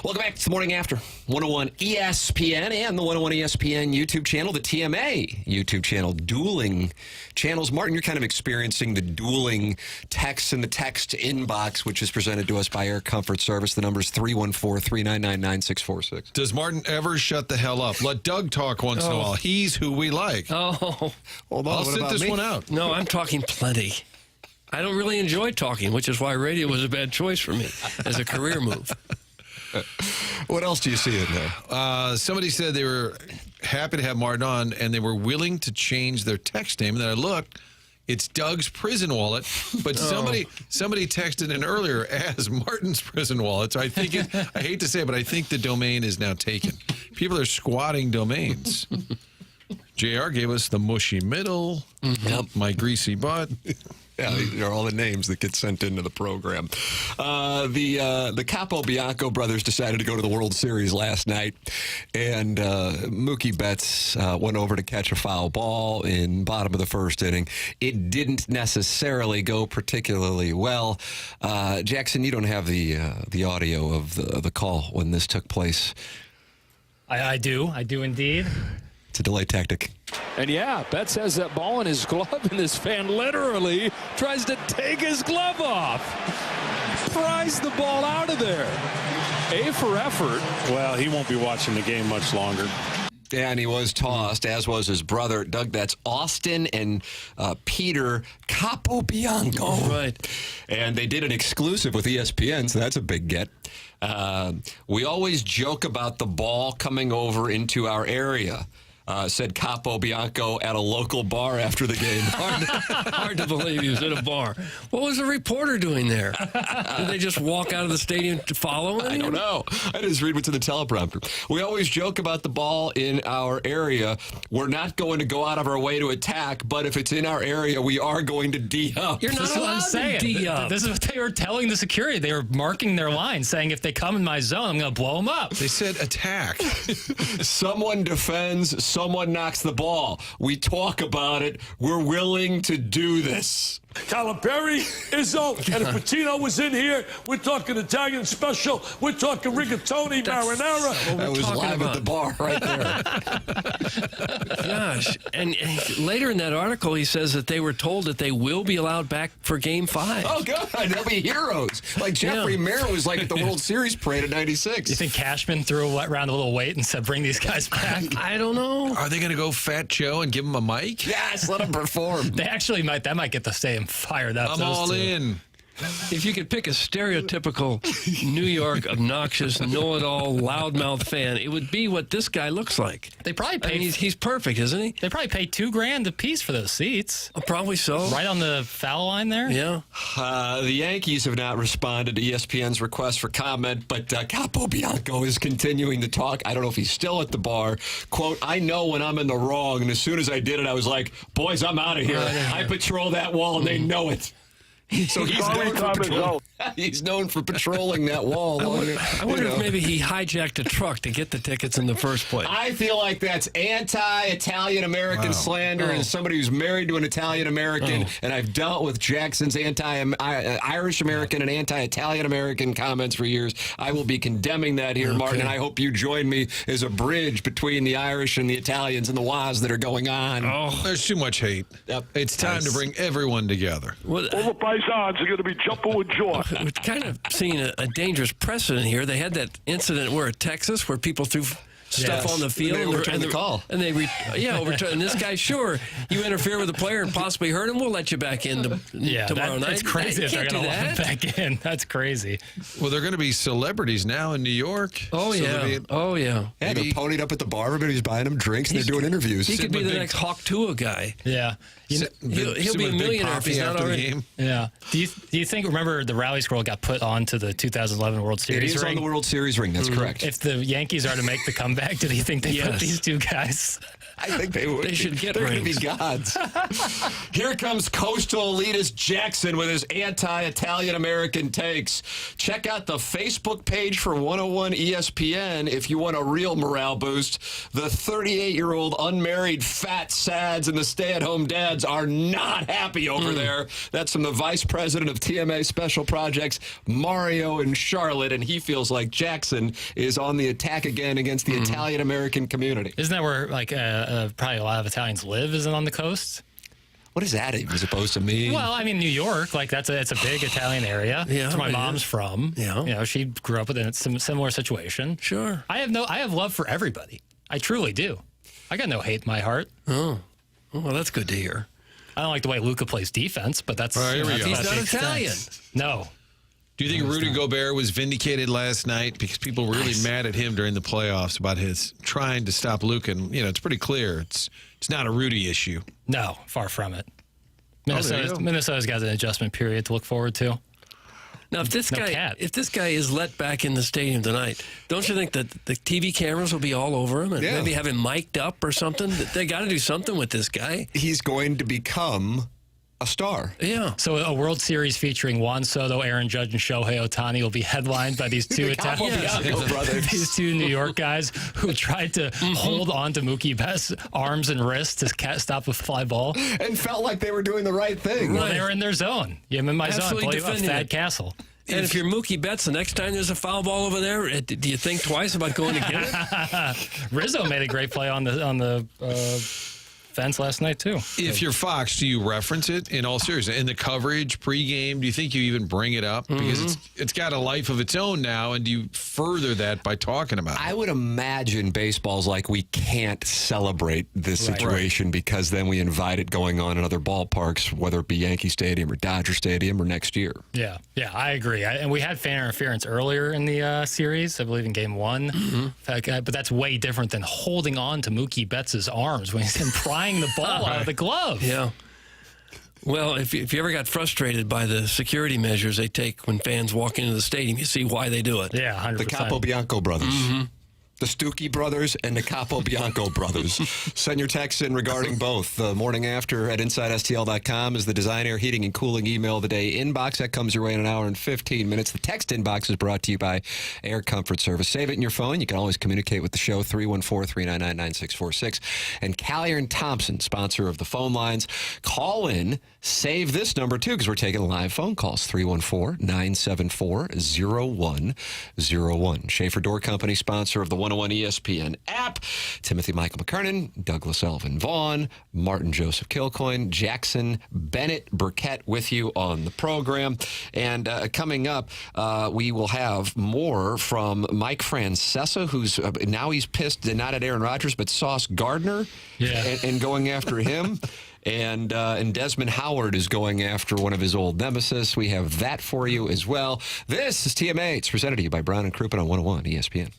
Welcome back to the Morning After 101 ESPN and the 101 ESPN YouTube channel, the TMA YouTube channel, dueling channels. Martin, you're kind of experiencing the dueling text in the text inbox, which is presented to us by Air Comfort Service. The number is 314-399-9646. Does Martin ever shut the hell up? Let Doug talk once in a while. He's who we like. Oh. Hold on, I'll sit this one out. No, I'm talking plenty. I don't really enjoy talking, which is why radio was a bad choice for me as a career move. What else do you see in there? Somebody said they were happy to have Martin on, and they were willing to change their text name. And then I looked. It's Doug's prison wallet, but somebody texted in earlier as Martin's prison wallet. So I think I hate to say it, but I think the domain is now taken. People are squatting domains. JR gave us the mushy middle, my greasy butt. Yeah, these are all the names that get sent into the program. The Capo Bianco brothers decided to go to the World Series last night, and Mookie Betts went over to catch a foul ball in bottom of the first inning. It didn't necessarily go particularly well. Jackson, you don't have the audio of the call when this took place. I do indeed. It's a delay tactic. And yeah, Betts has that ball in his glove, and this fan literally tries to take his glove off. Pries the ball out of there. A for effort. Well, he won't be watching the game much longer. Yeah, and he was tossed, as was his brother. Doug, that's Austin and Peter Capobianco. Oh, right. And they did an exclusive with ESPN, so that's a big get. We always joke about the ball coming over into our area. Said Capo Bianco at a local bar after the game. Hard to believe he was at a bar. What was the reporter doing there? Did they just walk out of the stadium to follow him? I don't know. I just read what's in the teleprompter. We always joke about the ball in our area. We're not going to go out of our way to attack, but if it's in our area, we are going to D up. You're not This is what I'm allowed saying. to D up. This is what they were telling the security. They were marking their line, saying if they come in my zone, I'm going to blow them up. They said attack. Someone defends, someone knocks the ball. We talk about it. We're willing to do this. Calipari, Izzo, and if Patino was in here, we're talking Italian special. We're talking rigatoni, marinara. That was live at the bar right there. Gosh. And later in that article, he says that they were told that they will be allowed back for Game 5. Oh, God. They'll be heroes. Like Jeffrey Mayer was like at the World Series parade in '96. You think Cashman threw around a little weight and said, bring these guys back? I don't know. Are they going to go Fat Joe and give him a mic? Yes, let him perform. They actually might. That might get the stadium fired up. I'm all in. If you could pick a stereotypical New York obnoxious, know-it-all, loudmouth fan, it would be what this guy looks like. They probably pay. He's perfect, isn't he? They probably pay $2,000 a piece for those seats. Oh, probably so. Right on the foul line there. Yeah. The Yankees have not responded to ESPN's request for comment, but Capo Bianco is continuing to talk. I don't know if he's still at the bar. Quote, I know when I'm in the wrong, and as soon as I did it, I was like, boys, I'm out of here. I patrol that wall, and they know it. So he's known for patrolling that wall. I wonder if maybe he hijacked a truck to get the tickets in the first place. I feel like that's anti-Italian-American slander as somebody who's married to an Italian-American, and I've dealt with Jackson's anti-Irish-American and anti-Italian-American comments for years. I will be condemning that here, Martin, and I hope you join me as a bridge between the Irish and the Italians and the wahs that are going on. Oh, there's too much hate. Yep. It's time to bring everyone together. All the paisans are going to be jumping with joy. We're kind of seeing a dangerous precedent here. They had that incident where at Texas where people threw stuff on the field. And they overturned the call. And they overturned. And this guy, sure, you interfere with the player and possibly hurt him, we'll let you back in tomorrow night. That's crazy if they're going to let him back in. That's crazy. Well, they're going to be celebrities now in New York. Oh, so yeah. Yeah, they're ponied up at the bar. Everybody's buying them drinks, and they're doing interviews. He could be the next Hawk Tua guy. Yeah. He'll be a millionaire if he's not already. Game. Yeah. Do you think, remember, the rally scroll got put onto the 2011 World Series ring? It is on the World Series ring. That's correct. If the Yankees are to make the comeback back, did he think they put Yes. these two guys? I think they would. They should get They're going to rings. be gods. Here comes coastal elitist Jackson with his anti-Italian American takes. Check out the Facebook page for 101 ESPN if you want a real morale boost. The 38-year-old unmarried fat sads and the stay-at-home dads are not happy over there. That's from the vice president of TMA Special Projects, Mario in Charlotte, and he feels like Jackson is on the attack again against the Italian American community. Isn't that where probably a lot of Italians live? Isn't on the coast? What is that even supposed to mean? Well, I mean, New York, like it's a big Italian area. Yeah, that's where my it mom's is. from. Yeah. You know, she grew up in a similar situation. Sure. I have love for everybody. I truly do. I got no hate in my heart. Oh, well, that's good to hear. I don't like the way Luca plays defense, but that's Here we go. He's not the extent. Italian. No. Do you think Rudy Gobert was vindicated last night because people were really mad at him during the playoffs about his trying to stop Luka? And, it's pretty clear it's not a Rudy issue. No, far from it. there you go. Minnesota's got an adjustment period to look forward to. Now, if this No guy cat. is let back in the stadium tonight, don't you think that the TV cameras will be all over him and Yeah. maybe have him mic'd up or something? They got to do something with this guy. He's going to become a star. Yeah. So a World Series featuring Juan Soto, Aaron Judge, and Shohei Ohtani will be headlined by these two Capobianco brothers. these two New York guys who tried to hold on to Mookie Betts' arms and wrists to stop a fly ball. And felt like they were doing the right thing. Well, they were in their zone. Yeah, I'm in my Absolutely zone. Play up defending Thad it. Castle. And if you're Mookie Betts, the next time there's a foul ball over there, do you think twice about going to get it? Rizzo made a great play on the fence last night too. If you're Fox, do you reference it in all seriousness? In the coverage, pregame, do you think you even bring it up? Because it's got a life of its own now, and do you further that by talking about it? I would imagine baseball's like, we can't celebrate this situation because then we invite it going on in other ballparks, whether it be Yankee Stadium or Dodger Stadium or next year. Yeah, I agree. And we had fan interference earlier in the series, I believe in Game 1. But that's way different than holding on to Mookie Betts' arms when he's prying the ball out of the glove. Yeah. Well, if you ever got frustrated by the security measures they take when fans walk into the stadium, you see why they do it. Yeah, 100%. The Capobianco brothers. The Stuckey brothers and the Capobianco brothers. Send your texts in regarding both. The Morning After at InsideSTL.com is the Design, Air, Heating, and Cooling email of the day inbox. That comes your way in an hour and 15 minutes. The text inbox is brought to you by Air Comfort Service. Save it in your phone. You can always communicate with the show, 314-399-9646. And Callier and Thompson, sponsor of the phone lines. Call in. Save this number, too, because we're taking live phone calls, 314-974-0101. Schaefer Door Company, sponsor of the 101 ESPN app. Timothy Michael McKernan, Douglas Elvin Vaughn, Martin Joseph Kilcoyne, Jackson Burkett with you on the program. And coming up, we will have more from Mike Francesa, who's now he's pissed not at Aaron Rodgers, but Sauce Gardner, and going after him. And Desmond Howard is going after one of his old nemesis. We have that for you as well. This is TMA. It's presented to you by Brown and Crouppen on 101 ESPN.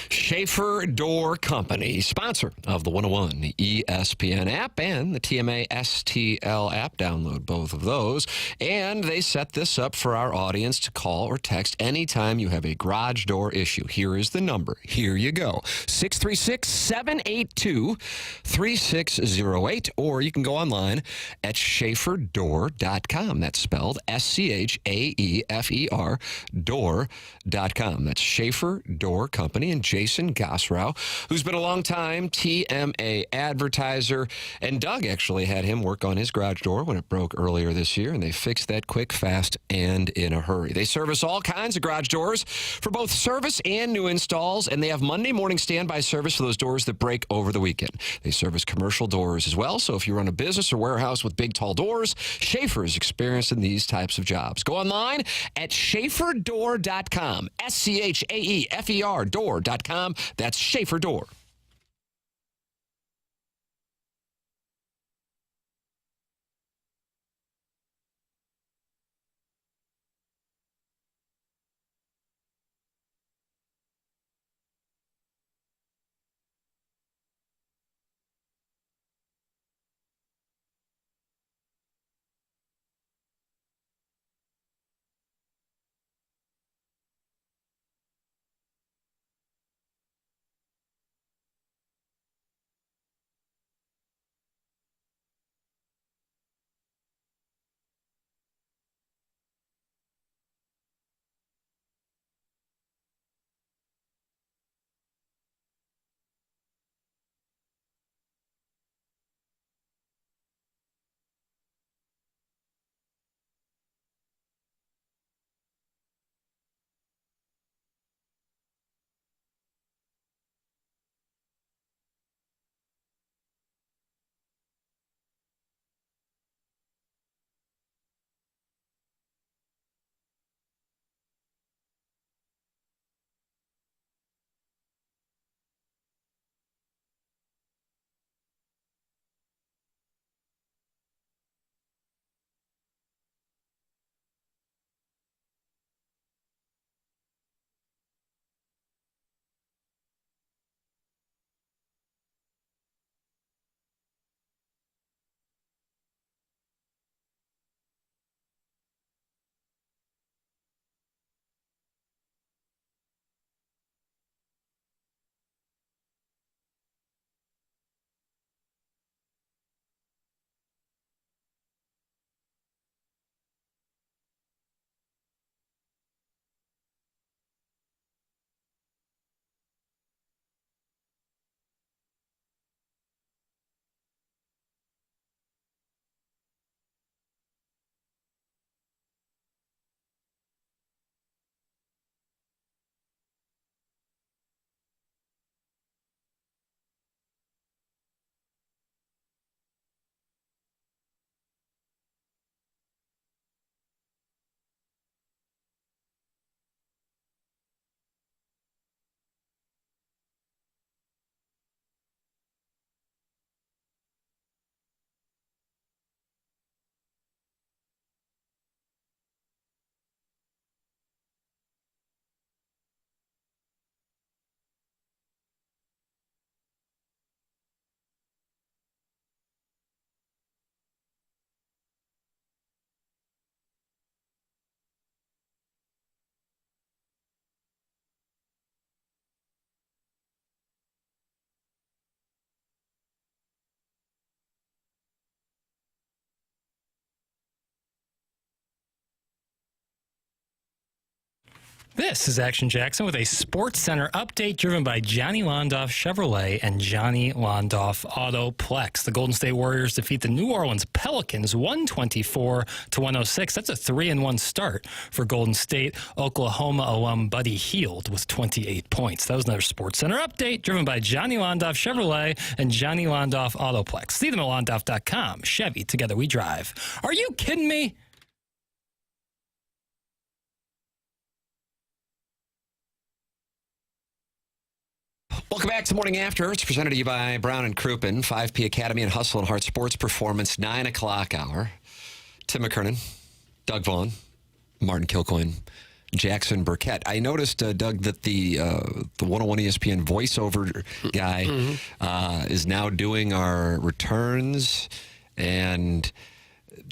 Schaefer Door Company, sponsor of the 101 ESPN app and the TMA STL app. Download both of those. And they set this up for our audience to call or text anytime you have a garage door issue. Here is the number. Here you go. 636-782-3608. Or you can go online at schaeferdoor.com. That's spelled SCHAEFER door.com. That's Schaefer Door Company and Jason Jason Gosrow, who's been a long-time TMA advertiser. And Doug actually had him work on his garage door when it broke earlier this year, and they fixed that quick, fast, and in a hurry. They service all kinds of garage doors for both service and new installs, and they have Monday morning standby service for those doors that break over the weekend. They service commercial doors as well, so if you run a business or warehouse with big, tall doors, Schaefer is experienced in these types of jobs. Go online at SchaeferDoor.com, SCHAEFER door.com. That's Schaefer Door. This is Action Jackson with a Sports Center update driven by Johnny Londoff Chevrolet and Johnny Londoff Autoplex. The Golden State Warriors defeat the New Orleans Pelicans 124-106. That's a 3-1 start for Golden State. Oklahoma alum Buddy Hield with 28 points. That was another Sports Center update driven by Johnny Londoff Chevrolet and Johnny Londoff Autoplex. See them at Londoff.com. Chevy, together we drive. Are you kidding me? Welcome back to Morning After. It's presented to you by Brown & Crouppen, 5P Academy and Hustle and Heart Sports Performance, 9 o'clock hour. Tim McKernan, Doug Vaughn, Martin Kilcoyne, Jackson Burkett. I noticed, Doug, that the 101 ESPN voiceover guy is now doing our returns. And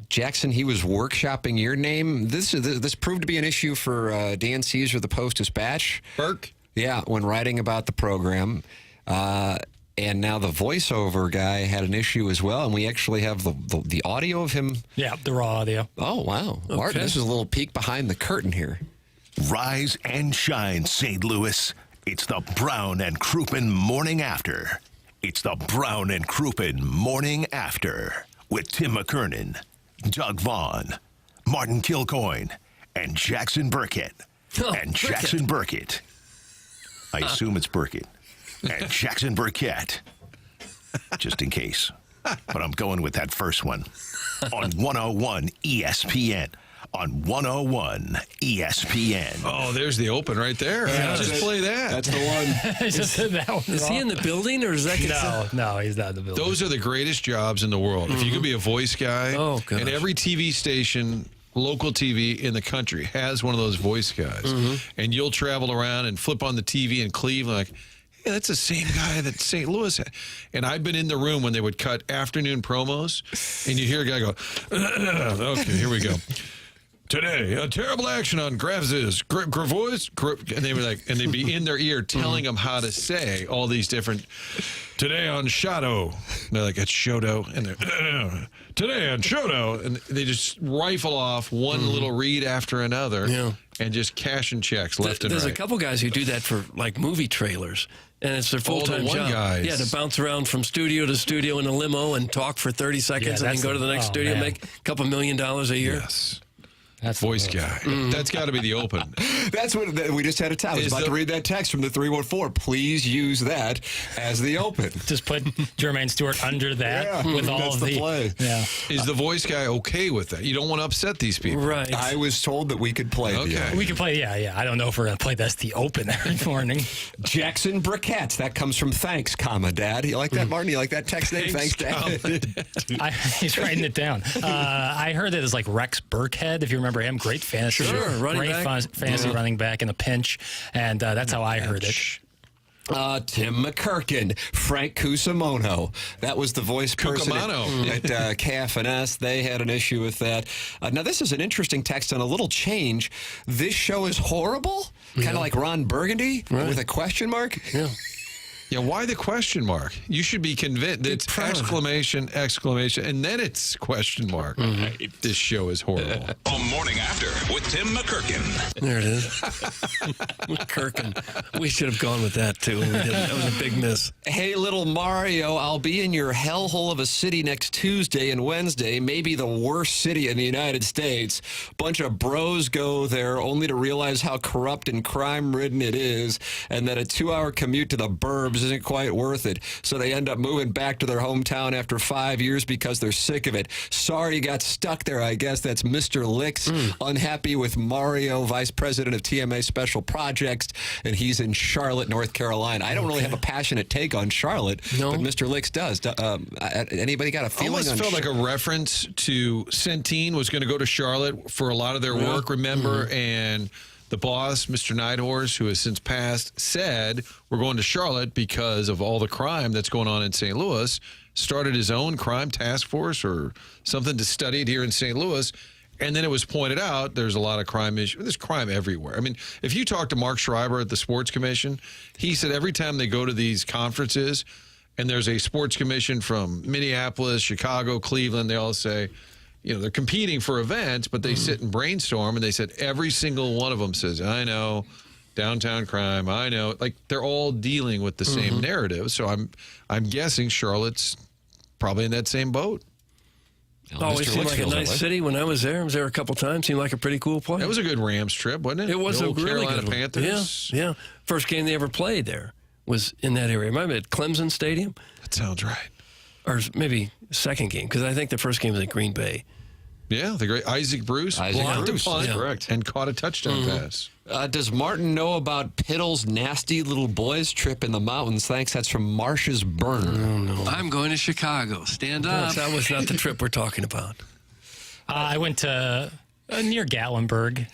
Jackson, he was workshopping your name. This proved to be an issue for Dan Caesar, the Post-Dispatch. Burke? Yeah, when writing about the program. And now the voiceover guy had an issue as well, and we actually have the audio of him. Yeah, the raw audio. Oh, wow. Okay. Martin, this is a little peek behind the curtain here. Rise and shine, St. Louis. It's the Brown and Crouppen Morning After. It's the Brown and Crouppen Morning After with Tim McKernan, Doug Vaughn, Martin Kilcoyne, and Jackson Burkett. Jackson Burkett. I assume it's Burkett. And Jackson Burkett. Just in case. But I'm going with that first one. On 101 ESPN. On 101 ESPN. Oh, there's the open right there. Yeah, just play that. That's the one. Just said that one. Is he in the building or is that? No, he's not in the building. Those are the greatest jobs in the world. If you could be a voice guy, and every TV station, local TV in the country has one of those voice guys, and you'll travel around and flip on the TV in Cleveland like, hey, that's the same guy that St. Louis had. And I've been in the room when they would cut afternoon promos, and you hear a guy go, okay, here we go. Today, a terrible action on Graves's Gravois, and they were like, and they'd be in their ear telling them how to say all these different. Today on Shoto, and they're like, it's Shoto, and they're today on Shoto, and they just rifle off one little read after another, and just cashing checks left and right. There's a couple guys who do that for like movie trailers. And it's their full-time job. Guys. Yeah, to bounce around from studio to studio in a limo and talk for 30 seconds and then go to the next studio and make a couple $1 million a year. Yes. That's voice guy. That's got to be the open. That's what we just had a time. I was about to read that text from the 314. Please use that as the open. Just put Jermaine Stewart under that with all of the play. Yeah. Is the voice guy okay with that? You don't want to upset these people. Right. I was told that we could play. Okay. We can play, yeah. I don't know if we're going to play that's the open every morning. Jackson Burkett. That comes from thanks, comma, Dad. You like that, Martin? You like that text name? Thanks, Dad. He's writing it down. I heard it as like Rex Burkhead, if you remember him. Great fantasy. Running back. Fantasy running back in a pinch. And that's how I heard it. Tim McKernan, Frank Cusimano. That was the voice person at KFNS. They had an issue with that. Now, this is an interesting text on a little change. This show is horrible? Kind of like Ron Burgundy with a question mark? Yeah. Yeah, why the question mark? You should be convinced. It's exclamation, exclamation, and then it's question mark. This show is horrible. Morning After with Tim McKernan. There it is. McKernan. We should have gone with that, too. We didn't. That was a big miss. Hey, little Mario, I'll be in your hellhole of a city next Tuesday and Wednesday, maybe the worst city in the United States. Bunch of bros go there only to realize how corrupt and crime-ridden it is, and that a 2-hour commute to the burbs isn't quite worth it. So they end up moving back to their hometown after 5 years because they're sick of it. Sorry you got stuck there, I guess. That's Mr. Licks, unhappy with Mario, Vice President of TMA Special Projects, and he's in Charlotte, North Carolina. I don't really have a passionate take on Charlotte, but Mr. Licks does. Anybody got a feeling Almost on felt like a reference to Centene was going to go to Charlotte for a lot of their work, remember? And the boss, Mr. Neidhorst, who has since passed, said, we're going to Charlotte because of all the crime that's going on in St. Louis, started his own crime task force or something to study it here in St. Louis. And then it was pointed out there's a lot of crime issues. There's crime everywhere. I mean, if you talk to Mark Schreiber at the Sports Commission, he said every time they go to these conferences and there's a sports commission from Minneapolis, Chicago, Cleveland, they all say, you know, they're competing for events, but they sit and brainstorm, and they said every single one of them says, I know, downtown crime, I know. Like, they're all dealing with the same narrative. So I'm guessing Charlotte's probably in that same boat. Always seemed like a nice city when I was there. I was there a couple times. Seemed like a pretty cool place. It was a good Rams trip, wasn't it? It was the a old really Carolina good one. Panthers. Yeah. First game they ever played there was in that area. Remember at Clemson Stadium? That sounds right. Or maybe second game, because I think the first game was at Green Bay. Yeah, the great Isaac Bruce blocked a punt and caught a touchdown pass. Does Martin know about Piddle's nasty little boys trip in the mountains? Thanks. That's from Marsh's Burner. No. I'm going to Chicago. Stand up. That was not the trip we're talking about. I went to near Gatlinburg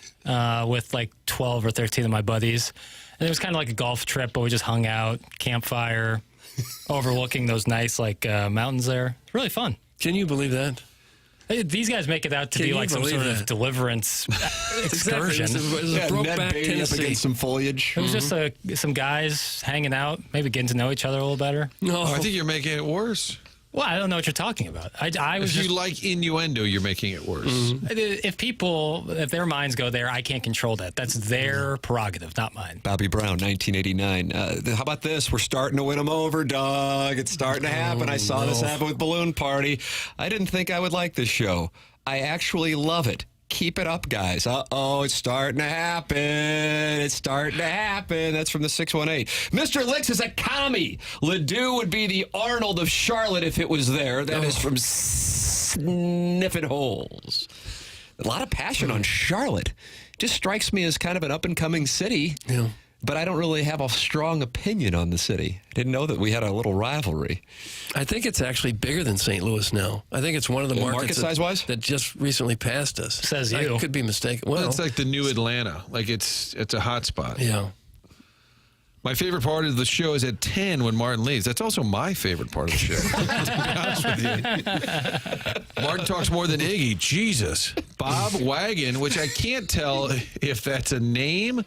with like 12 or 13 of my buddies. And it was kind of like a golf trip, but we just hung out, campfire, overlooking those nice like mountains there. It's really fun. Can you believe that? These guys make it out to be like some sort of deliverance excursion. Exactly. It was a Brokeback up against some foliage. It was just some guys hanging out, maybe getting to know each other a little better. No, I think you're making it worse. Well, I don't know what you're talking about. I was If you like innuendo, you're making it worse. If their minds go there, I can't control that. That's their prerogative, not mine. Bobby Brown, 1989. How about this? We're starting to win them over, dog. It's starting to happen. I saw this happen with Balloon Party. I didn't think I would like this show. I actually love it. Keep it up, guys. Uh-oh, it's starting to happen. It's starting to happen. That's from the 618. Mr. Licks is a commie. Ledoux would be the Arnold of Charlotte if it was there. That is from Sniffin' Holes. A lot of passion on Charlotte. Just strikes me as kind of an up-and-coming city. Yeah. But I don't really have a strong opinion on the city. I didn't know that we had a little rivalry. I think it's actually bigger than St. Louis now. I think it's one of the markets market size-wise? that just recently passed us. Says you. I could be mistaken. Well, It's like the new Atlanta. Like it's a hot spot. yeah. My favorite part of the show is at 10 when Martin leaves. That's also my favorite part of the show. To be honest with you. Martin talks more than Iggy. Jesus. Bob Wagon, which I can't tell if that's a name or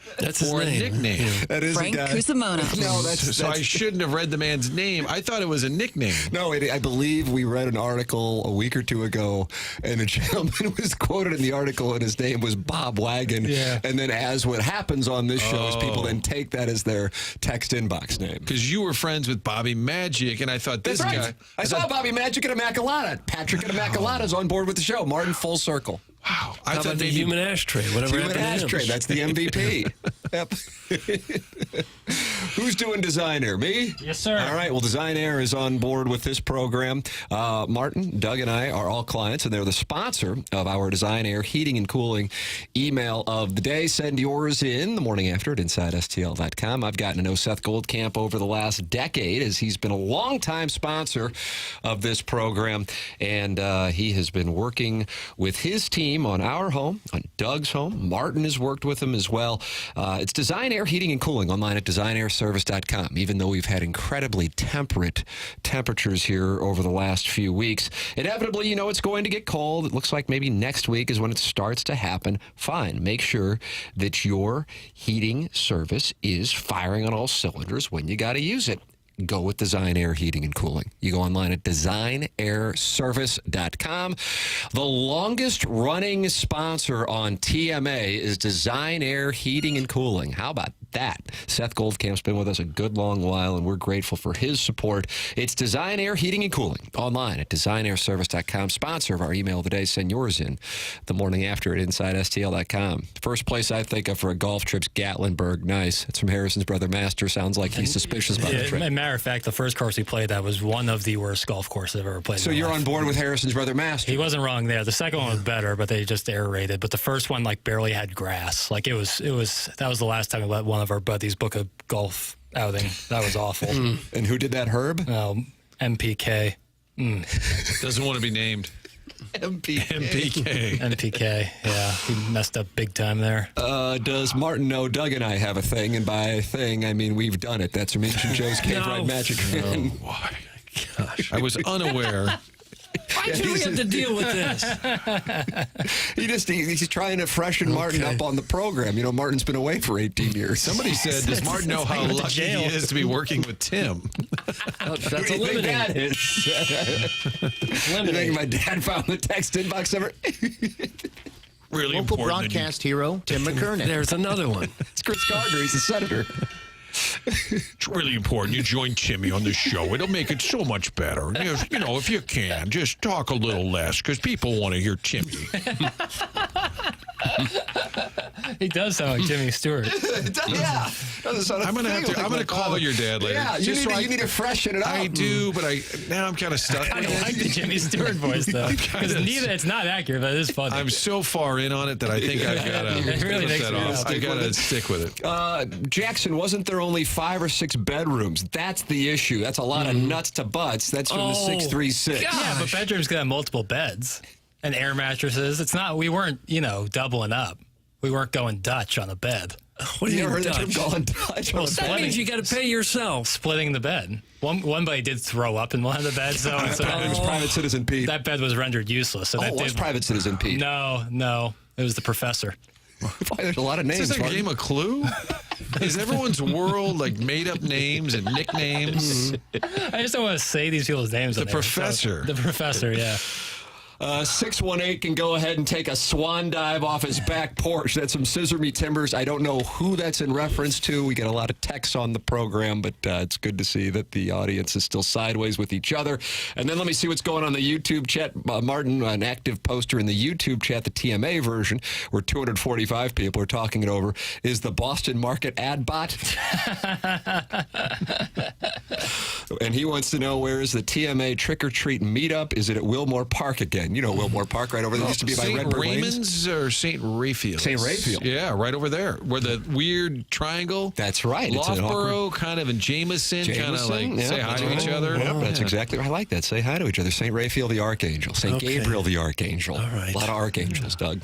a nickname. Yeah. That is Frank a guy. Cusimano. No, that's I shouldn't have read the man's name. I thought it was a nickname. No, I believe we read an article a week or two ago, and a gentleman was quoted in the article, and his name was Bob Wagon. Yeah. And then, as what happens on this show is people then take that as their text inbox name. Because you were friends with Bobby Magic, and I thought this That's right. guy. I saw Bobby Magic at Immaculata. Patrick at Immaculata is on board with the show. Martin, full circle. Wow. How about the human ashtray? Whatever Human happened to him? ashtray. That's the MVP. Yep. Who's doing Design Air? Me? Yes, sir. All right. Well, Design Air is on board with this program. Martin, Doug, and I are all clients, and they're the sponsor of our Design Air heating and cooling email of the day. Send yours in the morning after at InsideSTL.com. I've gotten to know Seth Goldcamp over the last decade, as he's been a longtime sponsor of this program, and he has been working with his team on our home, on Doug's home. Martin has worked with him as well. It's Design Air Heating and Cooling online at designairservice.com. Even though we've had incredibly temperate temperatures here over the last few weeks, inevitably, you know, it's going to get cold. It looks like maybe next week is when it starts to happen. Fine. Make sure that your heating service is firing on all cylinders when you got to use it. Go with Design Air Heating and Cooling. You go online at designairservice.com. The longest running sponsor on TMA is Design Air Heating and Cooling. How about that? Seth Goldcamp's been with us a good long while, and we're grateful for his support. It's Design Air Heating and Cooling online at designairservice.com. Sponsor of our email of the day. Send yours in the morning after at InsideSTL.com. First place I think of for a golf trip's Gatlinburg. Nice. It's from Harrison's brother Master. Sounds like he's suspicious about the trip. Matter of fact, the first course we played, that was one of the worst golf courses I've ever played. So you're on board with Harrison's brother Master. He wasn't wrong there. The second one was better, but they just aerated. But the first one, like, barely had grass. Like, that was the last time we let one of our buddies book a golf outing. That was awful. And who did that, Herb? MPK. Doesn't want to be named. MPK. Yeah, he messed up big time there. Does Martin know Doug and I have a thing? And by thing, I mean we've done it. That's from Ancient Joe's Cave Ride Magic. Oh, why? Gosh, I was unaware. Why do we have to deal with this? He's trying to freshen Martin up on the program. You know, Martin's been away for 18 years. Somebody said, does Martin know how lucky he is to be working with Tim? That's Who do you think that is? You think my dad found the text inbox ever? Really Local important. broadcast hero, Tim McKernan. There's another one. It's Chris Gardner. He's a senator. It's really important you join Timmy on the show. It'll make it so much better. You know, if you can, just talk a little less, because people want to hear Timmy. He does sound like Jimmy Stewart. Yeah. I'm gonna call your dad later. Yeah, you need to freshen it up. I do, but now I'm kind of stuck. I like the Jimmy Stewart voice, though. Because it's not accurate, but it is funny. I'm so far in on it that I think I've got to really flip that off. I got to stick with it. Jackson, wasn't there only 5 or 6 bedrooms? That's the issue. That's a lot of nuts to butts. That's from the 636. Yeah, but bedrooms can have multiple beds and air mattresses. It's not. We weren't, doubling up. We weren't going Dutch on a bed. What do you mean heard Dutch? the term going Dutch? Well, that means you got to pay yourself. Splitting the bed. One buddy did throw up in one of the beds, so it was Private Citizen Pete. That bed was rendered useless. So it was Private Citizen Pete. No, it was the professor. There's a lot of names. Is this a game of Clue? Is everyone's world like made up names and nicknames? I just don't want to say these people's names. The professor. The professor, yeah. 618 can go ahead and take a swan dive off his back porch. That's some Scissor Me Timbers. I don't know who that's in reference to. We get a lot of texts on the program, but it's good to see that the audience is still sideways with each other. And then let me see what's going on in the YouTube chat. Martin, an active poster in the YouTube chat, the TMA version, where 245 people are talking it over, is the Boston Market ad bot. And he wants to know, where is the TMA trick-or-treat meetup? Is it at Wilmore Park again? You know Wilmore Park, right over there. Used to be by Red Bird Lanes. Raymond's or St. Raphael's? St. Raphael. Yeah, right over there. Where the weird triangle. That's right. Loughborough, kind of, and Jameson kind of like say hi to each other. Yep, that's exactly. I like that. Say hi to each other. St. Raphael the Archangel. St. Gabriel the Archangel. All right. A lot of archangels, Doug.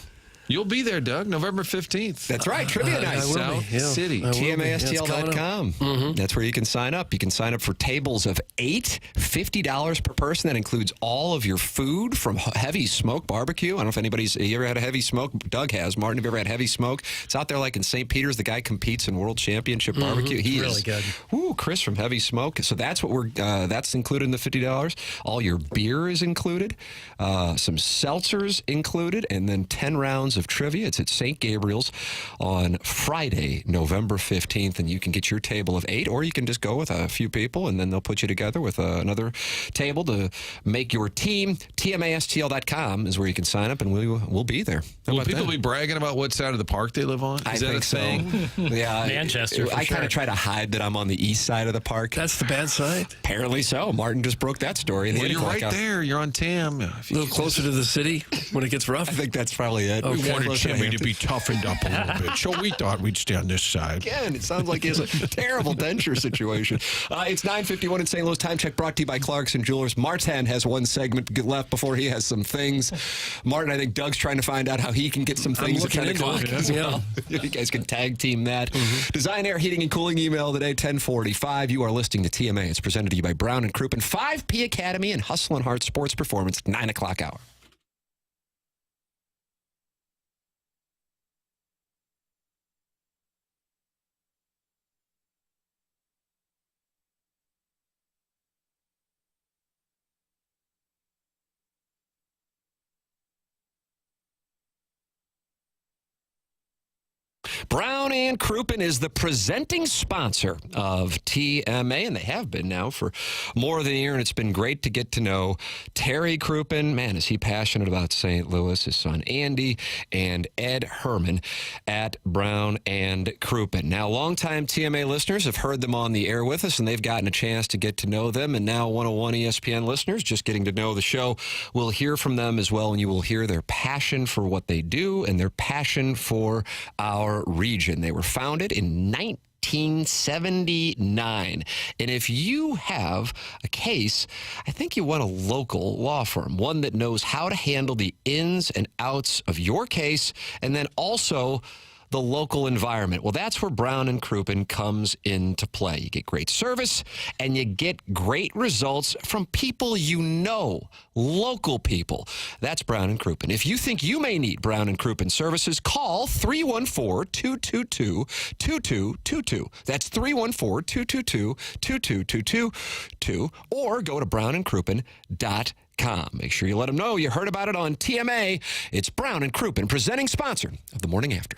You'll be there, Doug, November 15th. That's right. Trivia night. South City. TMASTL.com. That's where you can sign up. You can sign up for tables of 8, $50 per person. That includes all of your food from Heavy Smoke Barbecue. I don't know if anybody's, you ever had a Heavy Smoke? Doug has. Martin, have you ever had Heavy Smoke? It's out there like in St. Peter's. The guy competes in World Championship Barbecue. He really is good. Ooh, Chris from Heavy Smoke. So that's what that's included in the $50. All your beer is included. Some seltzers included. And then 10 rounds of trivia. It's at St. Gabriel's on Friday, November 15th, and you can get your table of 8, or you can just go with a few people, and then they'll put you together with another table to make your team. TMASTL.com is where you can sign up, and we'll be there. Will people be bragging about what side of the park they live on? Is that a thing? Yeah, Manchester. I kind of try to hide that I'm on the east side of the park. That's the bad side? Apparently so. Martin just broke that story. Well, you're right there. You're on Tam. A little closer to the city when it gets rough? I think that's probably it. We wanted Jimmy to be toughened up a little bit, so we thought we'd stay on this side. Again, it sounds like he has a terrible denture situation. It's 9:51 in St. Louis. Time check brought to you by Clarkson Jewelers. Martin has one segment left before he has some things. Martin, I think Doug's trying to find out how he can get some things at 10 o'clock as well. You guys can tag team that. Design, Air, Heating, and Cooling email today, 1045. You are listening to TMA. It's presented to you by Brown & Crouppen, 5P Academy, and Hustle and Heart Sports Performance, 9 o'clock hour. Brown & Crouppen is the presenting sponsor of TMA, and they have been now for more than a year, and it's been great to get to know Terry Crouppen. Man, is he passionate about St. Louis, his son Andy, and Ed Herman at Brown & Crouppen. Now, longtime TMA listeners have heard them on the air with us, and they've gotten a chance to get to know them, and now 101 ESPN listeners just getting to know the show will hear from them as well, and you will hear their passion for what they do and their passion for our region. They were founded in 1979. And if you have a case, I think you want a local law firm, one that knows how to handle the ins and outs of your case, and then also the local environment. Well, that's where Brown & Crouppen comes into play. You get great service, and you get great results from people you know, local people. That's Brown & Crouppen. If you think you may need Brown & Crouppen services, call 314-222-2222. That's 314-222-2222, or go to brownandcrouppen.com. Make sure you let them know you heard about it on TMA. It's Brown & Crouppen, presenting sponsor of the Morning After.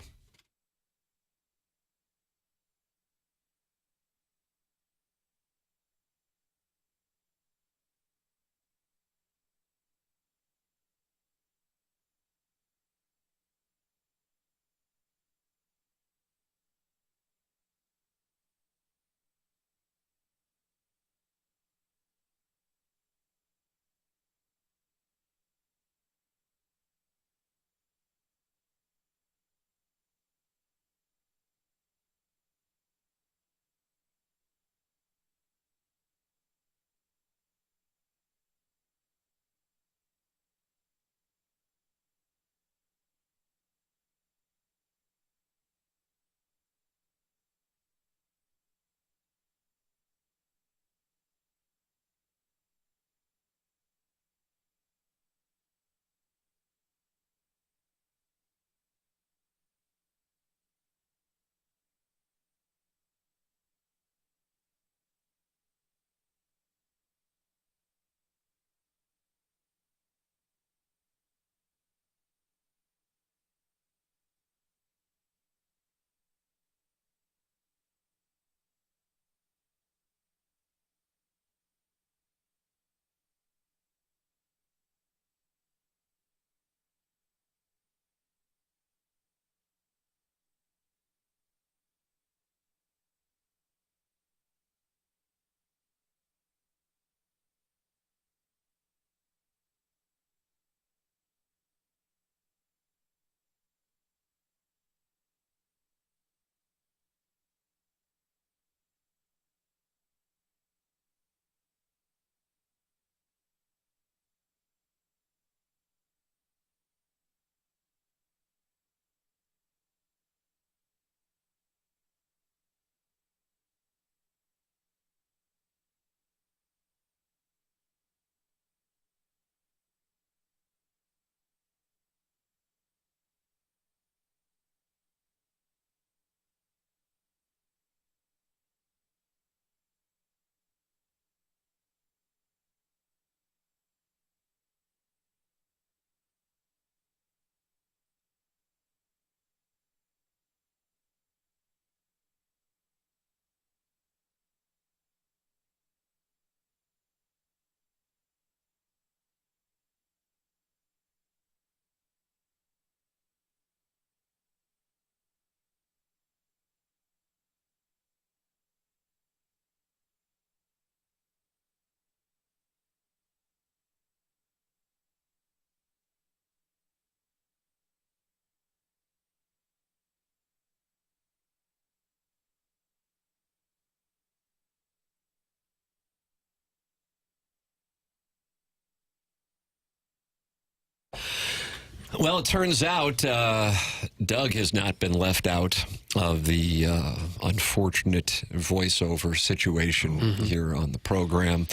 Well, it turns out Doug has not been left out of the unfortunate voiceover situation here on the program.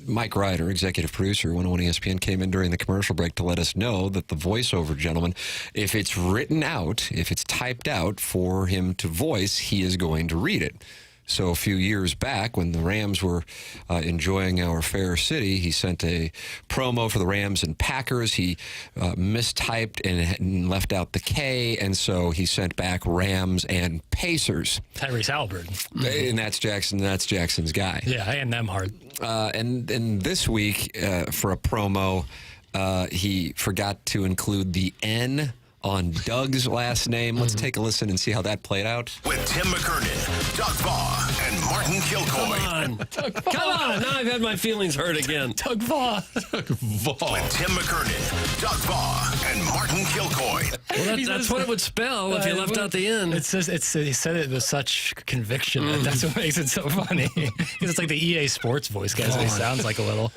Mike Ryder, executive producer, 101 ESPN, came in during the commercial break to let us know that the voiceover gentleman, if it's written out, if it's typed out for him to voice, he is going to read it. So a few years back, when the Rams were enjoying our fair city, he sent a promo for the Rams and Packers. He mistyped and left out the K, and so he sent back Rams and Pacers. Tyrese Halliburton. And that's Jackson. That's Jackson's guy. Yeah, I am them hard. And this week, for a promo, he forgot to include the N on Doug's last name. Let's take a listen and see how that played out. With Tim McKernan, Doug Vaughn, and Martin Kilcoyne. Come on. Now I've had my feelings hurt again. Doug Vaughn. With Tim McKernan, Doug Vaughn, and Martin Kilcoyne. Well, that's what it would spell if you left out the end. It's he said it with such conviction. That's what makes it so funny. Because it's like the EA Sports voice guy. So he sounds like a little.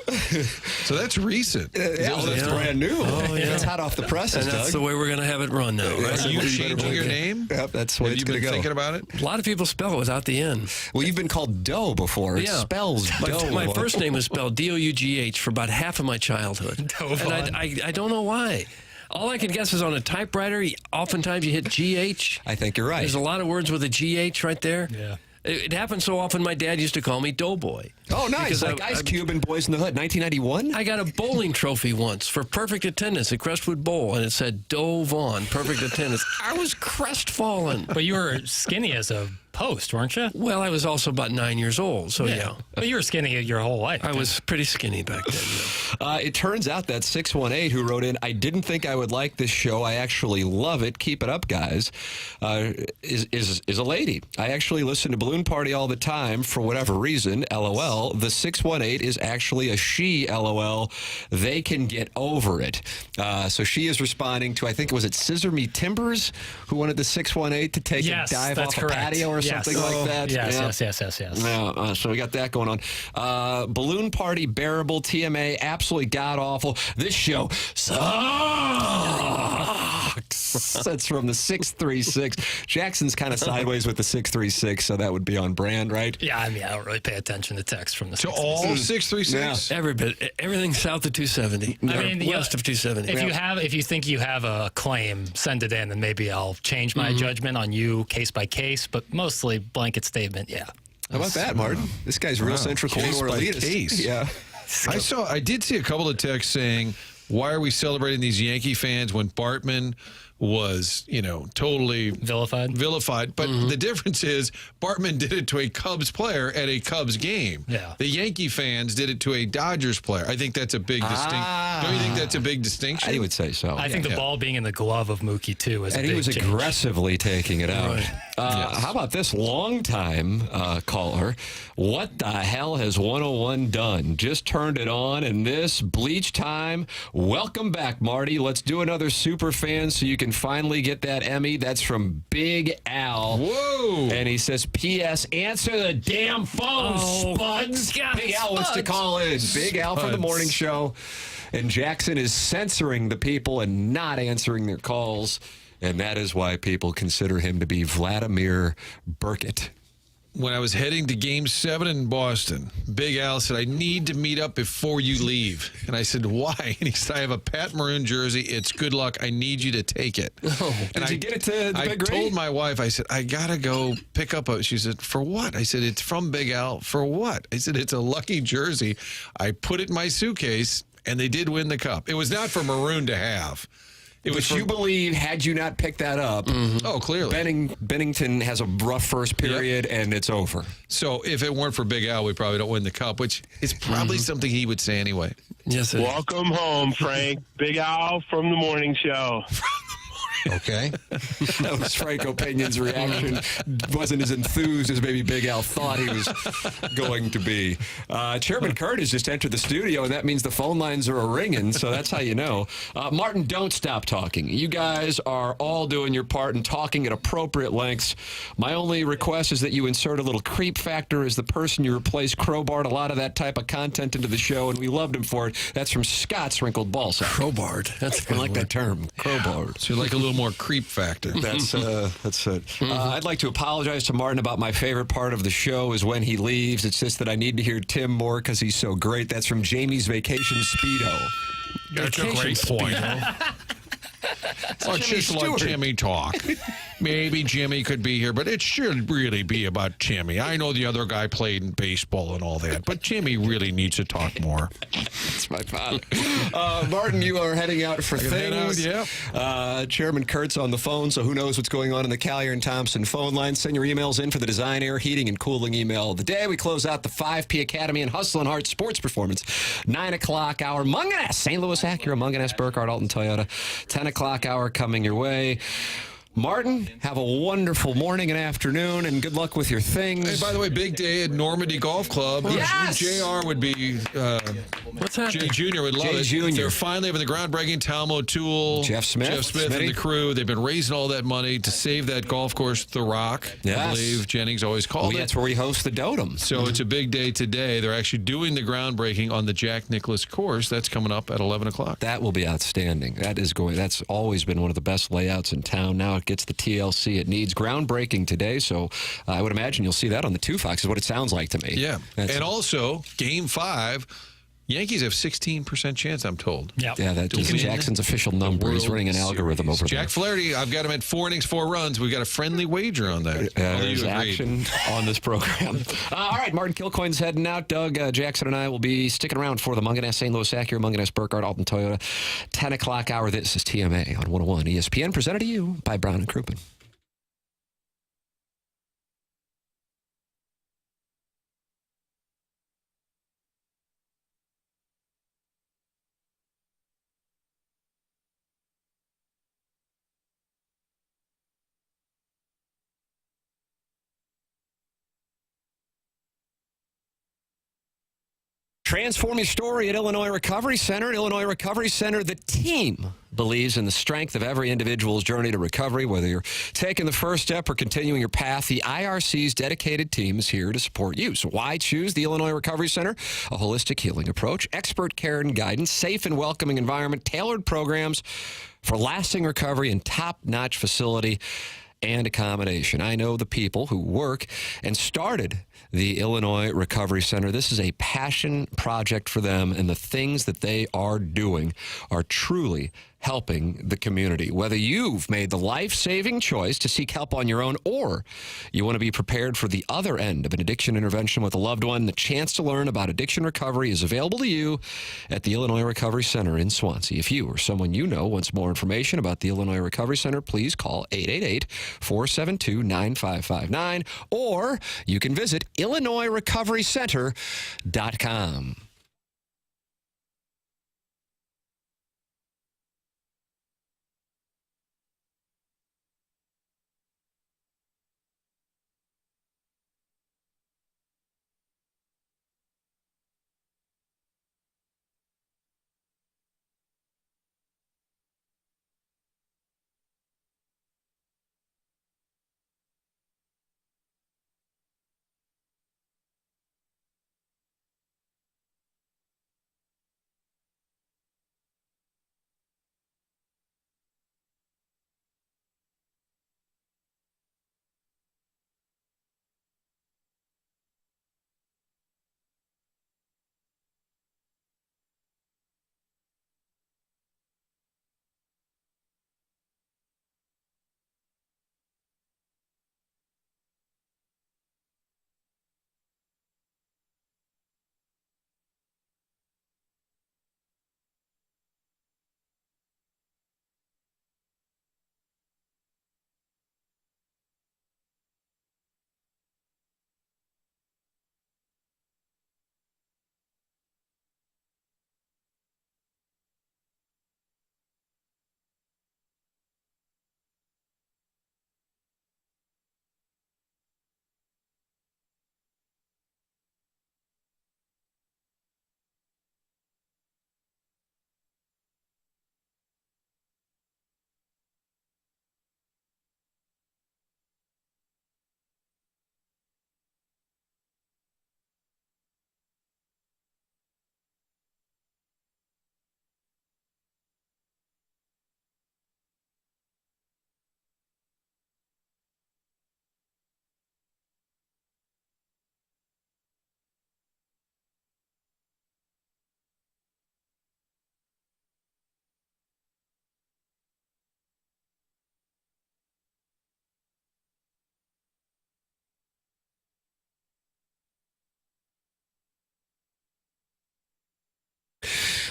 So that's recent. That's brand new. Oh, yeah. It's hot off the presses, And that's Doug. the way we're going to have it run now, right? Are you changing your name? Yep, that's what Have it's you going been to go. thinking about it? A lot of people spell it without the N. Well, you've been called Doe before. It spells Doe. My first name was spelled D-O-U-G-H for about half of my childhood. And I don't know why. All I can guess is on a typewriter, oftentimes you hit G-H. I think you're right. There's a lot of words with a G-H right there. Yeah. It happened so often, my dad used to call me Doughboy. Oh, nice. Because Like Ice Cube and Boys in the Hood, 1991? I got a bowling trophy once for perfect attendance at Crestwood Bowl, and it said Doe Vaughn, perfect attendance. I was crestfallen. But you were skinny as a post, weren't you? Well, I was also about 9 years old, so yeah. But you were skinny your whole life. I was pretty skinny back then, yeah. It turns out that 618 who wrote in, I didn't think I would like this show. I actually love it. Keep it up, guys. Is a lady. I actually listen to Balloon Party all the time for whatever reason. LOL. The 618 is actually a she. LOL. They can get over it. So she is responding to, I think it was Scissor Me Timbers, who wanted the 618 to take a dive off a patio or something like that. Yes. Yeah, so we got that going on. Balloon Party, bearable. TMA, absolutely god-awful. This show sucks. That's from the 636. Jackson's kind of sideways with the 636, so that would be on brand, right? Yeah, I mean, I don't really pay attention to text from the To all 636? Yeah. Every bit. Everything south of 270. I mean, west of 270. If you think you have a claim, send it in, and maybe I'll change my judgment on you case by case. But mostly blanket statement, yeah. How about that, Martin? This guy's real Central Case Corridor by elitist. case. Yeah. I did see a couple of texts saying, why are we celebrating these Yankee fans when Bartman was, totally vilified. But the difference is Bartman did it to a Cubs player at a Cubs game. Yeah. The Yankee fans did it to a Dodgers player. I think that's a big distinction. Don't you think that's a big distinction? I would say so. I think the ball being in the glove of Mookie, too, is a And big he was change. aggressively taking it out. Right. How about this long-time caller? What the hell has 101 done? Just turned it on, and this bleach time. Welcome back, Marty. Let's do another super fan so you can finally get that Emmy. That's from Big Al. Whoa. And he says, P.S. Answer the damn phone, Spuds. God, Big Al wants to call in. Big Al from the morning show. And Jackson is censoring the people and not answering their calls. And that is why people consider him to be Vladimir Burkett. When I was heading to Game 7 in Boston, Big Al said, I need to meet up before you leave. And I said, why? And he said, I have a Pat Maroon jersey. It's good luck. I need you to take it. Did you get it to the I Big Ray? told my wife, I said, I got to go pick up a... She said, for what? I said, it's from Big Al. For what? I said, it's a lucky jersey. I put it in my suitcase, and they did win the cup. It was not for Maroon to have. But you believe, had you not picked that up, oh, clearly, Bennington has a rough first period, and it's over. So if it weren't for Big Al, we probably don't win the cup, which is probably something he would say anyway. Yes, Welcome home, Frank. Big Al from the morning show. Okay. That was Franco Peña's reaction. Wasn't as enthused as maybe Big Al thought he was going to be. Chairman Kurt has just entered the studio, and that means the phone lines are a-ringing, so that's how you know. Martin, don't stop talking. You guys are all doing your part and talking at appropriate lengths. My only request is that you insert a little creep factor as the person you replace crowbarred a lot of that type of content into the show, and we loved him for it. That's from Scott's Wrinkled Ballsack. Crowbarred. That's I like that term. Crowbarred. So you like a little more creep factor. That's it. I'd like to apologize to Martin about my favorite part of the show is when he leaves. It's just that I need to hear Tim more because he's so great. That's from Jamie's Vacation Speedo. That's a great point. Just let Jimmy talk. Maybe Jimmy could be here, but it should really be about Jimmy. I know the other guy played in baseball and all that, but Jimmy really needs to talk more. That's my father. Martin, you are heading out for things. Chairman Kurt's on the phone, so who knows what's going on in the Collier and Thompson phone line. Send your emails in for the Design, Air, Heating, and Cooling email of the day. We close out the 5P Academy and Hustle and Heart Sports Performance. 9 o'clock hour, Munganess, St. Louis Acura, Munganess, Burkhardt, Alton Toyota. 10 o'clock hour coming your way. Martin, have a wonderful morning and afternoon, and good luck with your things. Hey, by the way, big day at Normandy Golf Club. Yes! JR would be, What's happening? Jay Jr. would love Jay it. Jr. They're finally having the groundbreaking Tom O'Toole, Jeff Smith, and the crew. They've been raising all that money to save that golf course, The Rock. Yes. I believe Jennings always called it. That's where we host the Dotem. So it's a big day today. They're actually doing the groundbreaking on the Jack Nicklaus course. That's coming up at 11 o'clock. That will be outstanding. That's always been one of the best layouts in town. Now it gets the TLC it needs. Groundbreaking today, so I would imagine you'll see that on the 2 Fox is what it sounds like to me. Yeah. And also, Game 5, Yankees have 16% chance, I'm told. Yep. Yeah, that is Jackson's official number. He's running an algorithm over there. Jack Flaherty, I've got him at 4 innings, 4 runs. We've got a friendly wager on that. There's action on this program. All right, Martin Kilcoyne's heading out. Doug Jackson and I will be sticking around for the Munganess St. Louis Acura, Munganess Burkhardt, Alton Toyota. 10 o'clock hour. This is TMA on 101 ESPN, presented to you by Brown and Crouppen. Transform your story at Illinois Recovery Center. Illinois Recovery Center, the team believes in the strength of every individual's journey to recovery. Whether you're taking the first step or continuing your path, the IRC's dedicated team is here to support you. So why choose the Illinois Recovery Center? A holistic healing approach, expert care and guidance, safe and welcoming environment, tailored programs for lasting recovery, and top-notch facility and accommodation. I know the people who work and started the Illinois Recovery Center. This is a passion project for them, and the things that they are doing are truly helping the community. Whether you've made the life-saving choice to seek help on your own or you want to be prepared for the other end of an addiction intervention with a loved one, the chance to learn about addiction recovery is available to you at the Illinois Recovery Center in Swansea. If you or someone you know wants more information about the Illinois Recovery Center, please call 888-472-9559, or you can visit IllinoisRecoveryCenter.com.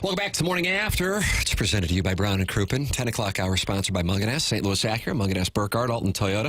Welcome back to Morning After. It's presented to you by Brown & Crouppen. 10 o'clock hour sponsored by Munganess, St. Louis Acura, Munganess Burkett, Alton Toyota.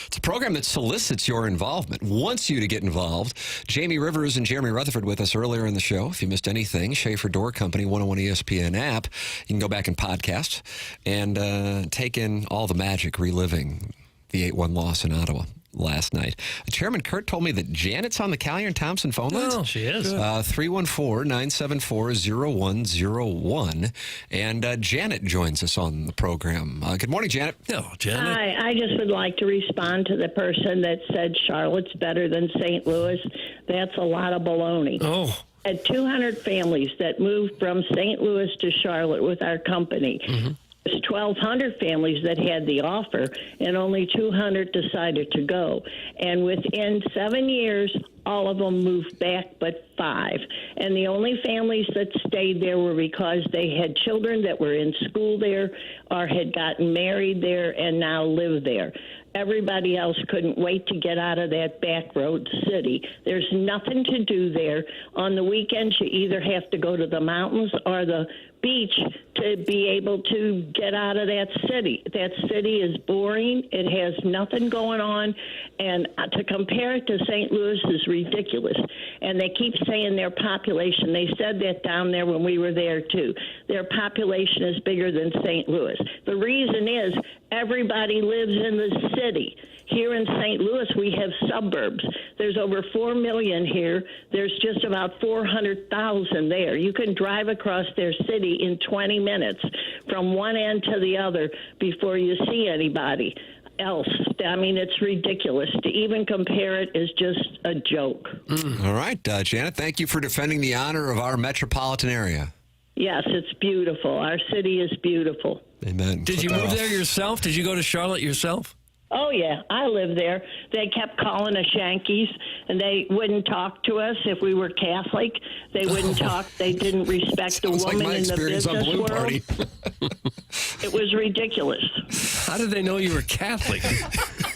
It's a program that solicits your involvement, wants you to get involved. Jamie Rivers and Jeremy Rutherford with us earlier in the show. If you missed anything, Schaefer Door Company 101 ESPN app. You can go back and podcast and take in all the magic reliving the 8-1 loss in Ottawa last night. Chairman Kurt told me that Janet's on the Callier and Thompson phone lines. Oh, she is. 314-974-0101. And Janet joins us on the program. Good morning, Janet. Hello, Janet. Hi, I just would like to respond to the person that said Charlotte's better than St. Louis. That's a lot of baloney. Oh. Had 200 families that moved from St. Louis to Charlotte with our company. Mm-hmm. There's 1,200 families that had the offer, and only 200 decided to go. And within 7 years, all of them moved back but 5. And the only families that stayed there were because they had children that were in school there or had gotten married there and now live there. Everybody else couldn't wait to get out of that back road city. There's nothing to do there. On the weekends, you either have to go to the mountains or the beach to be able to get out of that city. That city is boring. It has nothing going on. And to compare it to St. Louis is ridiculous. And they keep saying their population. They said that down there when we were there, too. Their population is bigger than St. Louis. The reason is everybody lives in the city. Here in St. Louis, we have suburbs. There's over 4 million here. There's just about 400,000 there. You can drive across their city in 20 minutes from one end to the other before you see anybody else. I mean, it's ridiculous. To even compare it is just a joke. All right, Janet, thank you for defending the honor of our metropolitan area. Yes, it's beautiful. Our city is beautiful. Amen. Did you move there yourself? Did you go to Charlotte yourself? Oh, yeah, I lived there. They kept calling us Yankees, and they wouldn't talk to us if we were Catholic. They wouldn't talk. They didn't respect the woman in the business world. Party. It was ridiculous. How did they know you were Catholic?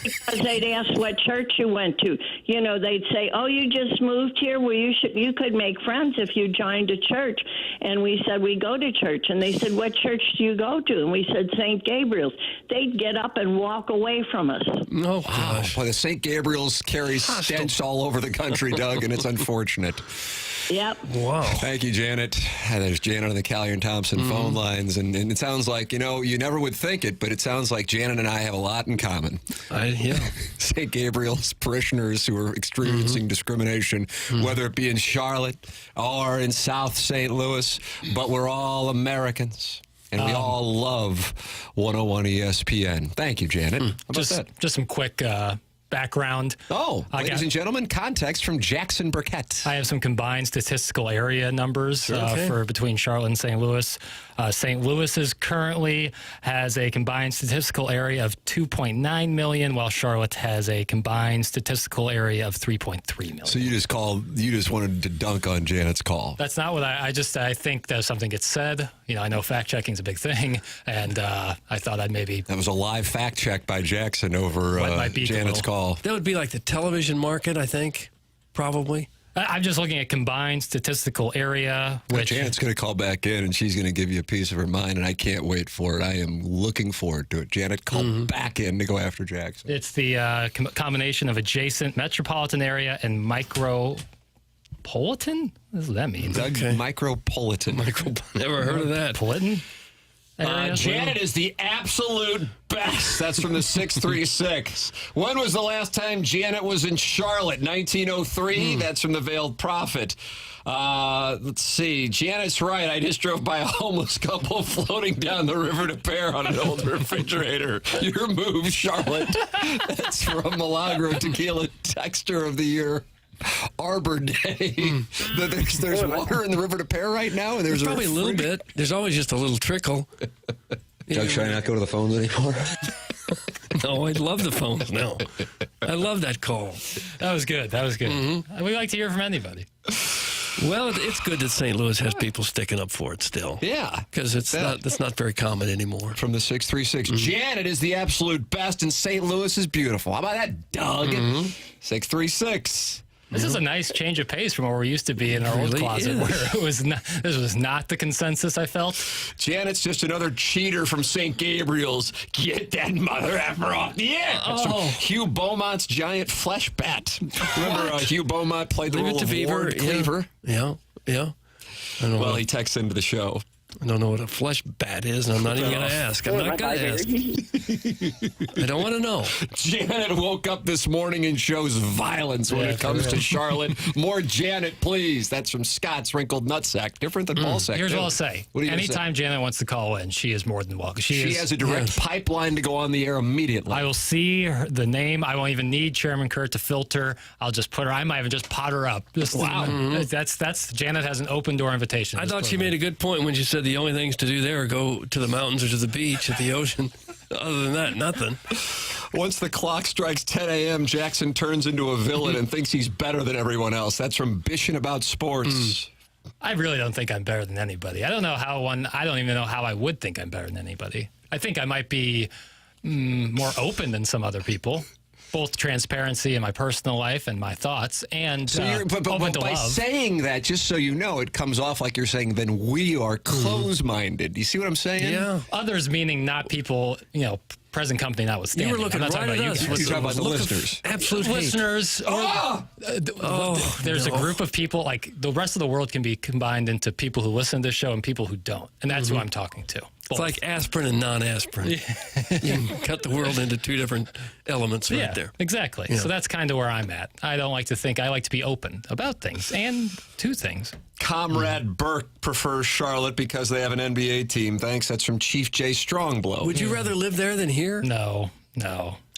Because they'd ask what church you went to. You know, they'd say, "Oh, you just moved here? Well, you could make friends if you joined a church." And we said, "We go to church." And they said, "What church do you go to?" And we said, "St. Gabriel's." They'd get up and walk away from us. Oh, wow. Boy, the St. Gabriel's carries stench all over the country, Doug, and it's unfortunate. Yep. Wow. Thank you, Janet. There's Janet on the Callier and Thompson phone lines. And it sounds like, you never would think it, but it sounds like Janet and I have a lot in common. Yeah. St. Gabriel's parishioners who are experiencing discrimination, whether it be in Charlotte or in South St. Louis, but we're all Americans. And we all love 101 ESPN. Thank you, Janet. How about that? Just some quick background. Ladies and gentlemen, context from Jackson Burkett. I have some combined statistical area numbers for between Charlotte and St. Louis. St. Louis currently has a combined statistical area of 2.9 million, while Charlotte has a combined statistical area of 3.3 million. So you just wanted to dunk on Janet's call. That's not what I think that something gets said. I know fact checking is a big thing, and I thought I'd maybe. That was a live fact check by Jackson over Janet's call. That would be like the television market, I think, probably. I'm just looking at combined statistical area. Which Janet's going to call back in, and she's going to give you a piece of her mind, and I can't wait for it. I am looking forward to it. Janet, call back in to go after Jackson. It's the combination of adjacent metropolitan area and micropolitan? What does that mean? Doug, micropolitan. Never heard of that. Politan? Janet is the absolute best. That's from the 636. When was the last time Janet was in Charlotte? 1903. That's from the Veiled Prophet. Let's see. Janet's right. I just drove by a homeless couple floating down the river to Pear on an old refrigerator. Your move, Charlotte. That's from Milagro Tequila Texture of the Year. Arbor Day. There's water in the river to Pear right now, and there's probably a little bit. There's always just a little trickle. Doug, should I not go to the phones anymore? No, I love the phones now. I love that call. That was good. We like to hear from anybody. Well, it's good that St. Louis has people sticking up for it still. Yeah. Because it's not very common anymore. From the 636. Janet is the absolute best, and St. Louis is beautiful. How about that, Doug? 636. This is a nice change of pace from where we used to be in our old closet, where it was not, this was not the consensus I felt. Janet's just another cheater from St. Gabriel's. Get that mother effer off the air. That's from Hugh Beaumont's giant flesh bat. Remember Hugh Beaumont played the role of Ward Cleaver? Yeah. Well, he texts into the show. I don't know what a flesh bat is, and I'm not even going to ask. I'm not going to ask. I don't want to know. Janet woke up this morning and shows violence when it comes to Charlotte. More Janet, please. That's from Scott's Wrinkled Nutsack. Different than Ballsack. Here's what I'll say. What Anytime Janet wants to call in, she is more than welcome. She has a direct pipeline to go on the air immediately. I will see the name. I won't even need Chairman Kurt to filter. I'll just put her. I might even just pot her up. Wow. That's Janet has an open door invitation. I thought she made a good point when she said the only things to do there are go to the mountains or to the beach, at the ocean. Other than that, nothing. Once the clock strikes 10 a.m., Jackson turns into a villain and thinks he's better than everyone else. That's from Bishing About Sports. I really don't think I'm better than anybody. I don't even know how I would think I'm better than anybody. I think I might be more open than some other people. Both transparency in my personal life and my thoughts, and but open to by love. saying that, just so you know, it comes off like you're saying, then we are close-minded. You see what I'm saying? Yeah. Others meaning not people, present company notwithstanding. You were looking I'm not right talking at about us. you. You're talking about the listeners. Absolute hate. Listeners. There's a group of people, like the rest of the world can be combined into people who listen to this show and people who don't. And that's who I'm talking to. It's like aspirin and non-aspirin. You can cut the world into two different elements right there. Exactly. Yeah. So that's kind of where I'm at. I like to be open about things and to things. Comrade Burke prefers Charlotte because they have an NBA team. Thanks. That's from Chief J. Strongblow. Would you rather live there than here? No.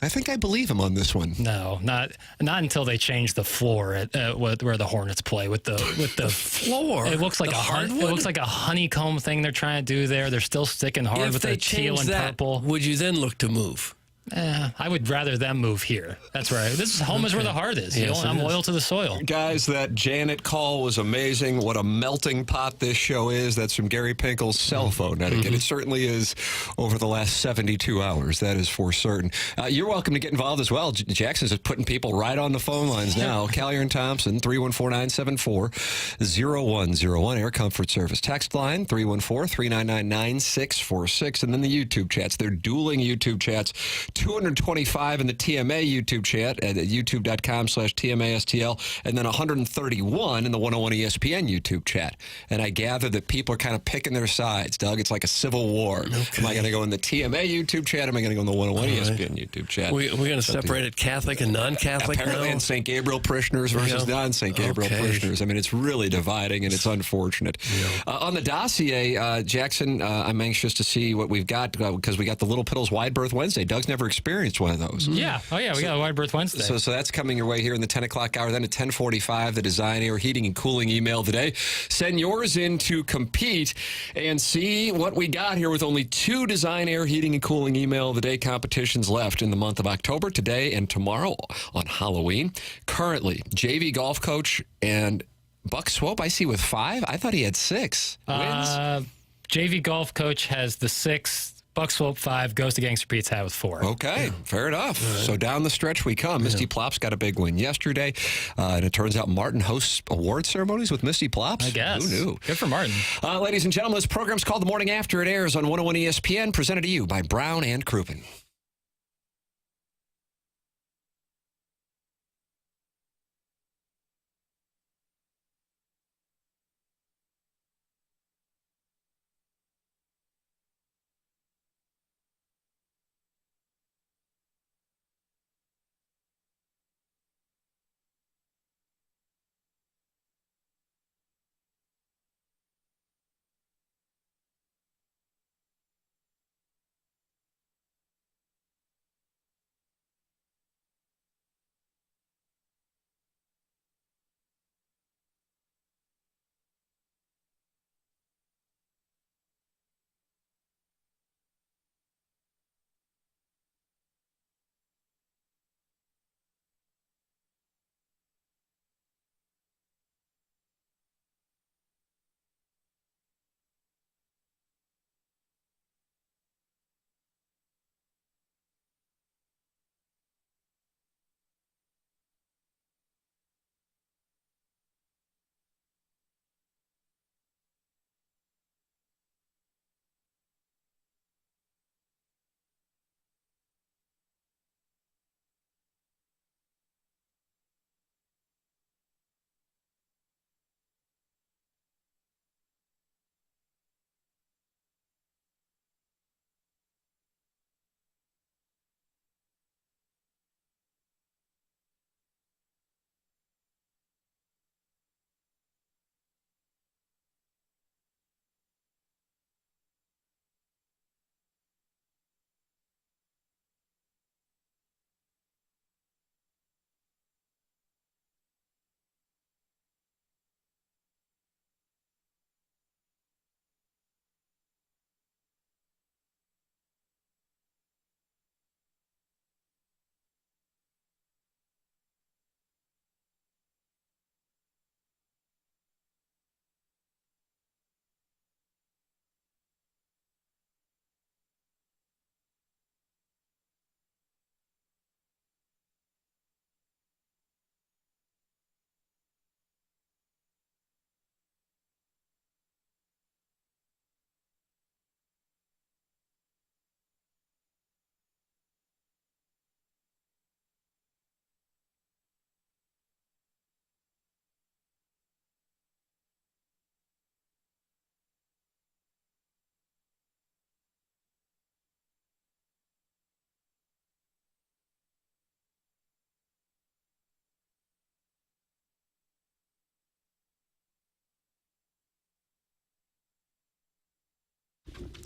I think I believe him on this one. No, not until they change the floor at where the Hornets play with the floor. It looks like it looks like a honeycomb thing they're trying to do there. They're still sticking hard with the teal and purple. Would you then look to move? I would rather them move here. That's right. Home is where the heart is. Yes, I'm loyal to the soil. Guys, that Janet call was amazing. What a melting pot this show is. That's from Gary Pinkel's cell phone etiquette. It certainly is over the last 72 hours. That is for certain. You're welcome to get involved as well. Jackson's just putting people right on the phone lines now. Callier and Thompson, 314-974-0101. Air Comfort Service. Text line, 314-399-9646. And then the YouTube chats. They're dueling YouTube chats. 225 in the TMA YouTube chat at youtube.com/TMASTL, and then 131 in the 101 ESPN YouTube chat. And I gather that people are kind of picking their sides, Doug. It's like a civil war. Okay. Am I going to go in the TMA YouTube chat? Am I going to go in the 101 ESPN YouTube chat? We're going to separate it Catholic and non-Catholic apparently now? And St. Gabriel parishioners versus non-St. Gabriel parishioners. I mean, it's really dividing, and it's unfortunate. On the dossier, Jackson, I'm anxious to see what we've got because we got the Little Piddles Wide Berth Wednesday. Doug's never experienced one of those. Yeah. Oh, yeah. We got a Wide Berth Wednesday. So that's coming your way here in the 10 o'clock hour. Then at 10:45, the Design Air Heating and Cooling email of the day. Send yours in to compete and see what we got here with only 2 Design Air Heating and Cooling email of the day competitions left in the month of October, today and tomorrow on Halloween. Currently, JV golf coach and Buck Swope, I see with 5. I thought he had 6 wins. JV golf coach has the 6. Buck Swope 5, goes to Gangster Pete's hat with 4. Okay, fair enough. So down the stretch we come. Misty Plops got a big win yesterday. And it turns out Martin hosts award ceremonies with Misty Plops. I guess. Who knew? Good for Martin. Ladies and gentlemen, this program's called The Morning After. It airs on 101 ESPN, presented to you by Brown and Crouppen.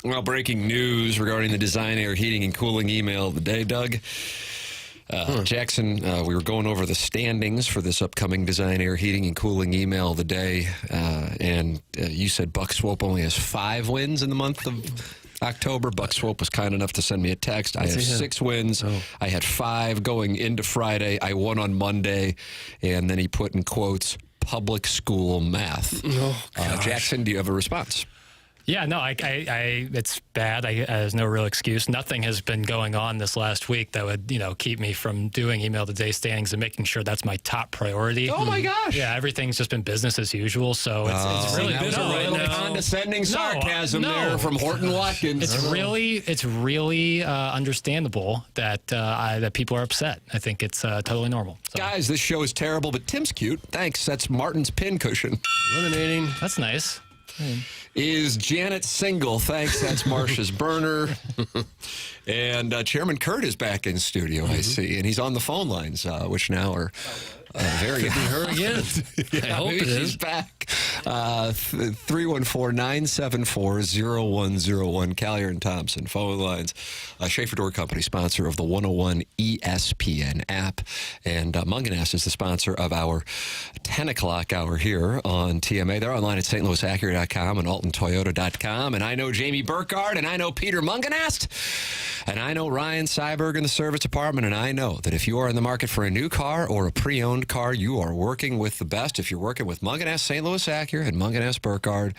Well, breaking news regarding the Design, Air, Heating, and Cooling email of the day, Doug. Jackson, we were going over the standings for this upcoming Design, Air, Heating, and Cooling email of the day, and you said Buck Swope only has 5 wins in the month of October. Buck Swope was kind enough to send me a text. I have 6 wins. I had 5 going into Friday. I won on Monday, and then he put in quotes, public school math. Jackson, do you have a response? Yeah, no, it's bad. There's no real excuse. Nothing has been going on this last week that would, keep me from doing email today standings and making sure that's my top priority. Oh my gosh! Yeah, everything's just been business as usual. So it's really bitter right now. Condescending sarcasm there from Horton Watkins. It's really understandable that people are upset. I think it's totally normal. So. Guys, this show is terrible, but Tim's cute. Thanks. That's Martin's pin cushion. Eliminating. That's nice. Is Janet single? Thanks. That's Marcia's burner. And Chairman Kurt is back in studio, I see. And he's on the phone lines, which now are very... Could be her again. I hope it is. She's back. 314-974-0101. Collier and Thompson phone lines. Schaefer Door Company, sponsor of the 101 ESPN app. And Munganess is the sponsor of our 10 o'clock hour here on TMA. They're online at stlouisacura.com and altontoyota.com. And I know Jamie Burkhardt, and I know Peter Munganess, and I know Ryan Seiberg in the service department, and I know that if you are in the market for a new car or a pre-owned car, you are working with the best. If you're working with Munganess, St. Louis Acura, and Munganess Burkhardt,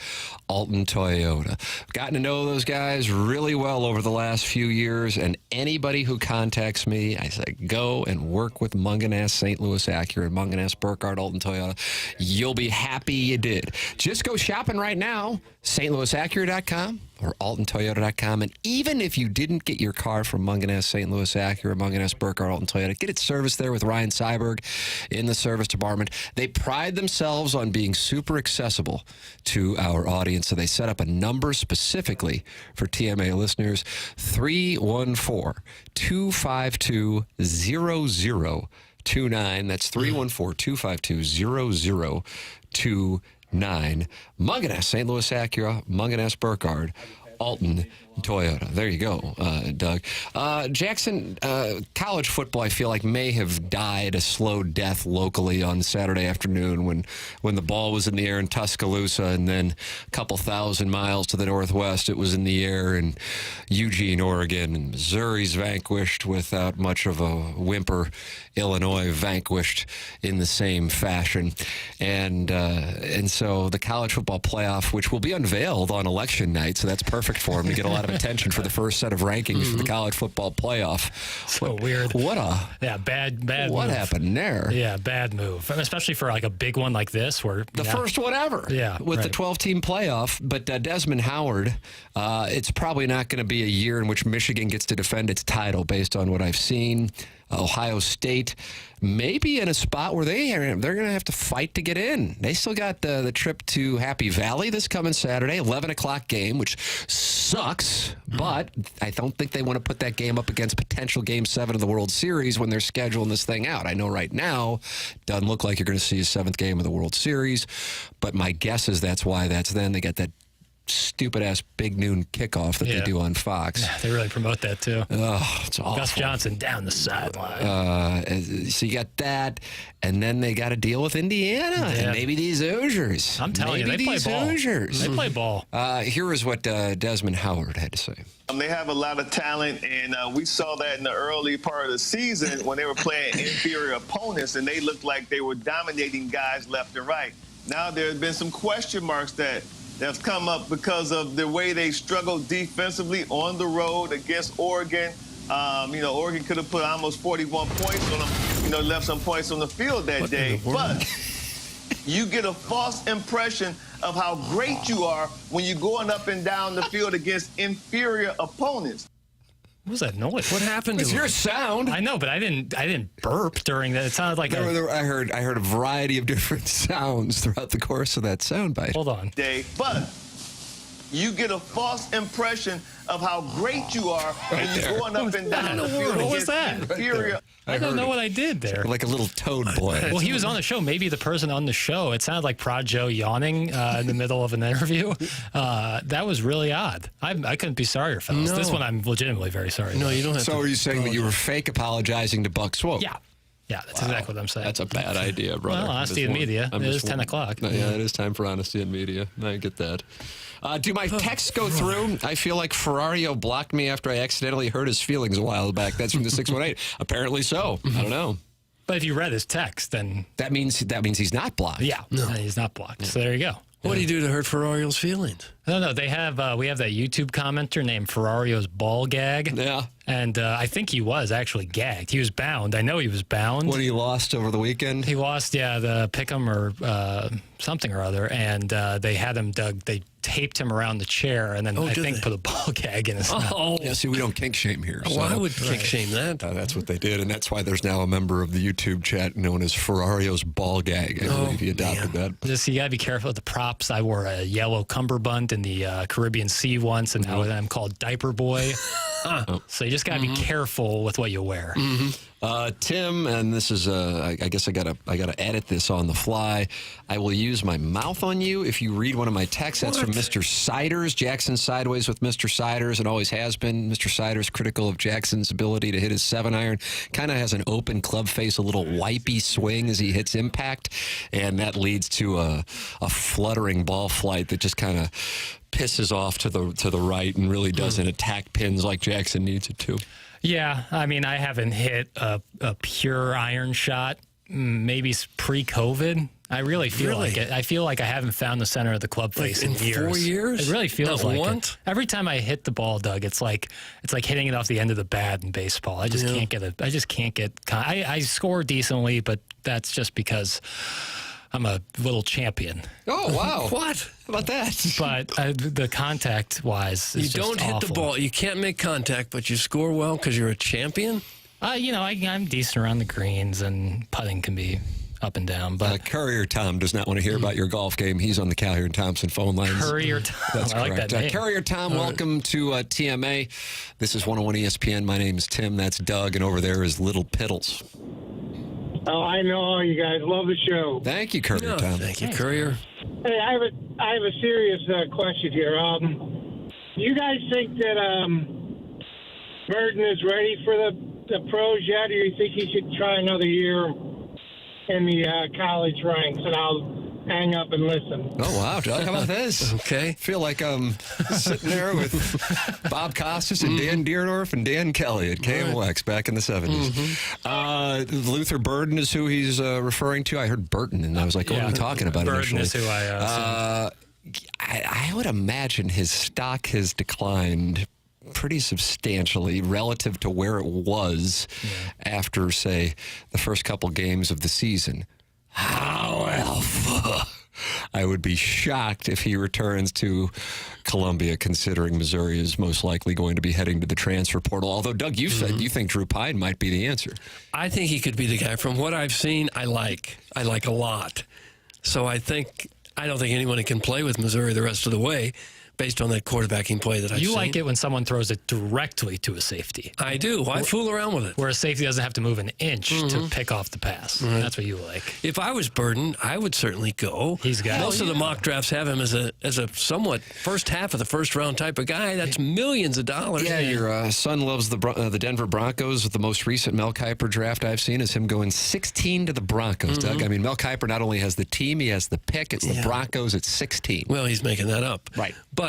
Alton Toyota. Gotten to know those guys really well over the last few years, and anybody who contacts me, I say, go and work with Munganess, St. Louis Acura, and Munganess Burkhardt, Alton Toyota. You'll be happy you did. Just go shopping right now, stlouisacura.com or altontoyota.com. And even if you didn't get your car from Munganess, St. Louis Acura, Munganess Burkhardt, Alton Toyota, get it serviced there with Ryan Seiberg in the service department. They pride themselves on being super accessible to our audience, so they set up a number specifically for TMA listeners, 314-252-0029. That's 314-252-0029. Munganess, St. Louis Acura, Munganess Burkhardt, Alton Toyota. There you go, Doug. Jackson, college football, I feel like, may have died a slow death locally on Saturday afternoon when the ball was in the air in Tuscaloosa, and then a couple thousand miles to the northwest, it was in the air in Eugene, Oregon, and Missouri's vanquished without much of a whimper. Illinois vanquished in the same fashion. And so the college football playoff, which will be unveiled on election night, so that's perfect for him to get a lot of attention for the first set of rankings for the college football playoff. So weird. Bad what move. Happened there? Yeah, bad move. And especially for like a big one like this, where the first one ever. Yeah, with the 12-team playoff. But Desmond Howard, it's probably not going to be a year in which Michigan gets to defend its title based on what I've seen. Ohio State may be in a spot where they're going to have to fight to get in. They still got the trip to Happy Valley this coming Saturday, 11 o'clock game, which sucks, but I don't think they want to put that game up against potential Game 7 of the World Series when they're scheduling this thing out. I know right now doesn't look like you're going to see a 7th game of the World Series, but my guess is that's why that's then. They got that stupid-ass big noon kickoff that they do on Fox. Yeah, they really promote that, too. Oh, it's awful. Gus Johnson down the sideline. So you got that, and then they got to deal with Indiana, and maybe these Hoosiers. I'm telling you, they play ball. Hoosiers. They play ball. Here is what Desmond Howard had to say. They have a lot of talent, and we saw that in the early part of the season when they were playing inferior opponents, and they looked like they were dominating guys left and right. Now there have been some question marks that's come up because of the way they struggled defensively on the road against Oregon. Oregon could have put almost 41 points on them, left some points on the field that day. But you get a false impression of how great you are when you're going up and down the field against inferior opponents. What was that noise? What happened? It's your sound. I know, but I didn't burp during that. It sounded like I heard a variety of different sounds throughout the course of that soundbite. Hold on. But you get a false impression of how great you are when you're going up and down the field. What was that? Inferior. I don't know what I did there. Like a little toad boy. Well, he was on the show. Maybe the person on the show, it sounded like Prod Joe yawning in the middle of an interview. That was really odd. I couldn't be sorrier, fellas. No. This one I'm legitimately very sorry. No, you don't have to. So are you saying that you were fake apologizing to Buck Swope? Yeah. Yeah, that's exactly what I'm saying. That's a bad idea, brother. Well, honesty in media. It is 10 o'clock. Yeah, it is time for honesty in media. I get that. Do my texts go through? I feel like Ferrario blocked me after I accidentally hurt his feelings a while back. That's from the 618. Apparently so. I don't know. But if you read his text, then that means he's not blocked. Yeah, no, he's not blocked. So there you go. What do you do to hurt Ferrario's feelings? No, they have. We have that YouTube commenter named Ferrario's Ball Gag. Yeah. And I think he was actually gagged. He was bound. I know he was bound. When he lost over the weekend? He lost, the Pick'em or something or other. And they had him, they taped him around the chair and then I think put a ball gag in his mouth. Yeah, see, we don't kink shame here. So. Why would kink shame that? That's what they did. And that's why there's now a member of the YouTube chat known as Ferrario's Ball Gag. I believe he adopted that. Just, you got to be careful with the props. I wore a yellow cummerbund in the Caribbean Sea once, and now I'm called Diaper Boy. So you just got to be careful with what you wear. Tim, and this is I guess I gotta edit this on the fly. I will use my mouth on you if you read one of my texts. That's from Mr. Siders. Jackson sideways with Mr. Siders and always has been. Mr. Siders critical of Jackson's ability to hit his 7-iron. Kind of has an open club face, a little wipey swing as he hits impact, and that leads to a fluttering ball flight that just kind of pisses off to the right and really doesn't attack pins like Jackson needs it to. Yeah, I mean, I haven't hit a pure iron shot maybe pre-COVID. I really feel like it. I feel like I haven't found the center of the club face in years. 4 years? It really feels Not like once? it. Every time I hit the ball, Doug, it's like hitting it off the end of the bat in baseball. I just can't get it. I just can't get. I score decently, but that's just because I'm a little champion. Oh, wow. What? How about that? But the contact-wise, you don't hit the ball. You can't make contact, but you score well because you're a champion? I'm decent around the greens, and putting can be up and down. But Courier Tom does not want to hear about your golf game. He's on the Calhoun Thompson phone lines. Courier Tom. That's I correct. like that name. Courier Tom, welcome to TMA. This is 101 ESPN. My name is Tim. That's Doug, and over there is Little Piddles. Oh, I know you guys love the show. Thank you, Courier Tom. Thank you, Courier. Hey, I have a serious question here. You guys think that Burton is ready for the pros yet, or you think he should try another year in the college ranks? And I'll hang up and listen. Oh, wow, Doug. How about this? Okay. Feel like I'm sitting there with Bob Costas and Dan Deerdorf and Dan Kelly at KMOX back in the 70s. Luther Burden is who he's referring to. I heard Burton, and I was like, what are we talking about Burton initially? is who I would imagine his stock has declined pretty substantially relative to where it was after, say, the first couple games of the season. However, I would be shocked if he returns to Columbia, considering Missouri is most likely going to be heading to the transfer portal. Although, Doug, you said you think Drew Pine might be the answer. I think he could be the guy. From what I've seen, I like a lot. So I don't think anyone can play with Missouri the rest of the way based on that quarterbacking play that I've seen. You like it when someone throws it directly to a safety. I do. Why fool around with it? Where a safety doesn't have to move an inch to pick off the pass. That's what you like. If I was Burden, I would certainly go. He's got Most of the mock drafts have him as a somewhat first half of the first round type of guy. That's millions of dollars. Yeah, your son loves the Denver Broncos. The most recent Mel Kiper draft I've seen is him going 16 to the Broncos, Doug. I mean, Mel Kiper not only has the team, he has the pick. It's the Broncos at 16. Well, he's making that up. Right. But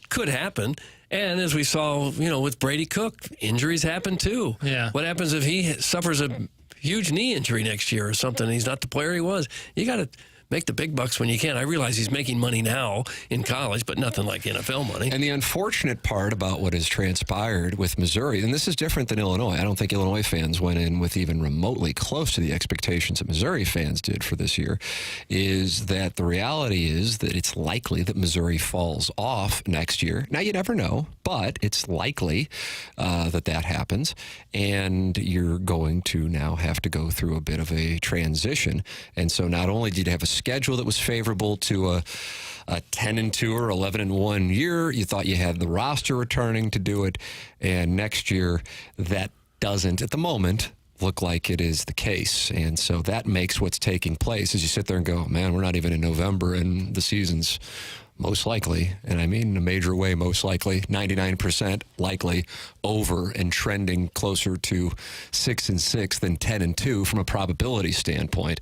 could happen. And as we saw, with Brady Cook, injuries happen too. Yeah. What happens if he suffers a huge knee injury next year or something? He's not the player he was. You got to make the big bucks when you can. I realize he's making money now in college, but nothing like NFL money. And the unfortunate part about what has transpired with Missouri, and this is different than Illinois. I don't think Illinois fans went in with even remotely close to the expectations that Missouri fans did for this year, is that the reality is that it's likely that Missouri falls off next year. Now, you never know. but it's likely that happens, and you're going to now have to go through a bit of a transition. And so not only did you have a schedule that was favorable to a 10-2 or 11-1 year, you thought you had the roster returning to do it, and next year that doesn't, at the moment, look like it is the case. And so that makes what's taking place as you sit there and go, man, we're not even in November and the season's most likely, and I mean in a major way, most likely, 99% likely over and trending closer to 6-6 than 10-2 from a probability standpoint.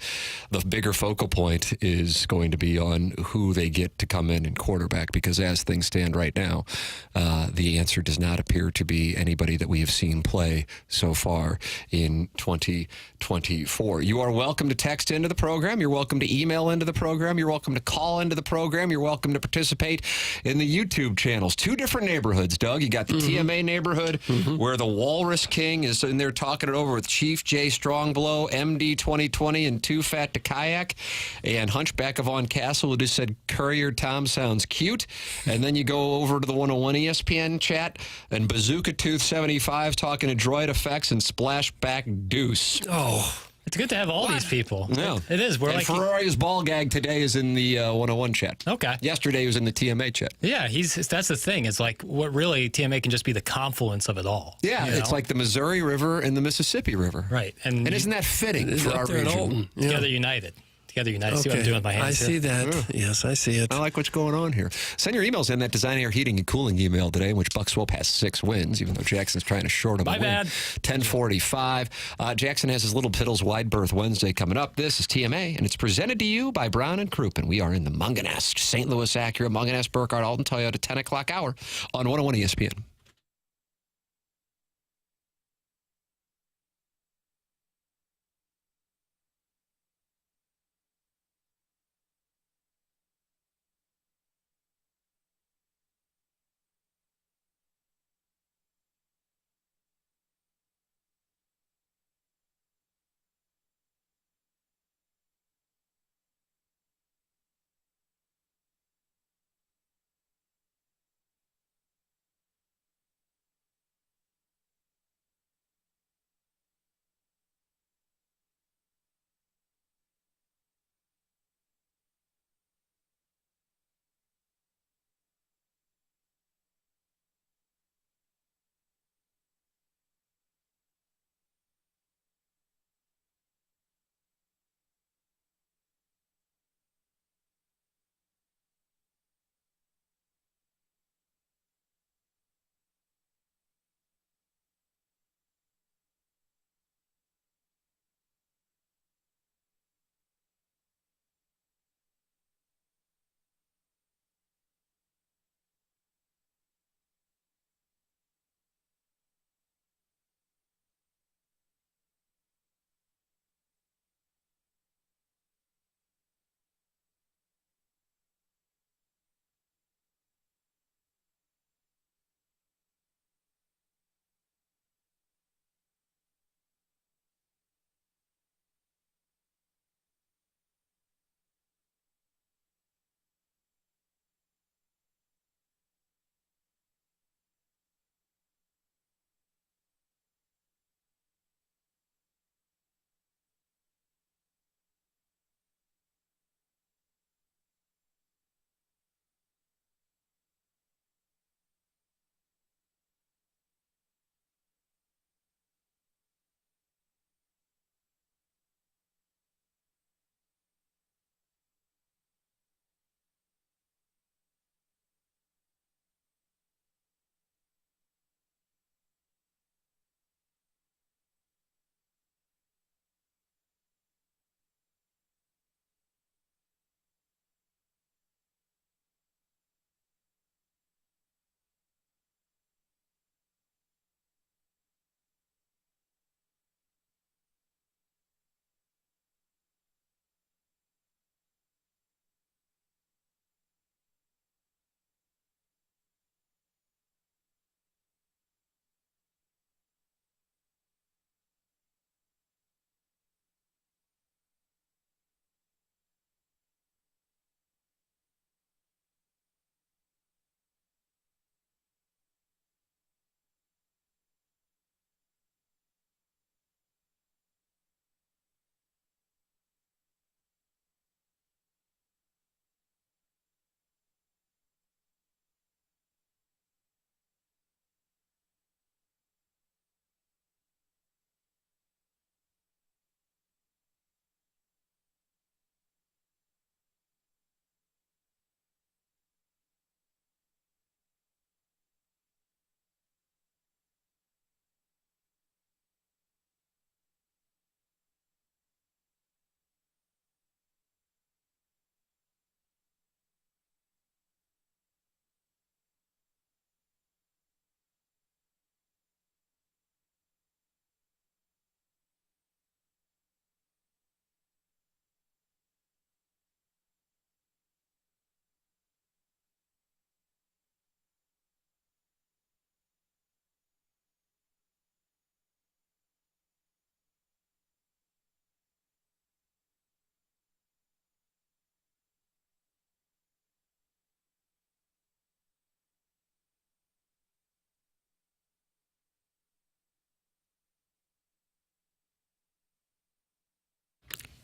The bigger focal point is going to be on who they get to come in and quarterback, because as things stand right now, the answer does not appear to be anybody that we have seen play so far in 2024. You are welcome to text into the program. You're welcome to email into the program. You're welcome to call into the program. You're welcome to participate in the YouTube channels. Two different neighborhoods, Doug. You got the TMA neighborhood where the Walrus King is in there talking it over with Chief J Strongblow, MD 2020, and Too Fat to Kayak, and Hunchback of On Castle, who just said Courier Tom sounds cute. And then you go over to the 101 ESPN chat, and Bazooka Tooth 75 talking to Droid Effects and Splashback Deuce. Oh, it's good to have all these people. Yeah. It is. We're and like Ferrari's ball gag today is in the 101 chat. Okay. Yesterday he was in the TMA chat. Yeah, that's the thing. It's like what really TMA can just be the confluence of it all. Yeah, it's like the Missouri River and the Mississippi River. Right. And isn't that fitting for our region? Together united. Together united. See what I'm doing with my hands I see that. Yeah. Yes, I see it. I like what's going on here. Send your emails in that Design Air Heating and Cooling email today, in which Buck Swope has 6 wins, even though Jackson's trying to short him. My bad. 10:45. Jackson has his Little Piddles Wide Berth Wednesday coming up. This is TMA, and it's presented to you by Brown and Crouppen. We are in the Munganest, St. Louis Acura, Munganest, Burkhardt, Alton Toyota, 10 o'clock hour on 101 ESPN.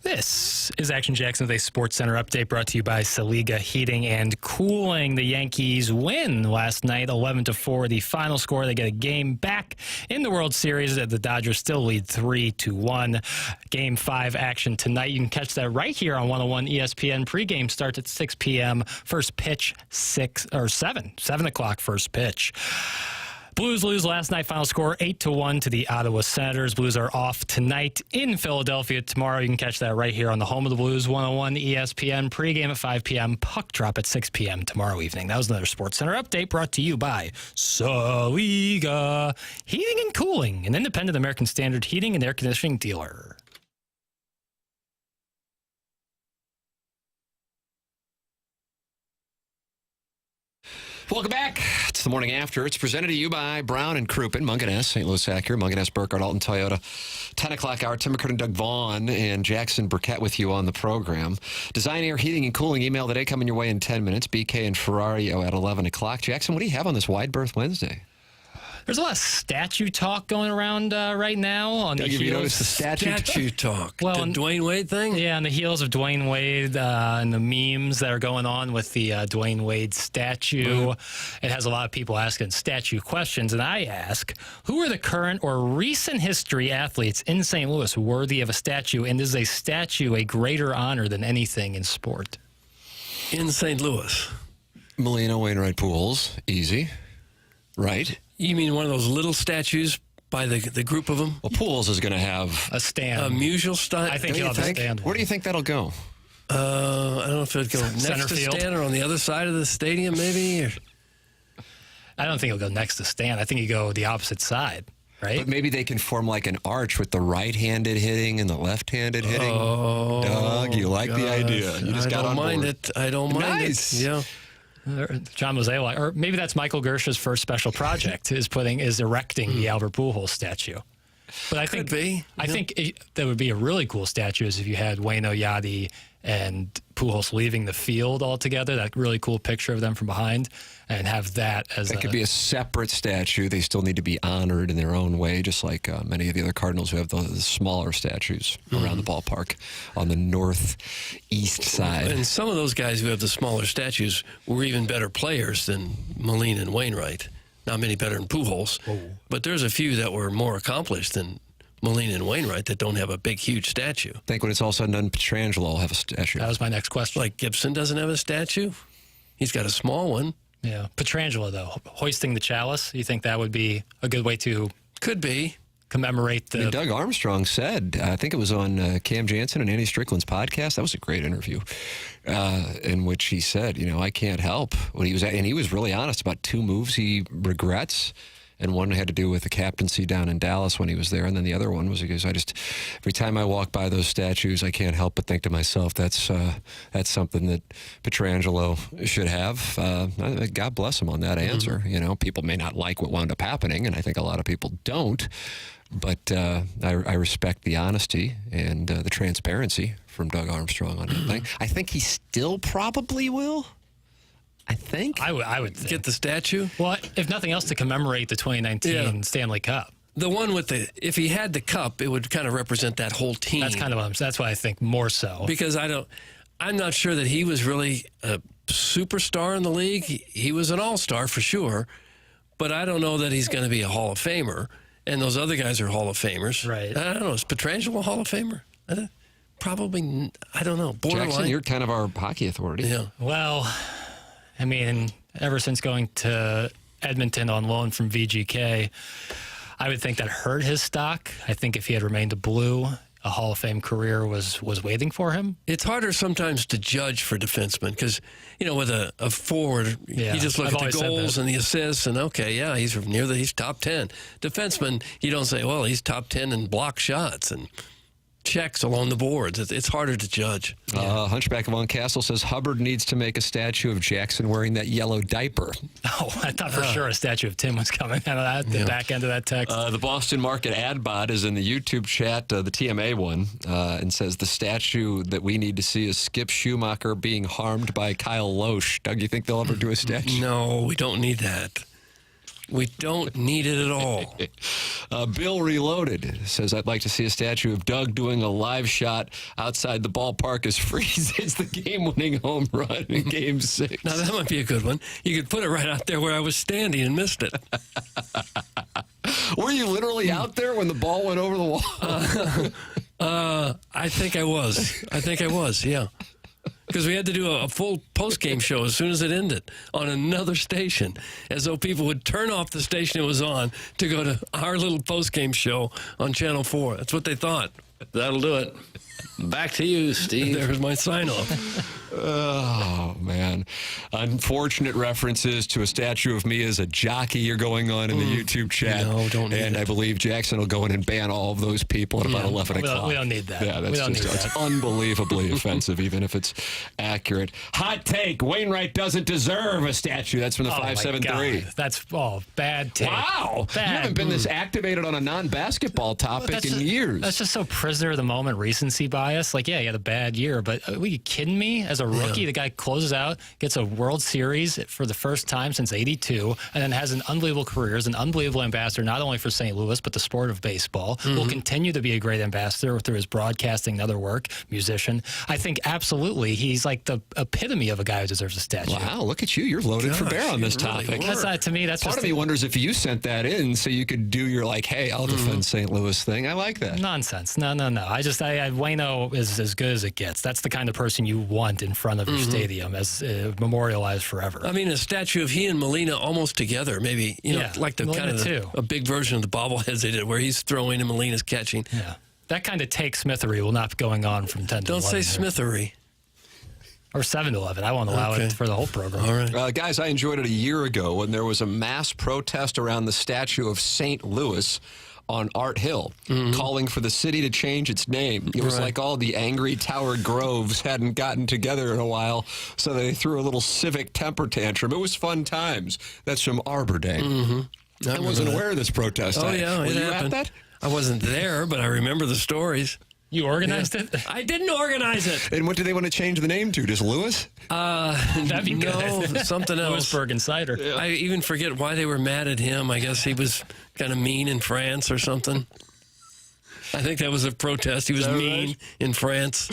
This is Action Jackson's a Sports Center update brought to you by Saliga Heating and Cooling. The Yankees win last night, 11-4. The final score, they get a game back in the World Series. The Dodgers still lead 3-1. Game 5 action tonight. You can catch that right here on 101 ESPN. Pregame starts at 6 p.m. First pitch 7 o'clock first pitch. Blues lose last night. Final score 8-1 to the Ottawa Senators. Blues are off tonight in Philadelphia. Tomorrow you can catch that right here on the home of the Blues, 101 ESPN. Pregame at 5 p.m. Puck drop at 6 p.m. tomorrow evening. That was another Sports Center update brought to you by Saliga Heating and Cooling, an independent American Standard heating and air conditioning dealer. Welcome back. It's the Morning After. It's presented to you by Brown and Crouppen, Munganess, St. Louis Acura, Munganess, Burkett, Alton Toyota. 10 o'clock hour, Tim McKernan, Doug Vaughn, and Jackson Burkett with you on the program. Design, Air, Heating, and Cooling email today coming your way in 10 minutes. BK and Ferrario at 11 o'clock. Jackson, what do you have on this Wide Berth Wednesday? There's a lot of statue talk going around right now. On Doug, the have you heels. noticed the statue talk? Well, the Dwayne Wade thing? Yeah, on the heels of Dwayne Wade and the memes that are going on with the Dwayne Wade statue. It has a lot of people asking statue questions, and I ask, who are the current or recent history athletes in St. Louis worthy of a statue, and is a statue a greater honor than anything in sport? In St. Louis? Melina, Wainwright, Pools. Easy. Right? You mean one of those little statues by the group of them? Well, Pools is going to have a stand. A musical stand? I think he'll have a stand. Where do you think that'll go? I don't know if it'll go next Center to field? stand or on the other side of the stadium, maybe? Or... I don't think he'll go next to stand. I think he'll go the opposite side, right? But maybe they can form like an arch with the right-handed hitting and the left-handed hitting. Oh, Doug, you like the idea. You just got on board. I don't mind Nice. it. Yeah. John Mosela, or maybe that's Michael Gersh's first special project is erecting the Albert Pujols statue. But I think that would be a really cool statue is if you had Wayne Yadi and Pujols leaving the field altogether, that really cool picture of them from behind, and have that as that could be a separate statue. They still need to be honored in their own way, just like many of the other Cardinals who have the smaller statues around the ballpark on the northeast side. And some of those guys who have the smaller statues were even better players than Molina and Wainwright. Not many better than Pujols, but there's a few that were more accomplished than Molina and Wainwright that don't have a big, huge statue. I think when it's all said and done, Pietrangelo will have a statue. That was my next question. Like Gibson doesn't have a statue? He's got a small one. Yeah. Pietrangelo, though, hoisting the chalice, you think that would be a good way to... Could be. Commemorate the... Doug Armstrong said, I think it was on Cam Jansen and Andy Strickland's podcast. That was a great interview in which he said, I can't help what he was at. And he was really honest about 2 moves he regrets. And one had to do with the captaincy down in Dallas when he was there. And then the other one was, he goes, every time I walk by those statues, I can't help but think to myself, that's something that Pietrangelo should have. God bless him on that answer. People may not like what wound up happening, and I think a lot of people don't. But I respect the honesty and the transparency from Doug Armstrong on that thing. I think he still probably will. I think. I would think. Get the statue? Well, if nothing else, to commemorate the 2019 Stanley Cup. The one with if he had the cup, it would kind of represent that whole team. That's why I think more so. Because I'm not sure that he was really a superstar in the league. He was an all-star for sure, but I don't know that he's going to be a Hall of Famer. And those other guys are Hall of Famers. Right. I don't know. Is Pietrangelo a Hall of Famer? Probably, I don't know. Borderline. Jackson, you're kind of our hockey authority. Yeah. Well, I mean, ever since going to Edmonton on loan from VGK, I would think that hurt his stock. I think if he had remained a Blue, a Hall of Fame career was waiting for him. It's harder sometimes to judge for defensemen because, with a forward, you just look at the goals and the assists and, he's top 10. Defenseman, you don't say, well, he's top 10 in block shots and checks along the boards. It's harder to judge. Hunchback of Von Castle says Hubbard needs to make a statue of Jackson wearing that yellow diaper. Oh, I thought for sure a statue of Tim was coming out of that, the back end of that text. The Boston Market ad bot is in the YouTube chat, the TMA one, and says the statue that we need to see is Skip Schumacher being harmed by Kyle Loesch. Doug, you think they'll ever do a statue? No, we don't need that. We don't need it at all. Bill Reloaded says, I'd like to see a statue of Doug doing a live shot outside the ballpark as Freeze hits the game-winning home run in Game 6. Now, that might be a good one. You could put it right out there where I was standing and missed it. Were you literally out there when the ball went over the wall? I think I was, yeah. Because we had to do a full post-game show as soon as it ended on another station, as though people would turn off the station it was on to go to our little post-game show on Channel 4. That's what they thought. That'll do it. Back to you, Steve. There's my sign-off. Oh, man. Unfortunate references to a statue of me as a jockey are going on in the YouTube chat. No, don't need And I believe Jackson will go in and ban all of those people at about 11 o'clock. We don't need that. Yeah, that's it's unbelievably offensive, even if it's accurate. Hot take. Wainwright doesn't deserve a statue. That's from the 573. That's bad take. Wow. Bad. You haven't been this activated on a non-basketball topic in years. That's just so prisoner of the moment recency bias. Like, yeah, he had a bad year, but are you kidding me? As a rookie, the guy closes out, gets a World Series for the first time since '82, and then has an unbelievable career as an unbelievable ambassador, not only for St. Louis, but the sport of baseball. Will continue to be a great ambassador through his broadcasting and other work, musician. I think absolutely he's like the epitome of a guy who deserves a statue. Wow, look at you. You're loaded for bear on this topic. That's not, to me, that's Part just of me wonders if you sent that in so you could do your, like, hey, I'll defend St. Louis thing. I like that. Nonsense. No. Wayno is as good as it gets. That's the kind of person you want in front of your stadium as memorialized forever. I mean, a statue of he and Molina almost together, maybe, like the Molina kind of too. a big version of the bobbleheads they did where he's throwing and Molina's catching. Yeah. That kind of take Smithery will not be going on from 10 to 11. Don't say Smithery. Or 7 to 11. I won't allow it for the whole program. All right. Guys, I enjoyed it a year ago when there was a mass protest around the statue of St. Louis on Art Hill, calling for the city to change its name. It was like all the angry Tower Groves hadn't gotten together in a while, so they threw a little civic temper tantrum. It was fun times. That's from Arbor Day. I wasn't aware of this protest. Oh, yeah, Were it you happened. at that? I wasn't there, but I remember the stories. You organized it? I didn't organize it. And what do they want to change the name to? Just Lewis? That'd be no, good. something else. Lewisburg and cider. Yeah. I even forget why they were mad at him. I guess he was kind of mean in France or something. I think that was a protest. He was mean in France.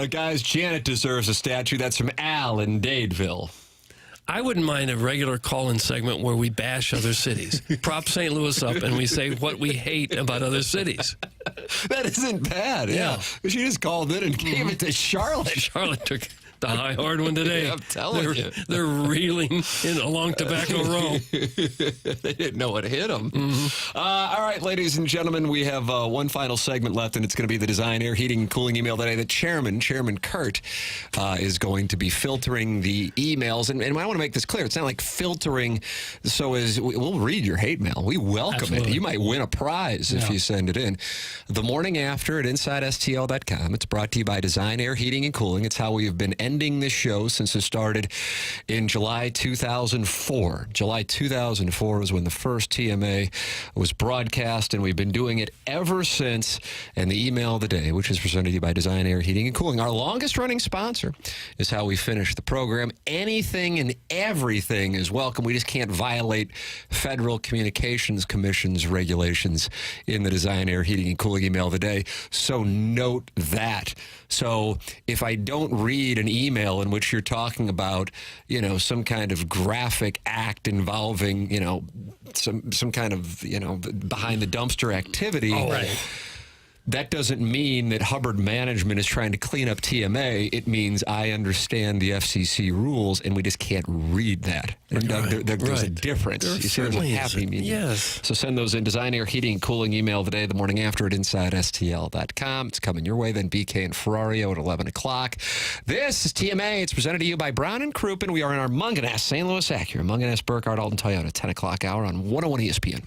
Guys, Janet deserves a statue. That's from Al in Dadeville. I wouldn't mind a regular call-in segment where we bash other cities. Prop St. Louis up and we say what we hate about other cities. That isn't bad. Yeah. She just called in and gave it to Charlotte. Charlotte took the high hard one today. Yeah, I'm telling you. They're reeling along Tobacco Row. They didn't know what hit them. All right, ladies and gentlemen, we have one final segment left, and it's going to be the Design, Air, Heating, and Cooling email today. The Chairman Kurt, is going to be filtering the emails. And I want to make this clear. It's not like filtering so as we'll read your hate mail. We welcome it. You might win a prize if you send it in. The Morning After at InsideSTL.com. It's brought to you by Design, Air, Heating, and Cooling. It's how we have been ending this show since it started in July 2004. July 2004 was when the first TMA was broadcast, and we've been doing it ever since. And the email of the day, which is presented to you by Design, Air, Heating, and Cooling, our longest-running sponsor, is how we finish the program. Anything and everything is welcome. We just can't violate Federal Communications Commission's regulations in the Design, Air, Heating, and Cooling email of the day. So note that. So if I don't read an email in which you're talking about, some kind of graphic act involving, some kind of, behind the dumpster activity. That doesn't mean that Hubbard management is trying to clean up TMA. It means I understand the FCC rules, and we just can't read that. There's a difference. You see, there's a happy medium. Yes. So send those in. Design, Air, Heating, and Cooling email of the day, the morning after at InsideSTL.com. It's coming your way. Then BK and Ferrario at 11 o'clock. This is TMA. It's presented to you by Brown and Crouppen. We are in our Munganess St. Louis Acura, Munganess Burkhardt Alton Toyota, 10 o'clock hour on 101 ESPN.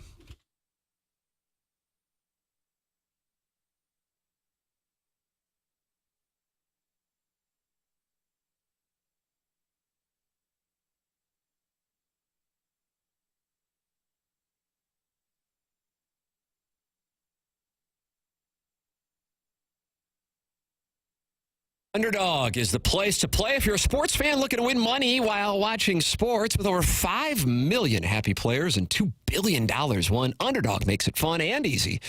Underdog is the place to play if you're a sports fan looking to win money while watching sports. With over 5 million happy players and $2 billion won, Underdog makes it fun and easy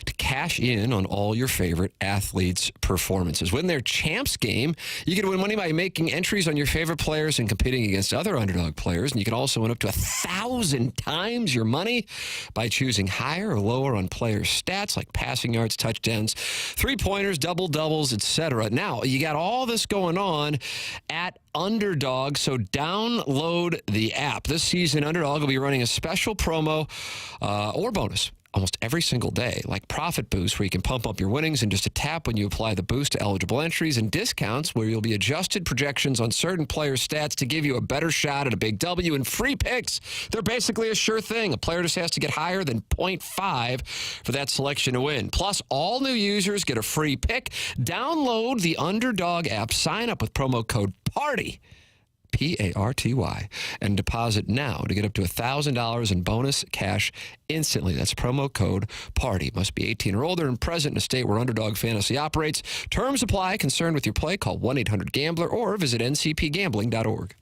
to cash in on all your favorite athletes' performances. Win their champs game, you can win money by making entries on your favorite players and competing against other Underdog players. And you can also win up to 1,000 times your money by choosing higher or lower on players' stats like passing yards, touchdowns, three-pointers, double-doubles, etc. Now, you got all this going on at Underdog, so download the app. This season, Underdog will be running a special promo or bonus almost every single day, like Profit Boost, where you can pump up your winnings in just a tap when you apply the boost to eligible entries, and discounts where you'll be adjusted projections on certain players' stats to give you a better shot at a big W, and free picks. They're basically a sure thing. A player just has to get higher than 0.5 for that selection to win. Plus, all new users get a free pick. Download the Underdog app, sign up with promo code PARTY, PARTY, and deposit now to get up to $1,000 in bonus cash instantly. That's promo code PARTY. Must be 18 or older and present in a state where Underdog Fantasy operates. Terms apply. Concerned with your play? Call 1-800-GAMBLER or visit ncpgambling.org.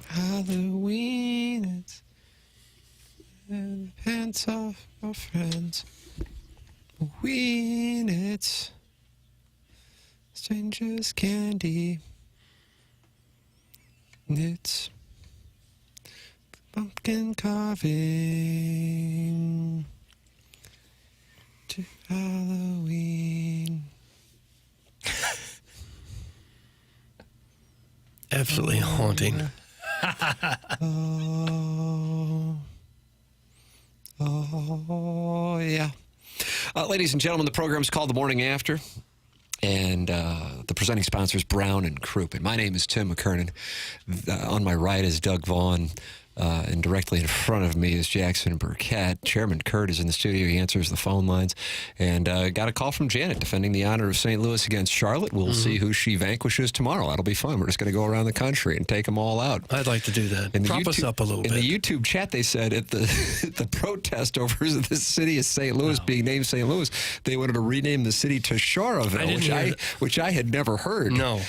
Halloween, it's and pants off our friends. Halloween, it's strangers candy. It's pumpkin carving to Halloween. Absolutely haunting. Oh, yeah. Ladies and gentlemen, the program is called The Morning After, and the presenting sponsor is Brown and Crouppen. My name is Tim McKernan. On my right is Doug Vaughn, and directly in front of me is Jackson Burkett. Chairman Kurt is in the studio. He answers the phone lines. And got a call from Janet defending the honor of St. Louis against Charlotte. We'll see who she vanquishes tomorrow. That'll be fun. We're just going to go around the country and take them all out. I'd like to do that. Prop us up a little bit. In the YouTube chat, they said at the protest over the city of St. Louis being named St.Louis, they wanted to rename the city to Shoraville, which I had never heard. No.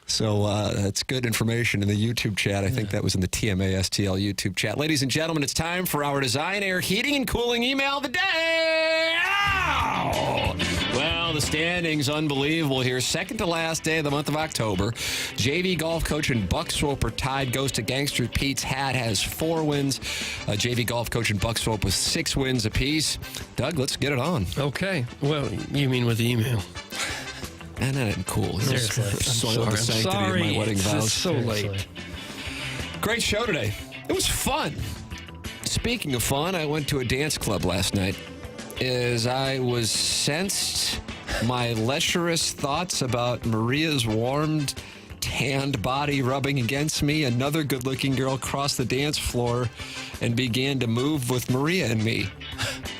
So that's good information in the YouTube chat. I think that was in the TMA STL YouTube chat. Ladies and gentlemen, it's time for our Design Air Heating and Cooling email of the day. Ow! Well, the standings unbelievable here. Second to last day of the month of October. JV golf coach and Buck Swope are tied. Goes to Gangster Pete's hat, has 4 wins. JV golf coach and Buck Swope with 6 wins apiece. Doug, let's get it on. Okay. Well, you mean with the email? And that isn't cool. Seriously. Soiled the sanctity of my wedding vows. It's so late. Great show today. It was fun. Speaking of fun, I went to a dance club last night. As I was sensed my lecherous thoughts about Maria's warmed, tanned body rubbing against me, another good-looking girl crossed the dance floor and began to move with Maria and me.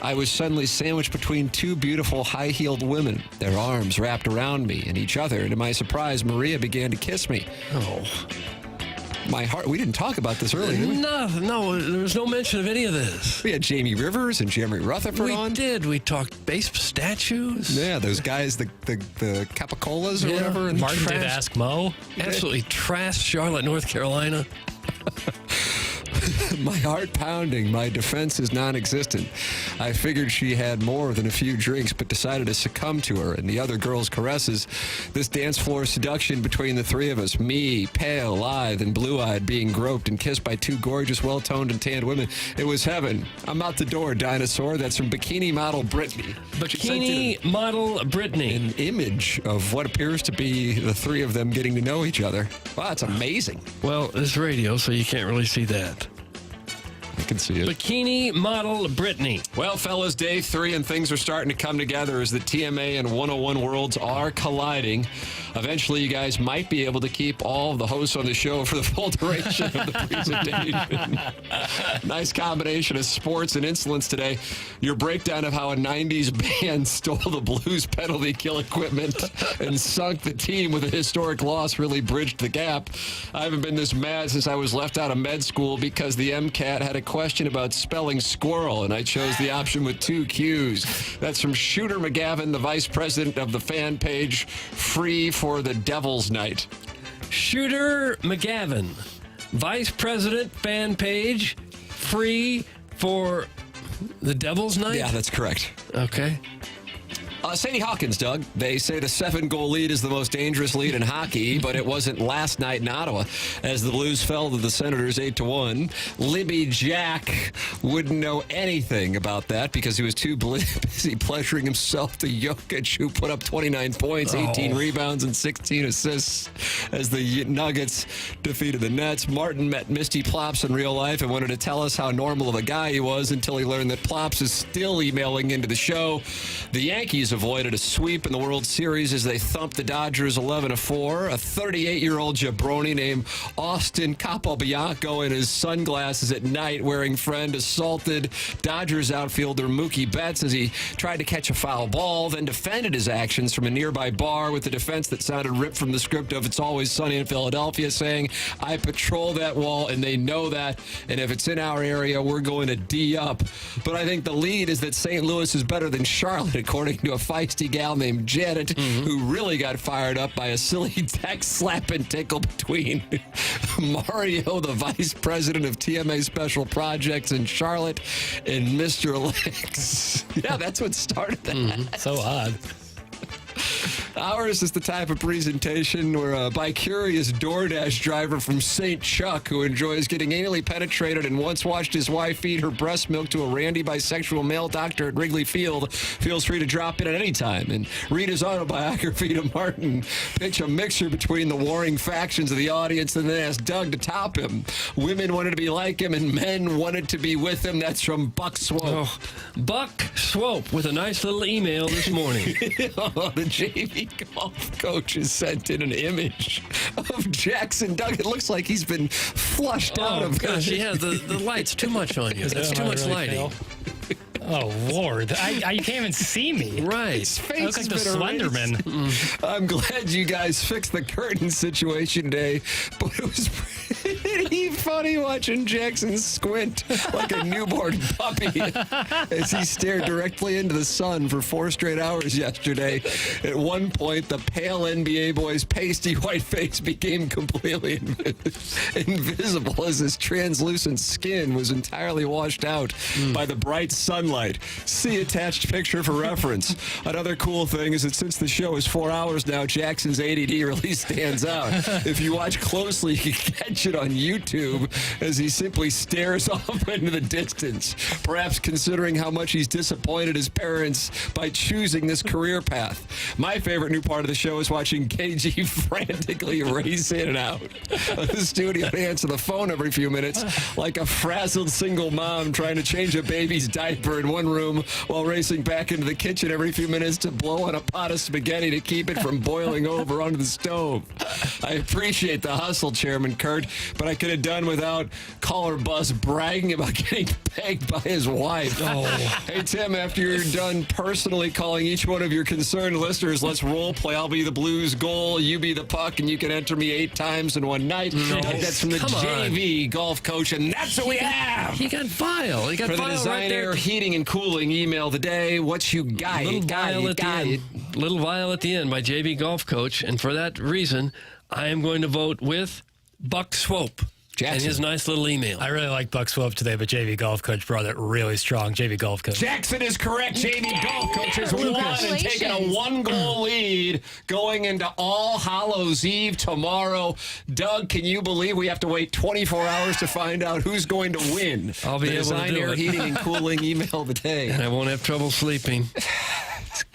I was suddenly sandwiched between 2 beautiful high-heeled women, their arms wrapped around me and each other, and to my surprise, Maria began to kiss me. Oh. My heart, we didn't talk about this earlier, did we? No, there was no mention of any of this. We had Jamie Rivers and Jeremy Rutherford on. We did. We talked base statues. Yeah, those guys, the Capicolas or whatever. And Martin did ask Mo. Absolutely trashed Charlotte, North Carolina. My heart pounding, my defense is non-existent. I figured she had more than a few drinks, but decided to succumb to her and the other girls' caresses. This dance floor seduction between the 3 of us, me, pale, lithe, and blue-eyed, being groped and kissed by 2 gorgeous, well-toned and tanned women. It was heaven. I'm out the door, dinosaur. That's from bikini model Brittany. Bikini model Brittany. An image of what appears to be the 3 of them getting to know each other. Wow, that's amazing. Well, it's radio, so you can't really see that. I can see it. Bikini model Brittany. Well, fellas, day 3 and things are starting to come together as the TMA and 101 worlds are colliding. Eventually, you guys might be able to keep all of the hosts on the show for the full duration of the presentation. Nice combination of sports and insolence today. Your breakdown of how a 90s band stole the Blues penalty kill equipment and sunk the team with a historic loss really bridged the gap. I haven't been this mad since I was left out of med school because the MCAT had a question about spelling squirrel, and I chose the option with 2 Q's. That's from Shooter McGavin, the vice president of the fan page, Free for the Devil's Night. Shooter McGavin, vice president, fan page, Free for the Devil's Night? Yeah, that's correct. Okay. Sadie Hawkins, Doug. They say the 7-goal lead is the most dangerous lead in hockey, but it wasn't last night in Ottawa as the Blues fell to the Senators 8-1. Libby Jack wouldn't know anything about that because he was too busy pleasuring himself to Jokic, who put up 29 points, 18 rebounds, and 16 assists as the Nuggets defeated the Nets. Martin met Misty Plops in real life and wanted to tell us how normal of a guy he was until he learned that Plops is still emailing into the show. The Yankees avoided a sweep in the World Series as they thumped the Dodgers 11-4. A 38-year-old jabroni named Austin Capobianco in his sunglasses at night wearing friend assaulted Dodgers outfielder Mookie Betts as he tried to catch a foul ball, then defended his actions from a nearby bar with a defense that sounded ripped from the script of It's Always Sunny in Philadelphia, saying, I patrol that wall and they know that, and if it's in our area, we're going to D up. But I think the lead is that St. Louis is better than Charlotte, according to a feisty gal named Janet, who really got fired up by a silly text slap and tickle between Mario, the vice president of TMA Special Projects in Charlotte, and Mr. Lex. Yeah, that's what started that. So odd. Ours is the type of presentation where a bicurious DoorDash driver from St. Chuck who enjoys getting anally penetrated and once watched his wife feed her breast milk to a randy bisexual male doctor at Wrigley Field feels free to drop in at any time and read his autobiography to Martin, pitch a mixture between the warring factions of the audience, and then ask Doug to top him. Women wanted to be like him and men wanted to be with him. That's from Buck Swope. Oh, Buck Swope with a nice little email this morning. The JV golf coach has sent in an image of Jackson Doug. It looks like he's been flushed out of gosh, yeah, the light's too much on you. That's too much lighting. Oh, Lord. You can't even see me. Right. His face I look like the has been Slenderman. I'm glad you guys fixed the curtain situation today, but it was pretty funny watching Jackson squint like a newborn puppy as he stared directly into the sun for 4 straight hours yesterday. At one point, the pale NBA boy's pasty white face became completely invisible as his translucent skin was entirely washed out by the bright sunlight. See attached picture for reference. Another cool thing is that since the show is 4 hours now, Jackson's ADD really stands out. If you watch closely, you can catch it on YouTube as he simply stares off into the distance, perhaps considering how much he's disappointed his parents by choosing this career path. My favorite new part of the show is watching KG frantically race in and out of the studio and answer the phone every few minutes like a frazzled single mom trying to change a baby's diaper in one room while racing back into the kitchen every few minutes to blow on a pot of spaghetti to keep it from boiling over onto the stove. I appreciate the hustle, Chairman Kurt, but I could have done without caller Buzz bragging about getting pegged by his wife. Oh. Hey, Tim, after you're done personally calling each one of your concerned listeners, let's role play. I'll be the Blues goal, you be the puck, and you can enter me 8 times in one night. That's from the JV golf coach, and that's what we have. He got vile. He got for the vile Design right there. Air Heating and Cooling email today. What you got? Little vial at the end by JV Golf Coach, and for that reason, I am going to vote with Buck Swope. Jackson. And his nice little email. I really like Buck Swope today, but JV Golf Coach brought it really strong. JV Golf Coach. Jackson is correct. JV Golf Coach has won and taken a 1-goal lead going into All Hallows Eve tomorrow. Doug, can you believe we have to wait 24 hours to find out who's going to win? I'll be the able to Design do Air it. Heating and Cooling email today. And I won't have trouble sleeping.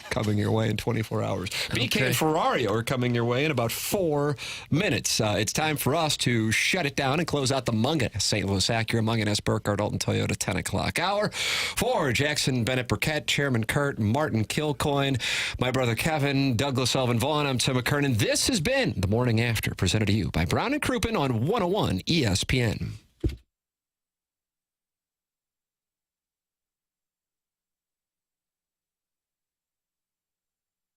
Coming your way in 24 hours. BK and Ferrari are coming your way in about 4 minutes. It's time for us to shut it down and close out the Mungan St. Louis Acura, Mungan S. Burkhardt, Alton Toyota 10 o'clock hour. For Jackson Bennett Burkett, Chairman Kurt, Martin Kilcoyne, my brother Kevin, Douglas Elvin Vaughn, I'm Tim McKernan. This has been The Morning After, presented to you by Brown and Crouppen on 101 ESPN.